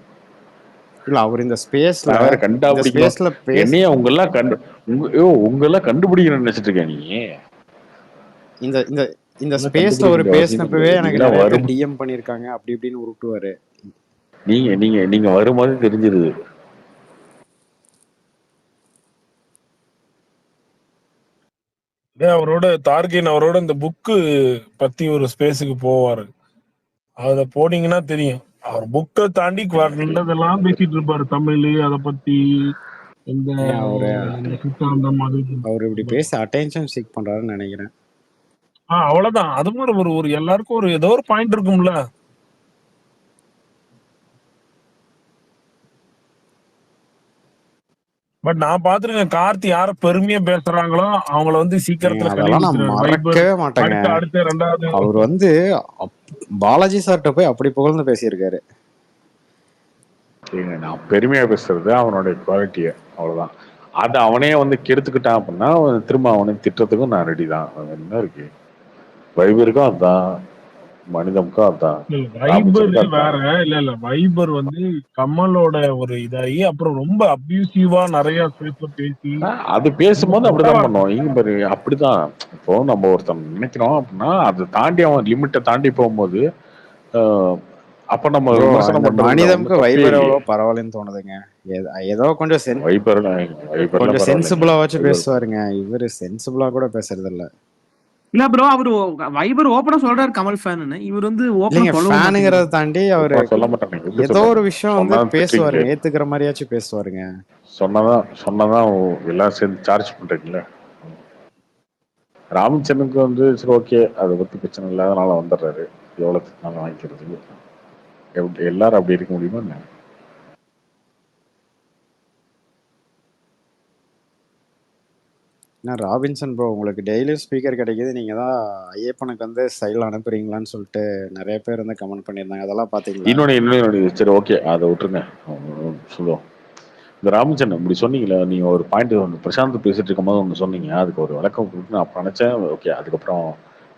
இல்ல அவர் இந்த ஸ்பேஸ்ல என்னைய உங்கெல்லாம் கண்டுபிடிக்கணும்னு நினைச்சிட்டு இருக்கேன். நீ இந்த ஸ்பேஸ்ல ஒரு பேசினப்பவே எனக்கு நிறைய டிஎம் பண்ணிருக்காங்க அப்படி இப்படின்னு உருட்டுவாரு. நீங்க வரும்போது தெரிஞ்சிருது. அவரோட தார்கின் அவரோட இந்த புக்கு பத்தி ஒரு ஸ்பேஸுக்கு போவாரு, அத போனீங்கன்னா தெரியும். அவர் புக்கை தாண்டி நல்லதெல்லாம் பேசிட்டு இருப்பாரு, தமிழ் அதை பத்தி. அவர் இப்படி பேச அட்டென்ஷன் சீக் பண்றாருன்னு நினைக்கிறேன். அவ்வளவுதான். அது மாதிரி ஒரு எல்லாருக்கும் ஒரு ஏதோ ஒரு பாயிண்ட் இருக்கும்ல. பட் நான் பாத்துருக்கேன் கார்த்தி யார பெருமையா பேசுறாங்களோ அவங்கள வந்து சீக்கிரத்துல கழுவி அதெல்லாம் நான் ஊத்துறாரு. வைபர் மறக்கவே மாட்டேங்க. அடுத்த ரெண்டாவது அவர் வந்து பாலாஜி சார்கிட்ட போய் அப்படி புகழ்ந்து பேசியிருக்காரு. நான் பெருமையா பேசுறது அவனுடைய குவாலிட்டிய, அவ்வளவுதான். அதை அவனே வந்து கெடுத்துக்கிட்டான் அப்படின்னா திரும்ப அவனை திட்டத்துக்கும் நான் ரெடி தான். என்ன இருக்கு, வைபருக்கும் அதுதான், மனிதமுக்கும் அதுதான், வைபர் வேற. இல்ல வைபர் வந்து கமலோட ஒரு இதாகி அப்புறம் ரொம்ப அபியூசிவா நிறைய பேசி அது பேசும்போது அப்படிதான் பண்ணுவோம். இங்க பாரு அப்படிதான். இப்போ நம்ம ஒருத்தன் நினைக்கிறோம் அப்படின்னா அதை தாண்டி அவன் லிமிட்டை தாண்டி போகும்போது அப்ப நம்ம மனிதமுக்கு வைபர் எவ்வளோ பரவாயில்லன்னு தோணுதுங்க. ஏதோ கொஞ்சம் கொஞ்சம் சென்சிபிளா வச்சு பேசுவாருங்க. இவரு சென்சிபிளா கூட பேசுறது இல்ல. இல்ல ப்ரோ, அவரு வைபர் ஓபனா சொல்றாரு கமல் ஃபேன்னு. இவர் வந்து ஓபனா ஃபேனுங்கறத தாண்டி அவரு சொல்ல மாட்டாங்க. ஏதோ ஒரு விஷயம் வந்து பேசுவாருங்க, ஏத்துக்கிற மாதிரியாச்சும் பேசுவாருங்க. சொன்னதான் எல்லாம் சேர்ந்து சார்ஜ் பண்றீங்களா? ராமச்சந்திரனுக்கு வந்து சரி ஓகே, அதை பத்தி பிரச்சனை இல்லாதனால வந்துடுறாரு. எவ்வளவு நாள் வாங்கிக்கிறது, எல்லாரும் அப்படி இருக்க முடியுமா என்ன? ராபின்சன் ப்ரோ, உங்களுக்கு டெய்லியும் ஸ்பீக்கர் கிடைக்குது, நீங்க தான் ஐயப்பனுக்கு வந்து ஸ்டைல் அனுப்புறீங்களான்னு சொல்லிட்டு நிறைய பேர் வந்து கமெண்ட் பண்ணியிருந்தாங்க. அதெல்லாம் பாத்தீங்களா? இன்னொன்னு சரி ஓகே, அதை விட்டுருங்க, சொல்லுவோம். இந்த ராமச்சந்திரன் இப்படி சொன்னீங்களே, நீங்க ஒரு பாயிண்ட் ஒன்று பிரசாந்த் பேசிட்டு இருக்கும் போது ஒன்று சொன்னீங்க, அதுக்கு ஒரு விளக்கம் கொடுத்து நான் நினைச்சேன். ஓகே, அதுக்கப்புறம்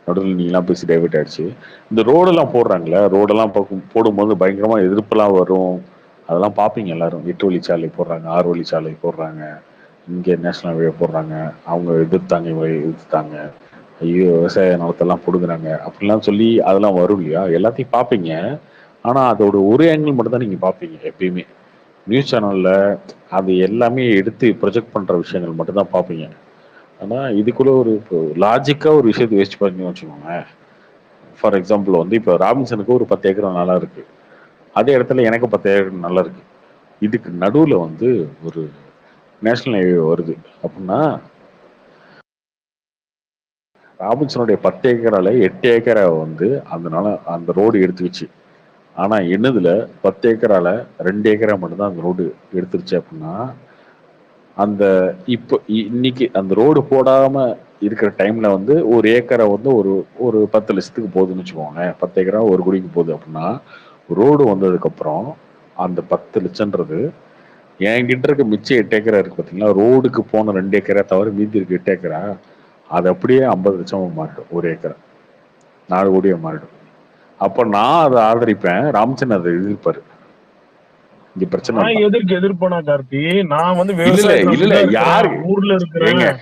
நடுவில் நீங்களாம் பேசி டைவர்ட் ஆயிடுச்சு. இந்த ரோடெல்லாம் போடுறாங்களே, ரோடெல்லாம் போடும்போது பயங்கரமா எதிர்ப்பெல்லாம் வரும். அதெல்லாம் பார்ப்பீங்க எல்லாரும். 8 வழிச்சாலை போடுறாங்க, 6 வழிச்சாலை போடுறாங்க, இங்கே நேஷனல் ஹைவே போடுறாங்க, அவங்க எதிர்த்தாங்க, இவங்க எதிர்த்தாங்க, ஐயோ விவசாய நிலத்தெல்லாம் கொடுக்குறாங்க அப்படிலாம் சொல்லி அதெல்லாம் வரும் இல்லையா, எல்லாத்தையும் பார்ப்பீங்க. ஆனால் அதோட ஒரு ஆங்கிள் மட்டும் தான் நீங்கள் பார்ப்பீங்க எப்பயுமே. நியூஸ் சேனலில் அது எல்லாமே எடுத்து ப்ரொஜெக்ட் பண்ணுற விஷயங்கள் மட்டும்தான் பார்ப்பீங்க. ஆனால் இதுக்குள்ளே ஒரு லாஜிக்காக ஒரு விஷயத்தை வேஸ்ட் பண்ணி வச்சுக்கோங்க. ஃபார் எக்ஸாம்பிள் வந்து இப்போ ராபின்சனுக்கு ஒரு 10 ஏக்கர் நல்லா இருக்கு, அதே இடத்துல எனக்கு 10 ஏக்கர் நல்லா இருக்கு. இதுக்கு நடுவில் வந்து ஒரு நேஷனல் ஹைவே வருது அப்படின்னா ராபின்சனுடைய 10 ஏக்கரால 8 ஏக்கரை வந்து அந்த ரோடு எடுத்துக்கிச்சு. ஆனா என்னதுல 10 ஏக்கரால 2 ஏக்கரா மட்டும்தான் அந்த ரோடு எடுத்துருச்சு அப்படின்னா, அந்த இப்போ இன்னைக்கு அந்த ரோடு போடாம இருக்கிற டைம்ல வந்து ஒரு ஏக்கரை வந்து ஒரு 10 லட்சத்துக்கு போகுதுன்னு வச்சுக்கோங்க. 10 ஏக்கரா 1 கோடிக்கு போகுது அப்படின்னா, ரோடு வந்ததுக்கு அப்புறம் அந்த 10 லட்சம்ன்றது என்கிட்ட இருக்க மிச்சம் 8 ஏக்கரா இருக்கு பார்த்தீங்களா, ரோடுக்கு போன 2 ஏக்கரா தவிர மீதி இருக்கு 8 ஏக்கரா, அது அப்படியே 50 லட்சமா மாறிடும். ஒரு ஏக்கரை 4 கோடியா மாறிடும். அப்ப நான் அதை ஆதரிப்பேன், ராமச்சந்திரன் அதை எதிர்ப்பாரு. இங்க பிரச்சனை எதிர்ப்பனா கார்த்தி, நான் வந்து இல்ல யாரு ஊர்ல இருக்கிறேன்,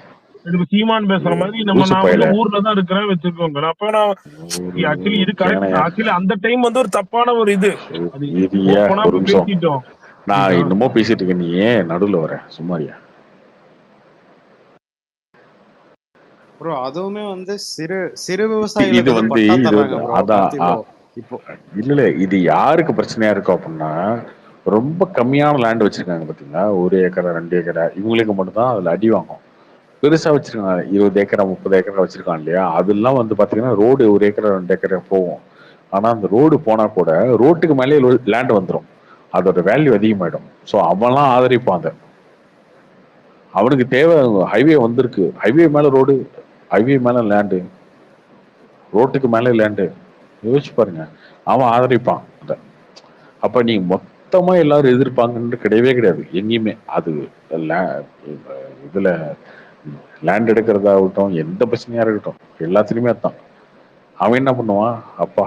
சீமான் பேசுற மாதிரி நான் ஊர்ல தான் இருக்கிறேன் வச்சிருக்கோங்க. அப்ப நான் ஆக்சுவலி இது கரெக்ட். ஆக்சுவலி அந்த டைம் வந்து ஒரு தப்பான ஒரு இது பேசிட்டோம். நான் இன்னமும் பேசிட்டு இருக்கேன், நீ ஏன் நடுவுல வர? சும்மாரியா ப்ரோ, அதுவுமே வந்து சிறு விவசாயிகள் இது வந்து அதான் இப்போ இல்ல இது யாருக்கு பிரச்சனையா இருக்கும் அப்படின்னா, ரொம்ப கம்மியான லேண்ட் வச்சிருக்காங்க பாத்தீங்களா, 1 ஏக்கரா 2 ஏக்கரா, இவங்களுக்கு மட்டும் தான் அதுல அடி வாங்கும். பெருசா வச்சிருக்காங்க 20 ஏக்கரா 30 ஏக்கரா வச்சிருக்காங்க இல்லையா, அதெல்லாம் வந்து பாத்தீங்கன்னா ரோடு 1 ஏக்கரா 2 ஏக்கரா போகும். ஆனா அந்த ரோடு போனா கூட ரோட்டுக்கு மேலே லேண்ட் வந்துடும், அதோட வேல்யூ அதிகமாயிடும். ஸோ அவன்லாம் ஆதரிப்பான். அவனுக்கு தேவை ஹைவே வந்திருக்கு, ஹைவே மேல ரோடு, ஹைவே மேல லேண்டு, ரோட்டுக்கு மேல லேண்டு, யோசிச்சு பாருங்க, அவன் ஆதரிப்பான் அத. அப்ப நீங்க மொத்தமா எல்லாரும் எதிர்ப்பாங்கன்னு கிடையவே கிடையாது எங்கேயுமே. அது இதுல லேண்ட் எடுக்கிறதாகட்டும், எந்த பிரச்சனையா இருக்கட்டும், எல்லாத்துலயுமே அதான். அவன் என்ன பண்ணுவான், அப்பா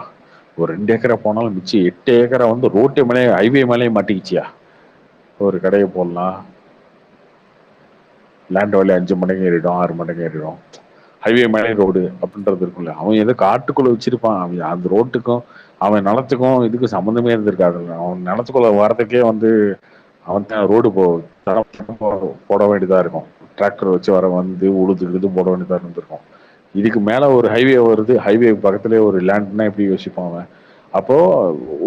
ஒரு 2 ஏக்கரா போனாலும் மிச்சம் 8 ஏக்கரா வந்து ரோட்டு மேலே ஹைவே மேலேயே மாட்டிக்கிச்சியா, ஒரு கடையை போடலாம், லேண்ட் வேலை 5 மடங்கு ஏறிடும், 6 மடங்கு ஏறிடும், ஹைவே மேலே ரோடு அப்படின்றது இருக்கும்ல. அவன் ஏதோ காட்டுக்குள்ள வச்சிருப்பான், அவன் அந்த ரோட்டுக்கும் அவன் நிலத்துக்கும் இதுக்கு சம்மந்தமே இருந்திருக்காது. அவன் நிலத்துக்குள்ள வரதுக்கே வந்து அவன் ரோடு போட வேண்டியதா இருக்கும், டிராக்டர் வச்சு வந்து உழுது போட வேண்டியதா இருந்திருக்கும். இதுக்கு மேல ஒரு ஹைவே வருது, ஹைவே பக்கத்துலேயே ஒரு லேண்ட்னா எப்படி யோசிப்பான் அவன்? அப்போ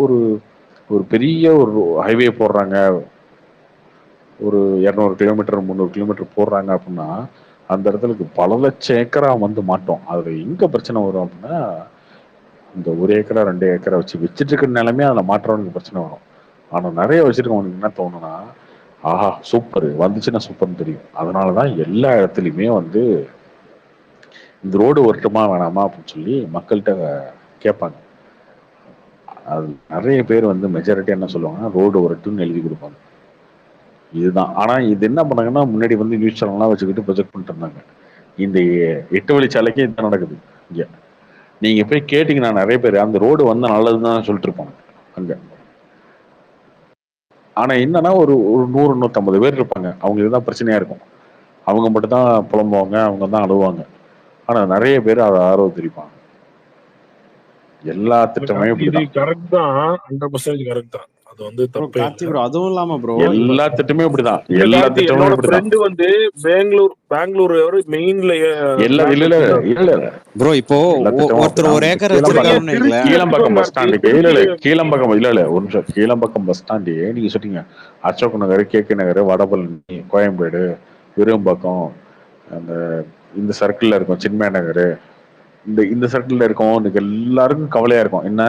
ஒரு ஒரு பெரிய ஒரு ஹைவே போடுறாங்க, ஒரு 200 கிலோமீட்டர் 300 கிலோமீட்டர் போடுறாங்க அப்படின்னா, அந்த இடத்துக்கு பல லட்சம் ஏக்கரா வந்து மாட்டோம். அதுல எங்க பிரச்சனை வரும் அப்படின்னா, இந்த 1 ஏக்கரா 2 ஏக்கரா வச்சுட்டு இருக்கிற நிலைமையே அதுல மாற்றவனுக்கு பிரச்சனை வரும். ஆனா நிறைய வச்சிருக்கவனுக்கு என்ன தோணுன்னா, ஆஹா சூப்பர் வந்துச்சுன்னா சூப்பர்னு தெரியும். அதனாலதான் எல்லா இடத்துலயுமே வந்து இந்த ரோடு வரட்டுமா வேணாமா அப்படின்னு சொல்லி மக்கள்கிட்ட கேட்பாங்க. அது நிறைய பேர் வந்து மெஜாரிட்டி என்ன சொல்லுவாங்கன்னா ரோடு வரட்டும்னு எழுதி கொடுப்பாங்க. இதுதான். ஆனா இது என்ன பண்ணாங்கன்னா முன்னாடி வந்து நியூஸ் சேனல்லாம் வச்சுக்கிட்டு ப்ரொஜெக்ட் பண்ணிட்டு இருந்தாங்க. இந்த 8 வழிச்சாலைக்கு இதுதான் நடக்குது இங்க. நீங்க போய் கேட்டீங்கன்னா நிறைய பேர் அந்த ரோடு வந்து நல்லதுதான் சொல்லிட்டு இருப்பாங்க அங்க. ஆனா என்னன்னா ஒரு ஒரு 100-150 பேர் இருப்பாங்க. அவங்க இதுதான் பிரச்சனையா இருக்கும். அவங்க மட்டும் தான் புலம்புவாங்க, அவங்க தான் அழுவாங்க. ஆனா நிறைய பேர் அதை ஆர்வம் தெரிவிப்பாங்க. எல்லா திட்டமே இது இப்படிதான். கரெக்ட் தான், 100% கரெக்ட் தான். அது வந்து ப்ரோ தப்பே கார்த்தி இல்லை. ப்ரோ அதுவும் இல்லாம ப்ரோ எல்லா திட்டமே இப்படிதான். இந்த எல்லா கார்த்தி திட்டமே என்னோட இப்படிதான். ஃப்ரெண்டு வந்து பெங்களூர் மெயின்ல இல்ல இல்ல இல்ல இல்ல ப்ரோ இப்போ எல்லா திட்டமும் ஒருத்தர் அப்படிதான். ஒரு ஏக்கர் வச்சிருக்காருன்னு வைங்களேன். கீழம்பாக்கம் பஸ் ஸ்டாண்டுக்கு இல்ல இல்ல கீழம்பாக்கம் இல்ல இல்ல ஒரு நிமிஷம். கீழம்பாக்கம் பஸ் ஸ்டாண்டு நீங்க சொன்னீங்க அசோக் நகர், கேகே நகர், வடபழனி, கோயம்பேடு, விரும்பாக்கம், அந்த இந்த சர்க்கிள்ல இருக்கும் சின்மய நகர், இந்த சர்க்கிள்ல இருக்கும். இன்னைக்கு எல்லாருக்கும் கவலையா இருக்கும். என்ன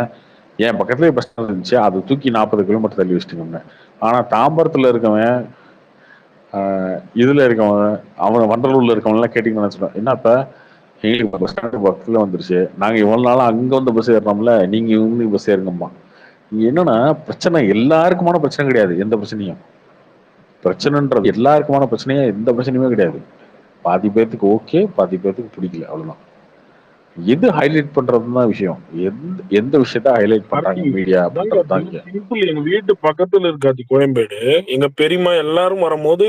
என் பக்கத்துலயே பஸ் ஸ்டாண்ட் இருந்துச்சு, அதை தூக்கி 40 கிலோமீட்டர் தள்ளி வச்சுட்டீங்க. ஆனா தாம்பரத்துல இருக்கவன், இதுல இருக்கவன், அவன் வண்டலூர்ல இருக்கவன் எல்லாம் கேட்டீங்கன்னு சொல்லுவான், என்னப்ப எங்களுக்கு பஸ் ஸ்டாண்டு பக்கத்துல வந்துருச்சு, நாங்க இவ்வளவு நாளா அங்க வந்து பஸ் ஏறணும்ல, நீங்க இவங்க பஸ் ஏறுங்கம்மா. இங்க என்னன்னா பிரச்சனை எல்லாருக்குமான பிரச்சனை கிடையாது. எந்த பிரச்சனையும் பிரச்சனைன்றது எல்லாருக்குமான பிரச்சனையே எந்த பிரச்சனையுமே கிடையாது. பாதி பேர்த்துக்கு ஓகே, பாதி பேர்த்துக்கு பிடிக்கல, அவ்வளவுதான். எது ஹைலைட் பண்றதுதான் விஷயம். எந்த விஷயத்த ஹைலைட் பண்றாங்க மீடியா பண்றதுதான் இங்க. சிம்பிள். எங்க வீட்டு பக்கத்துல இருக்காது கோயம்பேடு. எங்க பெரியம்மா எல்லாரும் வரும்போது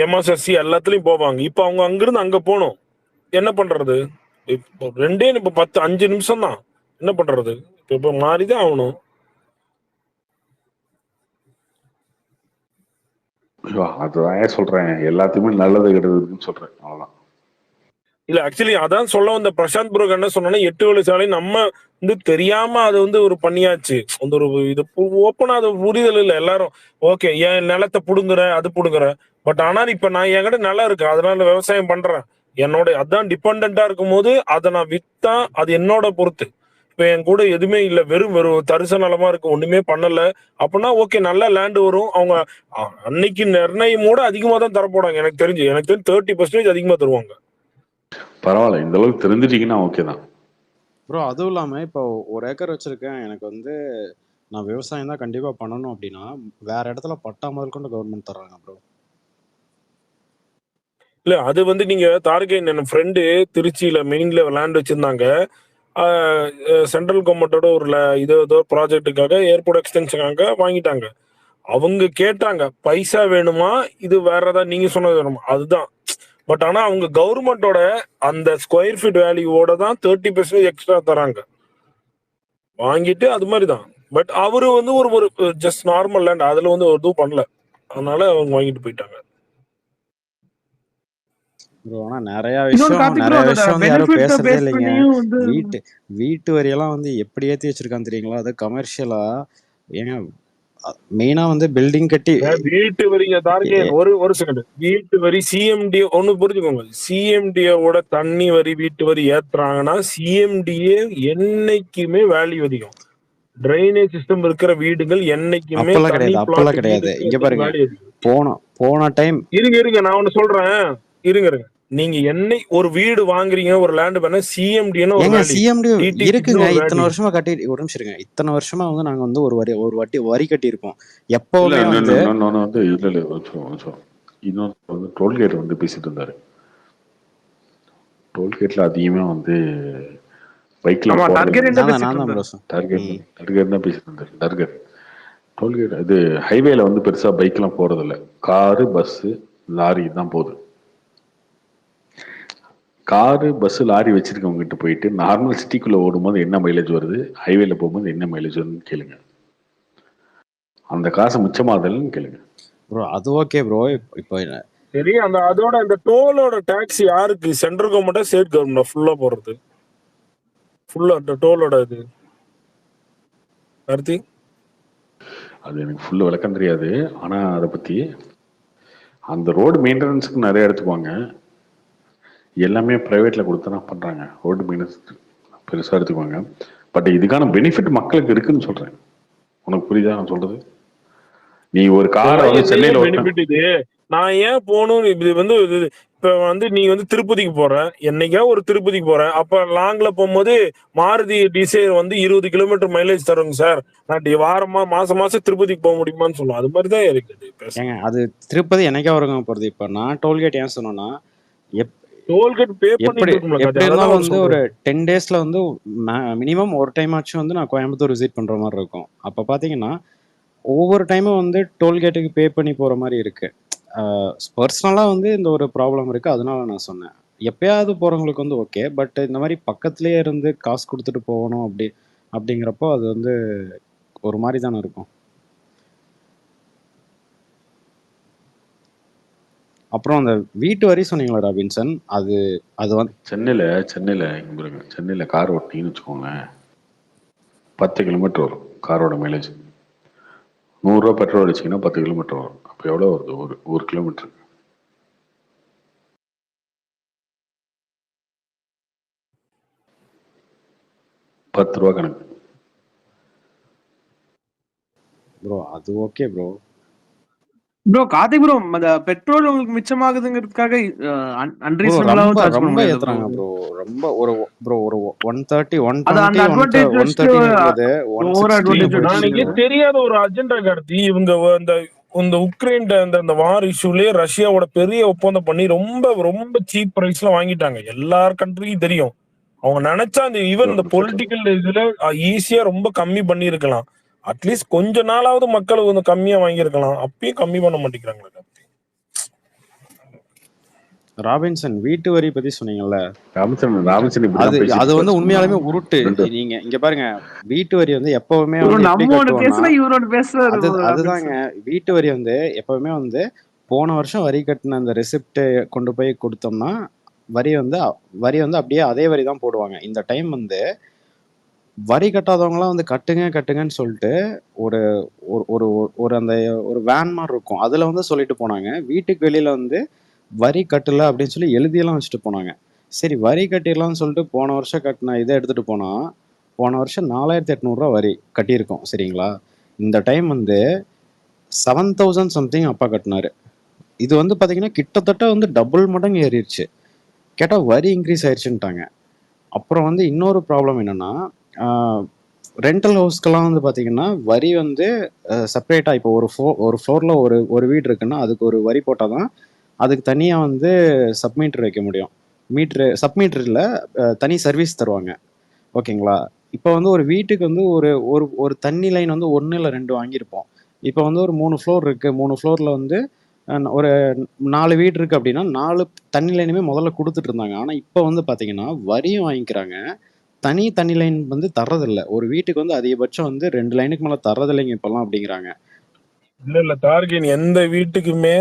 எம்எஸ்எஸ்சி எல்லாத்துலயும் போவாங்க. இப்ப அவங்க அங்கிருந்து அங்க போகணும். என்ன பண்றது? இப்போ ரெண்டே இப்ப 10-5 நிமிஷம் தான். என்ன பண்றது? இப்ப மாறிதான் ஆகணும். அதுதான் சொல்றேன், எல்லாத்தையுமே நல்லது கெடுதுன்னு சொல்றேன், அவ்வளவுதான். இல்ல ஆக்சுவலி அதான் சொல்ல வந்த பிரசாந்த் ப்ரோ என்ன சொன்னா 8 வழிச்சாலை நம்ம வந்து தெரியாம அது வந்து ஒரு பண்ணியாச்சு. அந்த ஒரு இது ஓப்பனா அது புரிதல் இல்லை எல்லாரும். ஓகே என் நிலத்தை புடுங்குற அது புடுங்குற. பட் ஆனால் இப்ப நான் என்கிட்ட நிலம் இருக்கு, அதனால விவசாயம் பண்றேன். என்னோட அதான் டிபெண்டா இருக்கும் போது அதை நான் வித்தா அது என்னோட பொறுத்து. இப்ப என் கூட எதுவுமே இல்ல, வெறும் தரிசு நிலமா இருக்கு, ஒண்ணுமே பண்ணல அப்படின்னா ஓகே நல்ல லேண்ட் வரும். அவங்க அன்னைக்கு நிர்ணயமோட அதிகமா தான் தரப்போறாங்க. எனக்கு தெரிஞ்சு 30% அதிகமா தருவாங்க. பரவாயில்ல, இந்த அளவுக்கு தெரிஞ்சிட்டீங்கன்னா ஓகே தான் ப்ரோ. அதுவும் இல்லாம இப்போ ஒரு ஏக்கர் வச்சிருக்கேன், எனக்கு வந்து நான் விவசாயம் தான் கண்டிப்பா பண்ணணும் அப்படின்னா வேற இடத்துல பட்டா முதல் கொண்டு கவர்மெண்ட் தர்றாங்க ப்ரோ. இல்ல அது வந்து நீங்க தார்கேன் என் ஃப்ரெண்டு திருச்சியில மெயின்ல லேண்ட் வச்சிருந்தாங்க. சென்ட்ரல் கவர்மெண்டோட ஒரு ஏதோ ப்ராஜெக்டுக்காக ஏர்போர்ட் எக்ஸ்டென்ஷனுக்காக வாங்கிட்டாங்க. அவங்க கேட்டாங்க பைசா வேணுமா, இது வேற ஏதாவது நீங்க சொன்னது வேணுமா, அதுதான். பட் ஆனா அவங்க கவர்மெண்டோட அந்த ஸ்கொயர் ஃபீட் வேல்யூவோட தான் 30% எக்ஸ்ட்ரா தராங்க. வாங்கிட்டு அது மாதிரி தான். பட் அவரு வந்து ஒரு ஜஸ்ட் நார்மல் லேண்ட், அதுல வந்து ஒரு இதுவும் பண்ணல, அதனால அவங்க வாங்கிட்டு போயிட்டாங்க. ப்ரோ ஆனா நிறைய விஷயம் வந்து யாரும் பேசுறதே இல்லைங்க. வீட்டு வரியெல்லாம் வந்து எப்படி ஏத்தி வச்சிருக்கான்னு தெரியுங்களா? அது கமர்ஷியலா ஏங்க மெயினா வந்து பில்டிங் கட்டி வீட்டு வரிங்க தார்கேன் ஒரு செகண்ட். வீட்டு வரி சிஎம்டி ஒண்ணு புரிஞ்சுக்கோங்க. சிஎம்டியோட தண்ணி வரி வீட்டு வரி ஏத்துறாங்கன்னா சிஎம்டிஏ என்னைக்குமே வேல்யூ அதிகம். ட்ரைனேஜ் சிஸ்டம் இருக்கிற வீடுகள் என்னைக்குமே அப்பெல்லாம் கிடையாது. இங்க பாருங்க, போன டைம் இருங்க நான் ஒண்ணு சொல்றேன். இருங்க நீங்க என்னை ஒரு வீடு வாங்குறீங்க, ஒரு லேண்ட் பண்ண சிஎம்டி இருக்குங்க. இத்தனை வருஷமா கட்டி ஒரு நிமிஷம் இருங்க. இத்தனை வருஷமா வந்து நாங்க வந்து ஒரு வாட்டி வரி கட்டி இருப்போம். எப்பவுமே வந்து இன்னொரு டோல்கேட் வந்து பேசிட்டு இருந்தாரு. டோல்கேட்ல அதிகமா வந்து பைக்ல டோல்கேட் இது ஹைவேல வந்து பெருசா பைக் எல்லாம் போறது இல்ல. காரு, பஸ், லாரி தான் போகுது. காரு, பஸ், லாரி வச்சிருக்கவங்க கிட்ட போயிட்டு நார்மல் சிட்டிக்குள்ள ஓடும்போது என்ன மைலேஜ் வருது, ஹைவேல போகும்போது என்ன மைலேஜ் வருதுன்னு கேளுங்க. அந்த காசு மிச்சமாதல்னு கேளுங்க ப்ரோ. அது ஓகே ப்ரோ. இப்போ சரி, அதோட அந்த டோலோட டாக்ஸ் யாருக்கு? சென்ட்ரல் கவர்மெண்டா ஸ்டேட் கவர்மெண்டா ஃபுல்லா போடுறது? ஃபுல்லா அந்த டோலோட இது கார்த்தி அது எனக்கு ஃபுல்லா விளக்கம் தெரியாது. ஆனா அதை பத்தி அந்த ரோடு மெயின்டெனன்ஸுக்கு நிறைய எடுத்துக்குவாங்க. எல்லாமே பிரைவேட்ல கொடுத்தா பண்றாங்க. ரோடு மெயின்டெனன்ஸ் பெருசா எடுத்துக்குவாங்க. பட் இதுக்கான பெனிஃபிட் மக்களுக்கு இருக்குன்னு சொல்றேன். உனக்கு புரியுதா நான் சொல்றது? நீ ஒரு காரை இதெல்லாம் வந்து என்னையா சென்னையில ஒருத்தன் பெனிஃபிட் இது? நான் ஏன் போகணும்? இது வந்து இப்ப வந்து நீ வந்து திருப்பதிக்கு போற, என்னைக்கா ஒரு திருப்பதிக்கு போறேன், அப்ப லாங்ல போகும்போது மாருதி டிசைர் வந்து 20 கிலோமீட்டர் மைலேஜ் தருங்க சார், நான் வாரமா மாசம் திருப்பதிக்கு போக முடியுமான்னு சொல்லுவோம். அது மாதிரிதான் இருக்குது பேச. ஏங்க அது திருப்பதி என்னைக்கா வருங்க போறது. இப்ப நான் டோல்கேட் ஏன் சொன்னேன்னா, டோல்கேட் பே எப்படி பண்ணிட்டு இருக்கும்ல எப்படி கார்த்தி, இருந்தாலும் அதான் வந்து ஒரு சொல்றேன். 10 டேஸ்ல வந்து மினிமம் ஒரு டைம் ஆச்சும் வந்து நான் கோயம்புத்தூர் விசிட் பண்ற மாதிரி இருக்கும். அப்ப பாத்தீங்கன்னா ஒவ்வொரு டைமும் வந்து டோல்கேட்டுக்கு பே பண்ணி போற மாதிரி இருக்கு. பர்சனலா வந்து இந்த ஒரு ப்ராப்ளம் இருக்கு, அதனால நான் சொன்னேன். எப்பயாவது போறவங்களுக்கு வந்து ஓகே, பட் இந்த மாதிரி பக்கத்துலயே இருந்து காசு கொடுத்துட்டு போகணும் அப்படிங்கிறப்போ அது வந்து ஒரு மாதிரி தானே இருக்கும். அப்புறம் அந்த வீட்டு வரி சொன்னீங்களா ராபின்சன், அது வந்து சென்னையில இங்க பாருங்க, சென்னையில கார் ஓட்டிங்கன்னு வச்சுக்கோங்க, 10 கிலோமீட்டர் வரும் காரோட மைலேஜ். 100 ரூபா பெட்ரோல் அடிச்சிங்கன்னா 10 கிலோமீட்டர் வரும். அப்போ எவ்வளோ வருது ஒரு கிலோமீட்டருக்கு? 10 ரூபா கணக்கு ப்ரோ. அது okay bro. Bro Karthik bro, அந்த பெட்ரோல் உங்களுக்கு மிச்சமாகுதுங்கிறதுக்காக அன்ரீசனபிளாவும் ரொம்ப சார்ஜ் பண்ண ரொம்ப முடியாது ஏத்துறாங்க ப்ரோ. ரொம்ப ஒரு 130 அது அந்த 120 அட்வான்டேஜ் 130 இருக்கிறது ஓவர் 160 அட்வான்டேஜ் நாளைக்கே தெரியாத ஒரு அஜெண்டா கார்த்தி. இவங்க அந்த உக்ரைன் அந்த வார் இஷ்யூலயே ரஷ்யாவோட பெரிய ஒப்பந்தம் பண்ணி ரொம்ப ரொம்ப சீப் பிரைஸ்ல வாங்கிட்டாங்க. எல்லார் கண்ட்ரிக்கும் தெரியும். அவங்க நினைச்சா அந்த ஈவன் இந்த பொலிட்டிக்கல் இதுல ஈஸியா ரொம்ப கம்மி பண்ணி இருக்கலாம். அட்லீஸ்ட் கொஞ்ச நாளாவது மக்கள் கொஞ்சம் கம்மியா வாங்கியிருக்கலாம். அப்பயும் கம்மி பண்ண மாட்டேங்கிறாங்க. ராபின்சன் வீட்டு வரி பத்தி சொன்னீங்கல்ல, ராபின்சன் அது வந்து உண்மையாலுமே உருட்டு. நீங்க இங்க பாருங்க, வீட்டு வரி வந்து எப்பவுமே வந்து எப்படி கட்டுவோம்னா, அதுதாங்க வீட்டு வரி வந்து எப்பவுமே வந்து போன வருஷம் வரி கட்டின அந்த ரெசிப்ட் கொண்டு போய் கொடுத்தோம்னா வரி வந்து அப்படியே அதே வரி தான் போடுவாங்க. இந்த டைம் வந்து வரி கட்டாதவங்களாம் வந்து கட்டுங்கன்னு சொல்லிட்டு ஒரு ஒரு ஒரு அந்த ஒரு வேன் மாதிரி இருக்கும், அதுல வந்து சொல்லிட்டு போனாங்க. வீட்டுக்கு வெளியில வந்து வரி கட்டல அப்படின்னு சொல்லி எழுதியெல்லாம் வச்சுட்டு போனாங்க. சரி வரி கட்டிடலாம்னு சொல்லிட்டு போன வருஷம் கட்டின இதை எடுத்துட்டு போனா போன வருஷம் 4800 ரூபா வரி கட்டியிருக்கோம் சரிங்களா. இந்த டைம் வந்து 7000 சம்திங் அப்பா கட்டினாரு. இது வந்து பாத்தீங்கன்னா கிட்டத்தட்ட வந்து டபுள் மடங்கு ஏறிடுச்சு. கேட்டா வரி இன்க்ரீஸ் ஆயிடுச்சுட்டாங்க. அப்புறம் வந்து இன்னொரு ப்ராப்ளம் என்னன்னா, ரெண்டல் ஹவுஸ்க்கெல்லாம் வந்து பாத்தீங்கன்னா வரி வந்து செப்பரேட்டா இப்போ ஒரு ஃப்ளோர்ல ஒரு வீடு இருக்குன்னா அதுக்கு ஒரு வரி போட்டாதான் அதுக்கு தனியா வந்து சப்மீட்டர் வைக்க முடியும். சப்மீட்டர்ல தனி சர்வீஸ் தருவாங்க ஓகேங்களா. இப்போ வந்து ஒரு வீட்டுக்கு வந்து ஒரு தண்ணி லைன் வந்து 1 இல்லை 2 வாங்கியிருப்போம். இப்போ வந்து ஒரு 3 ஃப்ளோர் இருக்கு, 3 ஃப்ளோர்ல வந்து ஒரு 4 வீடு இருக்கு அப்படின்னா 4 தண்ணி லைனுமே முதல்ல கொடுத்துட்டு இருந்தாங்க. ஆனா இப்போ வந்து பாத்தீங்கன்னா வரியும் வாங்கிக்கிறாங்க, தண்ணி லைன் வந்து தர்றதில்ல. ஒரு வீட்டுக்கு வந்து அதிகபட்சம் வந்து 2 லைனுக்கு மேல தர்றதில்லைங்க இப்பெல்லாம் அப்படிங்கிறாங்க. இல்ல டார்கெட் எந்த வீட்டுக்குமே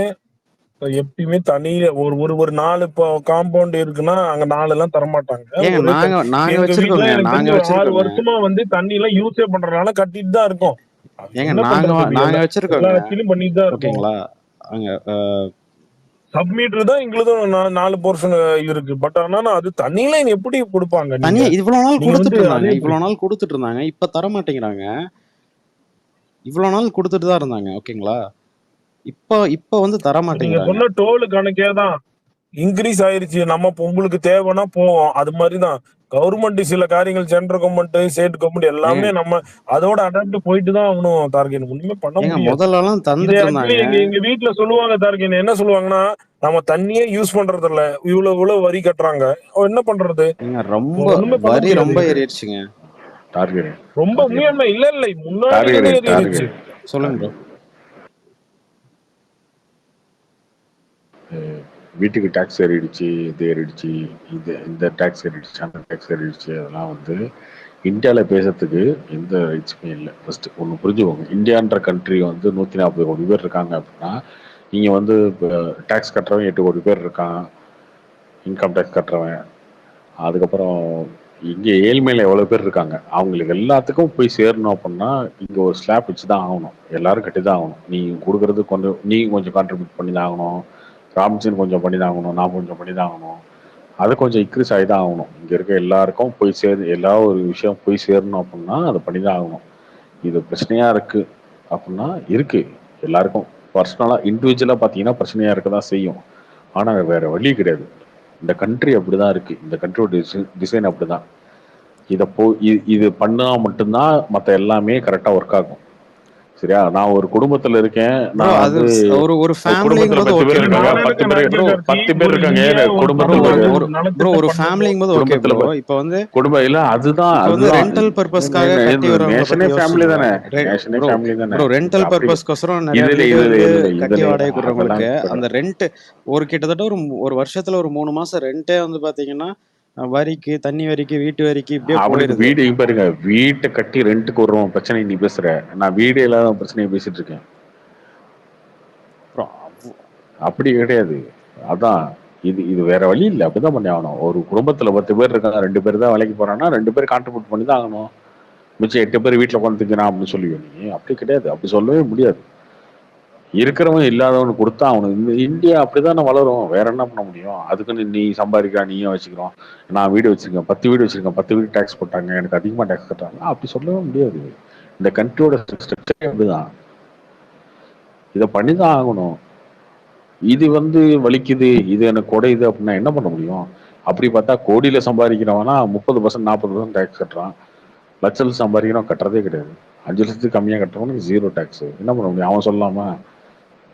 எப்பயுமே தனியா ஒரு 4 காம்பவுண்ட் இருக்குன்னா அங்க 4 எல்லாம் தரமாட்டாங்க. நாங்க எங்க வீட்டுல வச்சிருக்கோங்க, எனக்கு தெரிஞ்ச ஒரு 6 வருஷமா வந்து தண்ணி எல்லாம் யூஸே பண்றதுனால கட்டிட்டு தான் இருக்கோம். என்ன பண்றது, நாங்க வச்சிருக்கோங்க எல்லா இடத்துலயும் பண்ணிட்டு தான் இருக்கோம். ஓகேங்களா. அங்க சப்மீட்டர் தான் எங்களுதும் 4 போர்ஷன் இருக்கு. பட் ஆனா அது தண்ணி லைன் எப்படி கொடுப்பாங்க? தனியா இவ்வளவு நாள் கொடுத்துட்டு இருந்தாங்க, இப்ப தர மாட்டேங்கிறாங்க. இவ்வளவு நாள் கொடுத்துட்டு தான் இருந்தாங்க ஓகேங்களா. இப்ப வந்து தர மாட்டேங்கிறாங்க. நீங்க சொன்ன டோல் கணக்கே தான் இன்க்ரீஸ் ஆயிருச்சு. நம்ம உங்களுக்கு தேவைன்னா போவோம். அது மாதிரிதான் கவர்மெண்ட் சில காரியங்கள், சென்ட்ரல் கவர்மெண்ட், ஸ்டேட் கவர்மெண்ட் எல்லாமே நம்ம அதோட அடாப்ட் போயிட்டு தான் ஆகணும். டார்கெட் ஒண்ணுமே பண்ண முடியாது. முதல்லலாம் தந்துட்டு இருந்தாங்க. எங்க வீட்டுல சொல்லுவாங்க டார்கெட் என்ன சொல்லுவாங்கன்னா, நம்ம தண்ணியே யூஸ் பண்றது இல்ல, இவ்வளவு வரி கட்டுறாங்க, என்ன பண்றது? ரொம்ப வரி ரொம்ப ஏறிடுச்சுங்க டார்கெட். ரொம்ப உண்மையானமே இல்ல முன்னாடி ஏறிடுச்சு. சொல்லுங்க ப்ரோ. வீட்டுக்கு டேக்ஸ் ஏறிடுச்சு, இது ஏறிடுச்சு, இந்த டேக்ஸ் ஏறிடுச்சு, அந்த டேக்ஸ் ஏறிடுச்சு. அதெல்லாம் வந்து இந்தியாவில் பேசுறதுக்கு எந்த ரைட்ஸுமே இல்லை. ஃபர்ஸ்ட் ஒன்று புரிஞ்சுக்கோங்க, இந்தியான்ற கண்ட்ரி வந்து 140 கோடி பேர் இருக்காங்க அப்படின்னா இங்கே வந்து இப்போ டேக்ஸ் கட்டுறவன் 8 கோடி பேர் இருக்கான், இன்கம் டேக்ஸ் கட்டுறவன். அதுக்கப்புறம் இங்கே ஏழ்மையில் எவ்வளோ பேர் இருக்காங்க, அவங்களுக்கு எல்லாத்துக்கும் போய் சேரணும் அப்படின்னா இங்கே ஒரு ஸ்லாப் வச்சு தான் ஆகணும். எல்லாரும் கட்டி தான் ஆகணும். நீங்கள் கொடுக்குறது நீங்கள் கொஞ்சம் கான்ட்ரிபியூட் பண்ணி தான் ஆகணும், ராம்சன் கொஞ்சம் பண்ணி தான் ஆகணும், நான் கொஞ்சம் பண்ணி தான் ஆகணும். அது கொஞ்சம் இன்க்ரீஸ் ஆகி தான் ஆகணும். இங்கே இருக்க எல்லாருக்கும் போய் எல்லா ஒரு விஷயம் போய் சேரணும் அப்படின்னா அதை பண்ணி தான் ஆகணும். இது பிரச்சனையாக இருக்குது அப்படின்னா இருக்குது. எல்லாருக்கும் பர்சனலா இண்டிவிஜுவலா பாத்தீங்கன்னா பிரச்சனையா இருக்கதான் செய்யும். ஆனா வேற வழி கிடையாது. இந்த கண்ட்ரி அப்படிதான் இருக்கு. இந்த கண்ட்ரியோட டிசைன் அப்படிதான். இது பண்ணா மட்டும்தான் மத்த எல்லாமே கரெக்டா ஒர்க் ஆகும். சரியா? நான் ஒரு குடும்பத்துல இருக்கேன். நான் வந்து ஒரு குடும்பத்துல ஃபேமிலிங்கும்போது 10 பேர் ஓகே இருக்காங்க. ப்ரோ. 10 பேர் ப்ரோ 10 பேர் இருக்காங்க. குடும்பத்துல ஒரு ஃபேமிலிங்கும்போது ஓகே குடும்பத்துல ப்ரோ. இப்போ வந்து குடும்பம் இல்ல அதுதான் இப்போ வந்து அதுதான் ரெண்டல் பர்பஸ்க்காக கட்டி வரவங்கள நேஷனே பத்தி ஃபேமிலி யோசிச்சீங்களா? தானே. நேஷனே ப்ரோ ஃபேமிலி தானே. ப்ரோ ரெண்டல் அப்படி பர்பஸ்க்கோசரம் நிறைய இதுல வீடு இதுல வந்து இதுல கட்டி இதுல வாடகை அதெல்லாம் கொடுறவங்களுக்கு இப்ப அந்த ரெண்ட் ஒரு கிட்டத்தட்ட ஒரு வருஷத்துல ஒரு 3 மாசம் ரெண்டே வந்து பாத்தீங்கன்னா வரிக்கு, தண்ணி வரிக்கு, வீட்டு வரிக்கு இப்படியே அவனுக்கு போயிருது. வீடு பாருங்க, வீட்டை கட்டி ரெண்ட்டுக்கு வருவோம் பிரச்சனை நீ பேசுற. நான் வீடு இல்லாத பிரச்சனையை பேசிட்டு இருக்கேன். அப்படி கிடையாது. அதான் இது வேற வழி இல்லை. அப்படிதான் பண்ணி ஆகணும். ஒரு குடும்பத்துல 10 பேர் இருக்காங்க, 2 பேர் தான் வேலைக்கு போறான்னா 2 பேர் கான்ட்ரிபியூட் பண்ணி தான் ஆகணும். மிச்சம் 8 பேர் வீட்டுல உட்காந்துக்கிறான் அப்படின்னு சொல்லுவேன் நீ? அப்படி கிடையாது. அப்படி சொல்லவே முடியாது. இருக்கிறவன் இல்லாதவனு கொடுத்தா அவனுக்கு இந்தியா அப்படிதானே வளரும். வேற என்ன பண்ண முடியும்? அதுக்குன்னு நீ சம்பாதிக்கிறா நீயும் வச்சுக்கிறோம். நான் வீடு வச்சிருக்கேன், 10 வீடு வச்சிருக்கேன், 10 வீடு டேக்ஸ் போட்டாங்க, எனக்கு அதிகமா டேக்ஸ் கட்டுறாங்க, அப்படி சொல்லவே முடியாது. இந்த கண்ட்ரியோட ஸ்ட்ரக்சரே அப்படிதான். இதை பண்ணிதான் ஆகணும். இது வந்து வலிக்குது, இது எனக்கு குறையுது அப்படின்னா என்ன பண்ண முடியும்? அப்படி பார்த்தா கோடியில சம்பாதிக்கிறவனா 30% 40% டேக்ஸ் கட்டுறான். லட்சத்தில் சம்பாதிக்கிறவன் கட்டுறதே கிடையாது. 5 லட்சத்துக்கு கம்மியா கட்டுறவனுக்கு 0 டேக்ஸ். என்ன பண்ண முடியும்? அவன் சொல்லலாமா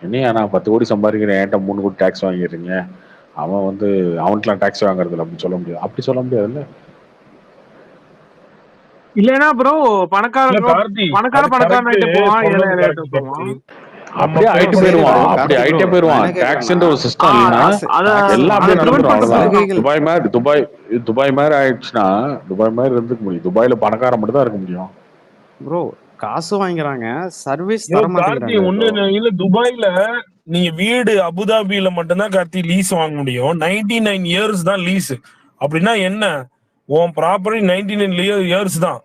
என்னையா நான் 10 கோடி சம்பாதிக்கிறேன், என்கிட்ட 3 கோடி டேக்ஸ் வாங்கிடுறீங்க, அவன் வந்து அவனுக்குலாம் டேக்ஸ் வாங்குறதில்ல அப்படின்னு சொல்ல முடியாது. அப்படி சொல்ல முடியாதுல்ல. இல்லனா ப்ரோ பணக்காரன் ஆயிட்டு போவான், ஏழை ஆயிட்டு போவான். அப்படியே ஆயிட்டு போயிருவான். அப்படி ஆயிட்டே போயிருவான். டாக்ஸ்ன்ற ஒரு சிஸ்டம் இல்லைன்னா எல்லாம் அப்படியே நடந்துரும். அவ்வளவுதான். துபாய் மாதிரி ஆயிடுச்சுன்னா துபாய் மாதிரி இருந்துக்க முடியும். துபாயில பணக்காரன் மட்டும் தான் இருக்க முடியும். ப்ரோ காசு வாங்குறாங்க, சர்வீஸ் தர மாட்டேங்கிறாங்க. ஒண்ணு இல்ல, துபாயில நீங்க வீடு அபுதாபியில மட்டும்தான் கார்த்தி லீஸ் வாங்க முடியும். 99 இயர்ஸ் தான் லீஸ். அப்படின்னா என்ன, உன் ப்ராப்பர்ட்டி 99 இயர்ஸ் தான்.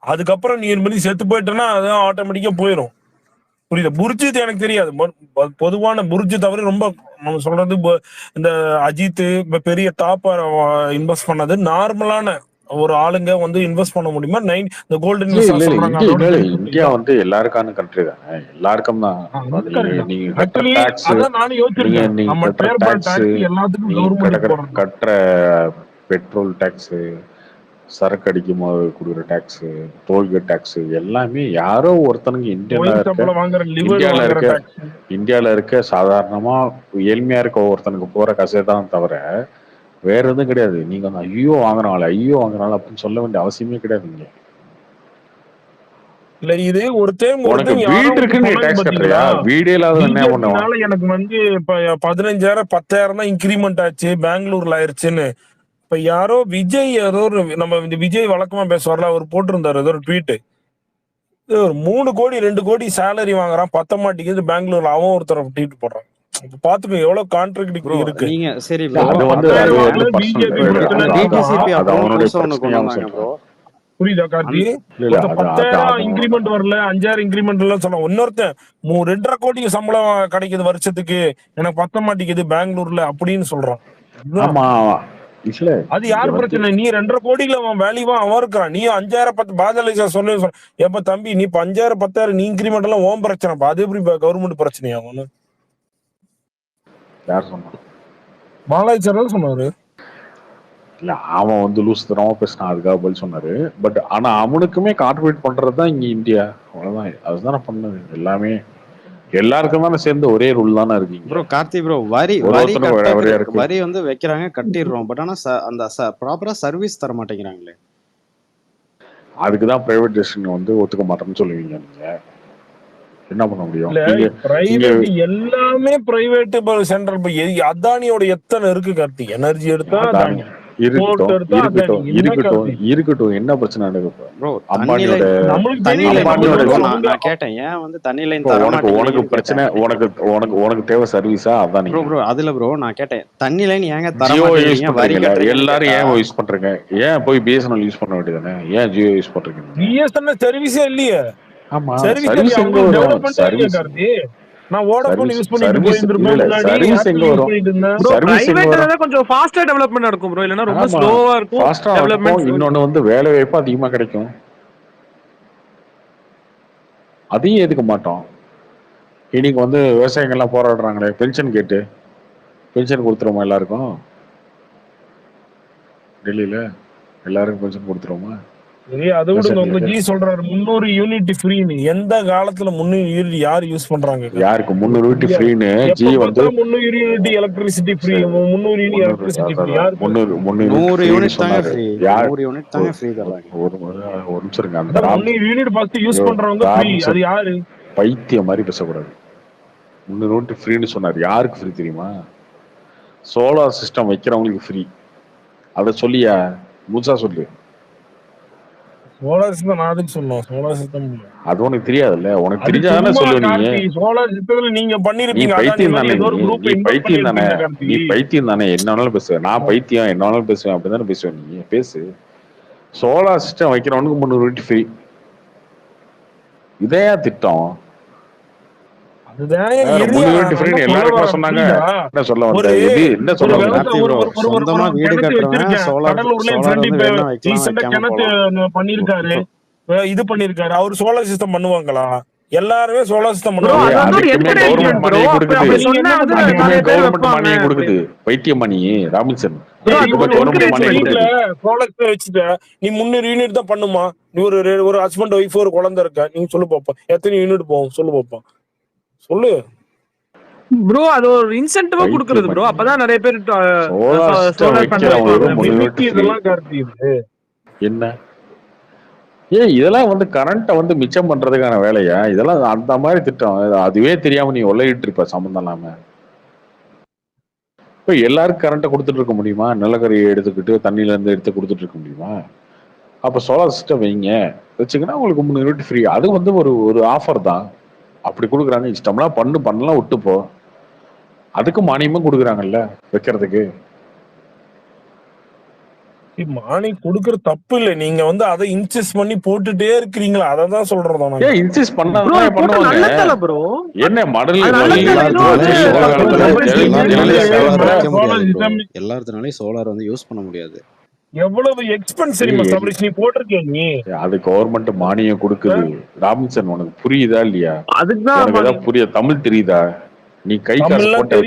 அதுக்கப்புறம் நீ மாதிரி செத்து போயிட்டேன்னா அது ஆட்டோமேட்டிக்கா போயிடும். புரியுது? புர்ஜு எனக்கு தெரியாது. பொதுவான புர்ஜு தவிர ரொம்ப நம்ம சொல்றது இந்த அஜித் பெரிய டாப்பர் இன்வெஸ்ட் பண்ணது நீர்மலான ஒரு ஆளுங்க வந்து இன்வெஸ்ட் பண்ண முடியுமா? இந்த கோல்டன் இந்தியா வந்து எல்லாருக்கான கண்ட்ரி தானே, எல்லாருக்கும் தான். நீங்க கட்டுற பெட்ரோல் டாக்ஸ், சரக்கு அடிக்கும் போது கொடுக்குற டாக்ஸ், டோல்கேட் டாக்ஸ் எல்லாமே யாரோ ஒருத்தனுக்கு இந்தியால இருக்க சாதாரணமா ஏழ்மையா இருக்க ஒருத்தனுக்கு போற காசே தான் தவிர வேற எதுவும் கிடையாது. நீங்க வந்து ஐயோ வாங்குறாங்களே அப்படின்னு சொல்ல வேண்டிய அவசியமே கிடையாது. இங்க இல்ல இது ஒரு டைம் வீடு இருக்குன்னு டாக்ஸ் கட்டுறியா? வீடே இல்லாத என்ன பண்ணுவாங்க? எனக்கு வந்து இப்ப 15,000 10,000 தான் இன்கிரிமெண்ட் ஆச்சு, பெங்களூர்ல ஆயிருச்சுன்னு. இப்ப யாரோ விஜய் ஏதோ ஒரு நம்ம விஜய் வழக்கமா பேசுவார்ல, அவர் போட்டிருந்தாரு ஏதோ ஒரு ட்வீட், ஒரு 3 கோடி 2 கோடி சேலரி வாங்குறான், பத்த மாட்டேங்குது பெங்களூர்ல, அவன் ஒருத்தர் ட்வீட் போடுறான். பாத்துக்கோ எவ்வளவு கான்ட்ராடிக்ட் இருக்கு. நீங்க சரி புரியுதா கார்த்தி? 10,000 இன்கிரிமெண்ட் வரல, 5,000 இன்கிரிமெண்ட் எல்லாம் சொன்னா, இன்னொருத்தன் 2.5 கோடி சம்பளம் கிடைக்குது வருஷத்துக்கு, எனக்கு பத்த மாட்டேங்குது பெங்களூர்ல அப்படின்னு சொல்றான். அது யாரு பிரச்சனை? நீ 2.5 கோடியில அவன் வேல்யூவா அவன் இருக்கிறான், நீ 5,000 10 பாஜக சொல்லு. எப்ப தம்பி நீ 5,000 10,000 நீ இன்கிரிமெண்ட் எல்லாம் ஓன் பிரச்சனைப்பா, அது எப்படி கவர்மெண்ட் பிரச்சனையா? அவனு யார் சொன்னா? பாலாஜி சார் தான் சொன்னாரு. இல்ல அவன் வந்து லூஸ் தரமா பேசினான், அதுக்காக பதில் சொன்னாரு. பட் ஆனா அவனுக்குமே கான்ட்ரிபியூட் பண்றதுதான் இங்க இந்தியா. அவ்வளவுதான். அதுதானே பண்ணது எல்லாமே. எல்லாருக்கும் தானே சேர்ந்து ஒரே ரூல் தானே இருக்கீங்க. ப்ரோ கார்த்தி ப்ரோ வரி வந்து வைக்கிறாங்க, கட்டிடுறோம். பட் ஆனா அந்த ப்ராப்பரா சர்வீஸ் தர மாட்டேங்கிறாங்களே. அதுக்குதான் பிரைவேடைசேஷன் வந்து ஒத்துக்க மாட்டேன்னு சொல்லுவீங்க. நீங்க என்ன பண்ண முடியும்? எல்லாமே பிரைவேட் சென்ட்ரல். அதானியோட எத்தனை இருக்கு கார்த்தி? எனர்ஜி எடுத்தா இருக்கட்டும், என்ன பிரச்சனை நடக்குது? உனக்கு பிரச்சனை, உனக்கு தேவை சர்வீஸா? அதான் அதுல ப்ரோ நான் கேட்டேன், தண்ணி லைன் ஏங்க எல்லாரும் ஏன் யூஸ் பண்றீங்க? ஏன் போய் பிஎஸ்என்எல் யூஸ் பண்ண வேண்டியதானே? ஏன் ஜியோ யூஸ் பண்றீங்க? பிஎஸ்என்எல் சர்வீஸே இல்லையே. ஆமா, சர்வீஸ் எங்க வரும்? சர்வீஸ் நான் வோடஃபோன் யூஸ் பண்ணிட்டு போயிருந்தேன். சர்வீஸ் எங்க வரும்? சர்வீஸ் பிரைவேட்ல கொஞ்சம் ஃபாஸ்டா டெவலப்மென்ட் நடக்கும் ப்ரோ, இல்லனா ரொம்ப ஸ்லோவா இருக்கும் டெவலப்மென்ட். இன்னொன்னு வந்து வேலை வாய்ப்பு அதிகமா கிடைக்கும். அதையும் எதுக்க மாட்டோம். இன்னைக்கு வந்து விவசாயிகள்லாம் போராடுறாங்களே பென்ஷன் கேட்டு, பென்ஷன் கொடுத்துருவோமா எல்லாருக்கும்? டெல்லியில எல்லாருக்கும் பென்ஷன் கொடுத்துருவோமா? சரி, அதை விடுங்க. உங்க ஜி சொல்றாரு 300 யூனிட் ஃப்ரீன்னு. எந்த காலத்துல 300 யூனிட் யார் யூஸ் பண்றாங்க? யாருக்கு 300 யூனிட் ஃப்ரீன்னு ஜி வந்து 300 unit electricity free, 300 unit electricity free யார்? 300 யூனிட் தாங்க ஃப்ரீ. 100 யூனிட் தாங்க ஃப்ரீ தராங்க. ஒரு நிமிஷம் இருங்க. அந்த 300 யூனிட் ஃபர்ஸ்ட் யூஸ் பண்றவங்க ஃப்ரீ. அது யாரு? பைத்தியம் மாதிரி பேசக்கூடாது. 300 யூனிட் ஃப்ரீன்னு சொன்னார். யாருக்கு ஃப்ரீ தெரியுமா? சோலார் சிஸ்டம் வைக்கிறவங்களுக்கு ஃப்ரீ. அத சொல்லியா முழுசா சொல்லு. சோலார் சிஸ்டம் நான் அதுக்கு சொன்னோம். சோலார் சிஸ்டம் அது உனக்கு தெரியாதுல்ல. உனக்கு தெரிஞ்சாதானே சொல்லுவ நீங்க. சோலார் சிஸ்டம்ல நீங்க நீ பண்ணிருப்பீங்க. பைத்தியம் தானே. நீ பைத்தியம் தானே. என்ன வேணாலும் பேசுவேன். நான் பைத்தியம் என்ன வேணாலும் பேசுவேன். அப்படிதானே பேசுவேன். நீ பேசு. சோலார் சிஸ்டம் வைக்கிறவனுக்கு 300 யூனிட் ஃப்ரீ. இதையா திட்டம்? இது பண்ணிருக்காரு. அவர் சோலார் சிஸ்டம் பண்ணுவாங்களா? எல்லாருமே சோலார் சிஸ்டம் கொடுக்குது. பைத்தியமணி ராமின்சன் வச்சுட்ட நீ 300 யூனிட் தான் பண்ணுமா? நீ ஒரு ஹஸ்பண்ட் ஒய்ஃப் ஒரு குழந்தை இருக்க, நீங்க சொல்லு பாப்பா எத்தனை யூனிட் போகும் சொல்லு பாப்பா. சொல்லு ப்ரோ. அது ஒரு இன்சென்டிவா குடுக்குறது ப்ரோ. அப்பதான் நிறைய பேர் என்ன இதெல்லாம் வந்து கரண்ட்டை வந்து மிச்சம் பண்றதுக்கான வேலையா? இதெல்லாம் அந்த மாதிரி திட்டம். அதுவே தெரியாம நீ ஒல்லிட்டு இருப்ப சம்பந்தம் இல்லாம. இப்ப எல்லாருக்கும் கரண்ட்டை கொடுத்துட்டு இருக்க முடியுமா? நிலக்கரியை எடுத்துக்கிட்டு தண்ணியில இருந்து எடுத்து கொடுத்துட்டு இருக்க முடியுமா? அப்ப சோலார் சிஸ்டம் வைங்க, வச்சுக்கினா உங்களுக்கு 300 யூனிட் ஃப்ரீ. அது வந்து ஒரு ஆஃபர் தான். அப்படி கொடுக்குறாங்க. இஷ்டம்னா பண்ணலாம் விட்டுப்போ. அதுக்கு மானியமும் கொடுக்குறாங்கல்ல வைக்கிறதுக்கு. மானியம் கொடுக்கறது தப்பு இல்ல. நீங்க வந்து அதை இன்சிஸ்ட் பண்ணி போட்டுட்டே இருக்கிறீங்களா? அததான் சொல்றோம். இன்சிஸ்ட் பண்ணாங்க. என்ன மடல் எல்லாருனாலையும் சோலார் வந்து யூஸ் பண்ண முடியாது. எவ்வளவு எக்ஸ்பென்ஸ் நீ போட்டிருக்கீங்க. அது கவர்மெண்ட் மானியம் கொடுக்குது. ராபின்சன் உனக்கு புரியுதா இல்லையா? அதுதான் புரியுது. தமிழ் தெரியுதா? நீ கை காசு போட்டு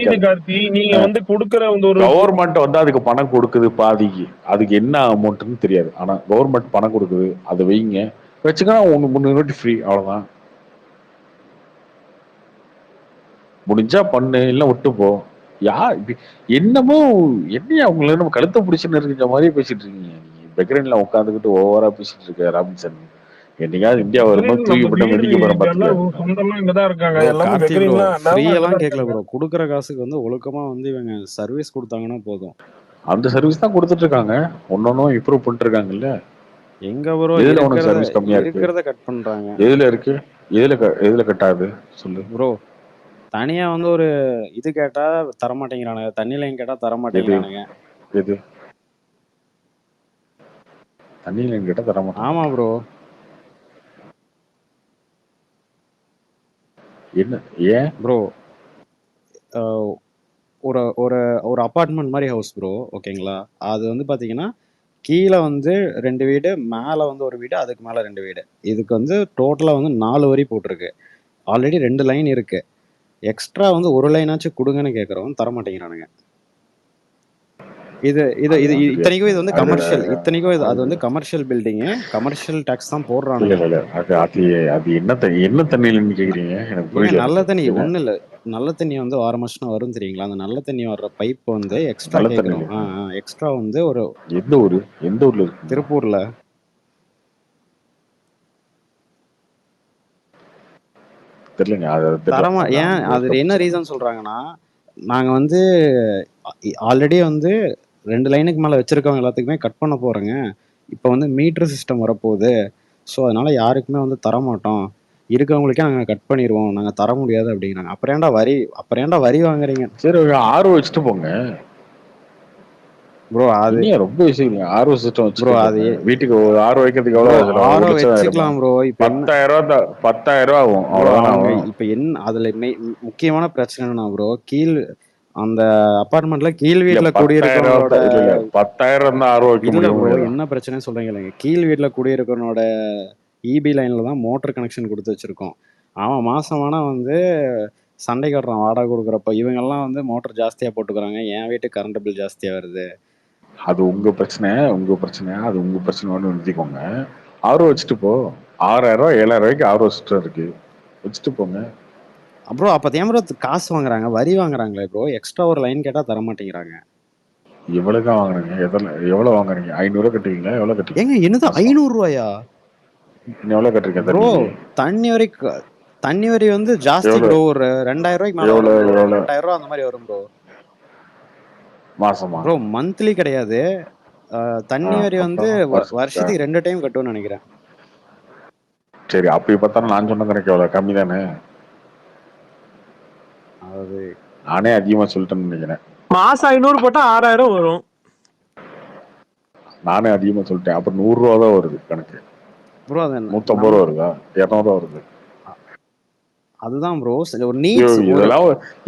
நீங்க வந்து கொடுக்கற ஒரு கவர்மெண்ட் வந்து அதுக்கு பணம் கொடுக்குது பாதிக்கு. அதுக்கு என்ன அமௌண்ட்னு தெரியாது. ஆனா கவர்மெண்ட் பணம் கொடுக்குது. அதை வைங்க, வச்சுக்கா 300 யூனிட் ஃப்ரீ. அவ்வளவுதான். முடிஞ்சா பண்ணு, இல்ல விட்டு போ. என்னமோ என்ன அவங்களுக்கு நம்ம கழுத்தை பிடிச்சுன்னு இருக்கிற மாதிரி பேசிட்டு இருக்கீங்க. நீங்க பெக்ரைன்ல உட்காந்துக்கிட்டு ஓவரா பேசிட்டு இருக்க ராபின்சன். என்னைக்காவது இந்தியா வரும்போது தூக்கிப்பட்ட மெடிக்க போறோம். கேட்கல ப்ரோ. கொடுக்குற காசுக்கு வந்து ஒழுக்கமா வந்து இவங்க சர்வீஸ் கொடுத்தாங்கன்னா போதும். அந்த சர்வீஸ் தான் கொடுத்துட்டு இருக்காங்க. ஒன்னொன்னும் இம்ப்ரூவ் பண்ணிட்டு இருக்காங்கல்ல. எங்க ப்ரோ எதுல உனக்கு சர்வீஸ் கம்மியா இருக்கு? இருக்கிறத கட் பண்றாங்க. எதுல இருக்கு? எதுல கட்டாது சொல்லு ப்ரோ. தனியா வந்து ஒரு இது கேட்டா தர மாட்டேங்கிறானுங்க. தண்ணி லைன் கேட்டா தர மாட்டேங்கிறானுங்க. எது தண்ணி லைன் கேட்டா தர மாட்டேங்க? ஆமா ப்ரோ. என்ன ஏன் ப்ரோ? ஒரு ஒரு ஒரு அப்பார்ட்மெண்ட் மாதிரி ஹவுஸ் ப்ரோ. ஓகேங்களா? அது வந்து பாத்தீங்கன்னா கீழே வந்து 2 வீடு, மேலே வந்து ஒரு வீடு, அதுக்கு மேலே 2 வீடு. இதுக்கு வந்து டோட்டலாக வந்து 4 வரி போட்டிருக்கு. ஆல்ரெடி 2 லைன் இருக்கு. எக்ஸ்ட்ரா வந்து ஒரு லைனாச்சும் கொடுங்கன்னு கேட்குறோம், தர மாட்டேங்கிறானுங்க. இது இத்தனைக்கும் இது வந்து கமர்ஷியல். இத்தனைக்கும் அது வந்து கமர்ஷியல் பில்டிங். கமர்ஷியல் டாக்ஸ் தான் போடுறானுங்க. அது என்ன தண்ணியில கேக்குறீங்க? எனக்கு புரியல. நல்ல தண்ணி ஒண்ணு இல்ல. நல்ல தண்ணி வந்து 6 மாசம் வரும் தெரியுங்களா? அந்த நல்ல தண்ணி வர்ற பைப் வந்து எக்ஸ்ட்ரா கேக்குறோம். எக்ஸ்ட்ரா வந்து ஒரு எந்த ஊர்ல இருக்கு? திருப்பூர்ல. தெரியலங்க. தரமா ஏன் அது என்ன ரீசன் சொல்றாங்கன்னா, நாங்க வந்து ஆல்ரெடி வந்து 2 லைனுக்கு மேல வச்சிருக்கவங்க எல்லாத்துக்குமே கட் பண்ண போறோங்க. இப்போ வந்து மீட்டர் சிஸ்டம் வரப்போகுது. ஸோ அதனால யாருக்குமே வந்து தரமாட்டோம். இருக்கவங்களுக்கே நாங்கள் கட் பண்ணிடுவோம். நாங்கள் தர முடியாது அப்படிங்கிறாங்க. அப்புறம் ஏன்டா வரி வாங்குறீங்க? சரி, ஆர்வம் வச்சுட்டு போங்க ப்ரோ. அது ரொம்ப விஷயம். ஆர்வம் சிஸ்டம் ப்ரோ. அது வீட்டுக்கு ஆர்வம் வைக்கிறதுக்கு எவ்வளவு? ஆர்வம் வச்சுக்கலாம் ப்ரோ. இப்போ 10,000 ரூபா ஆகும். அவ்வளவுதான். இப்போ என்ன அதுல முக்கியமான பிரச்சனை என்னன்னா ப்ரோ, அந்த அபார்ட்மெண்ட்ல கீழ் வீட்டுல குடியிருக்கிறவங்களோட 10,000 தான் ஆர்வம் வைக்க முடியும். என்ன பிரச்சனை சொல்றீங்க? கீழ் வீட்டுல குடியிருக்கிறவனோட இபி லைன்ல தான் மோட்டர் கனெக்ஷன் கொடுத்து வச்சிருக்கோம். அவன் மாசம் ஆனா வந்து சண்டை கட்டுறான் வாடகை கொடுக்குறப்ப. இவங்கெல்லாம் வந்து மோட்டர் ஜாஸ்தியா போட்டுக்கிறாங்க, என் வீட்டு கரண்ட் பில் ஜாஸ்தியா வருது. அது உங்க பிரச்சனை, அது உங்க பிரச்சனைன்னு நிறுத்திக்கோங்க. ஆர்ஓ வச்சுட்டு போ. 6000 7000 ஆர்ஓ சிஸ்டம் இருக்கு, வச்சுட்டு போங்க. ப்ரோ அப்ப ஏன் ப்ரோ காசு வாங்குறாங்க, வரி வாங்குறாங்களே ப்ரோ, எக்ஸ்ட்ரா ஒரு லைன் கேட்டா தர மாட்டேங்கிறாங்க. எவ்வளவுக்கா வாங்குறீங்க? எவ்வளவு வாங்குறீங்க? 500 கட்டுவீங்களா? எவ்வளவு கட்டுவீங்க? ஏங்க என்னது 500 ரூபாயா? எவ்வளவு கட்டுறீங்க ப்ரோ? தண்ணி? தண்ணி வரி வந்து ஜாஸ்தி ப்ரோ, ஒரு 2000 ரூபாய்க்கு மேல வரும் ப்ரோ. 2000 ரூபாய் அந்த மாதிரி வரும் ப்ரோ மாசமா? ப்ரோ மந்த்லி கிடையாது. தண்ணி வரி வந்து வருஷத்துக்கு 2 டைம் கட்டுவேன்னு நினைக்கிறேன். சரி, அப்படி பார்த்தாலும் நான் சொன்ன கணக்கு எவ்வளவு கம்மி தானே. அது நானே அதிகமா சொல்லிட்டேன்னு நினைக்கிறேன். மாசம் 500 போட்டா 6000 வரும். நானே அதிகமா சொல்லிட்டேன். அப்ப 100 ரூபா தான் வருது கணக்கு ப்ரோ. அது 150 ரூபா வருதா? 200 ரூபா வருது. அதுதான் ப்ரோ ஒரு நீட்ஸ்.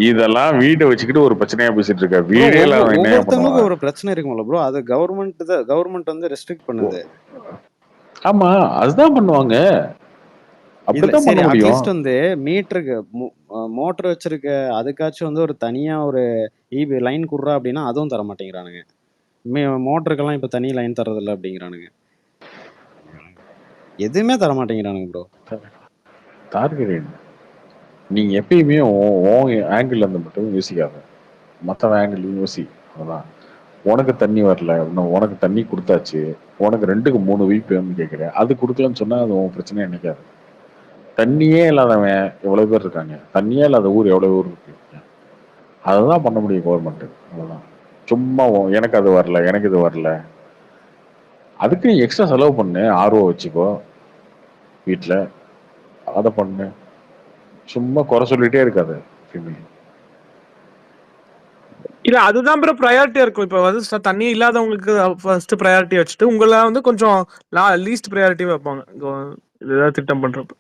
இதெல்லாம் வீட்டை வச்சுக்கிட்டு ஒரு பிரச்சனையா பேசிட்டு இருக்க. வீடே ஒவ்வொருத்தவங்களுக்கு ஒரு பிரச்சனை இருக்கும்ல ப்ரோ, அது கவர்மெண்ட் வந்து ரெஸ்ட்ரிக்ட் பண்ணுது. ஆமா, அதுதான் பண்ணுவாங்க. அப்படிதான் சரி, பண்ண முடியும். அட்லீஸ்ட் வந்து மீட்டருக்கு மோட்டர் வச்சிருக்க அதுக்காச்சும் வந்து ஒரு தனியா ஒரு ஈபி லைன் குடுறா அப்படின்னா அதுவும் தர மாட்டேங்கிறானுங்க. மோட்டருக்கெல்லாம் இப்ப தனி லைன் தரதில்லை அப்படிங்கிறானுங்க. எதுவுமே தர மாட்டேங்கிறானுங்க ப்ரோ. டார்கெட் நீங்க எப்பயுமே ஆங்கிள் இருந்து மட்டும் யோசிக்காத, மற்ற ஆங்கிள் யோசி. அதான் உனக்கு தண்ணி வரல, உனக்கு தண்ணி கொடுத்தாச்சு, உனக்கு 2க்கு 3 வீக் வேணும்னு கேட்குறேன், அது கொடுக்கலன்னு சொன்னா அது உன் பிரச்சனையே நினைக்காது. தண்ணியே இல்லாதவன் எவ்வளவு பேர் இருக்காங்க, தண்ணியே இல்லாத ஊர் எவ்வளவு ஊர் இருக்கு. அதுதான் பண்ண முடியும் கவர்மெண்ட். அவ்வளவுதான். சும்மா எனக்கு அது வரல, எனக்கு இது வரல, அதுக்கு நீ எக்ஸ்ட்ரா செலவு பண்ணு. ஆர்வம் வச்சுக்கோ வீட்டுல, அதை பண்ணு. சும்மா குறை சொல்லிட்டே இருக்காது. இல்ல அதுதான் ப்ரோ ப்ரையாரிட்டியா இருக்கும். இப்ப வந்து தண்ணி இல்லாதவங்களுக்கு ஃபர்ஸ்ட் ப்ரையாரிட்டி வச்சுட்டு உங்களை வந்து கொஞ்சம் லீஸ்ட் ப்ரையாரிட்டி வைப்பாங்க ஏதாவது திட்டம் பண்றப்ப.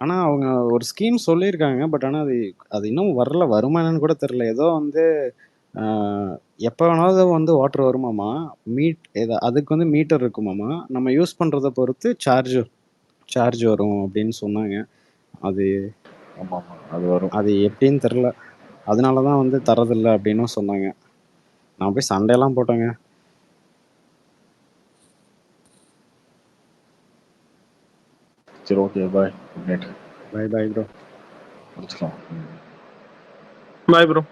ஆனா அவங்க ஒரு ஸ்கீம் சொல்லியிருக்காங்க, பட் ஆனா அது இன்னும் வரல, வருமானன்னு கூட தெரியல. ஏதோ வந்து எப்போ வேணாலும் வந்து வாட்டர் வருமாமா, அதுக்கு வந்து மீட்டர் இருக்குமாமா, நம்ம யூஸ் பண்றதை பொறுத்து சார்ஜ் வரும் அப்படின்னு சொன்னாங்க. அது வரும், அது எப்படின்னு தெரியல. அதனாலதான் வந்து தரதில்லை அப்படின்னு சொன்னாங்க. நான் போய் சண்டையெல்லாம் போட்டேங்க. சரி, okay, bye, good night. Bye bro. முடிச்சுக்கலாம். Bye bro.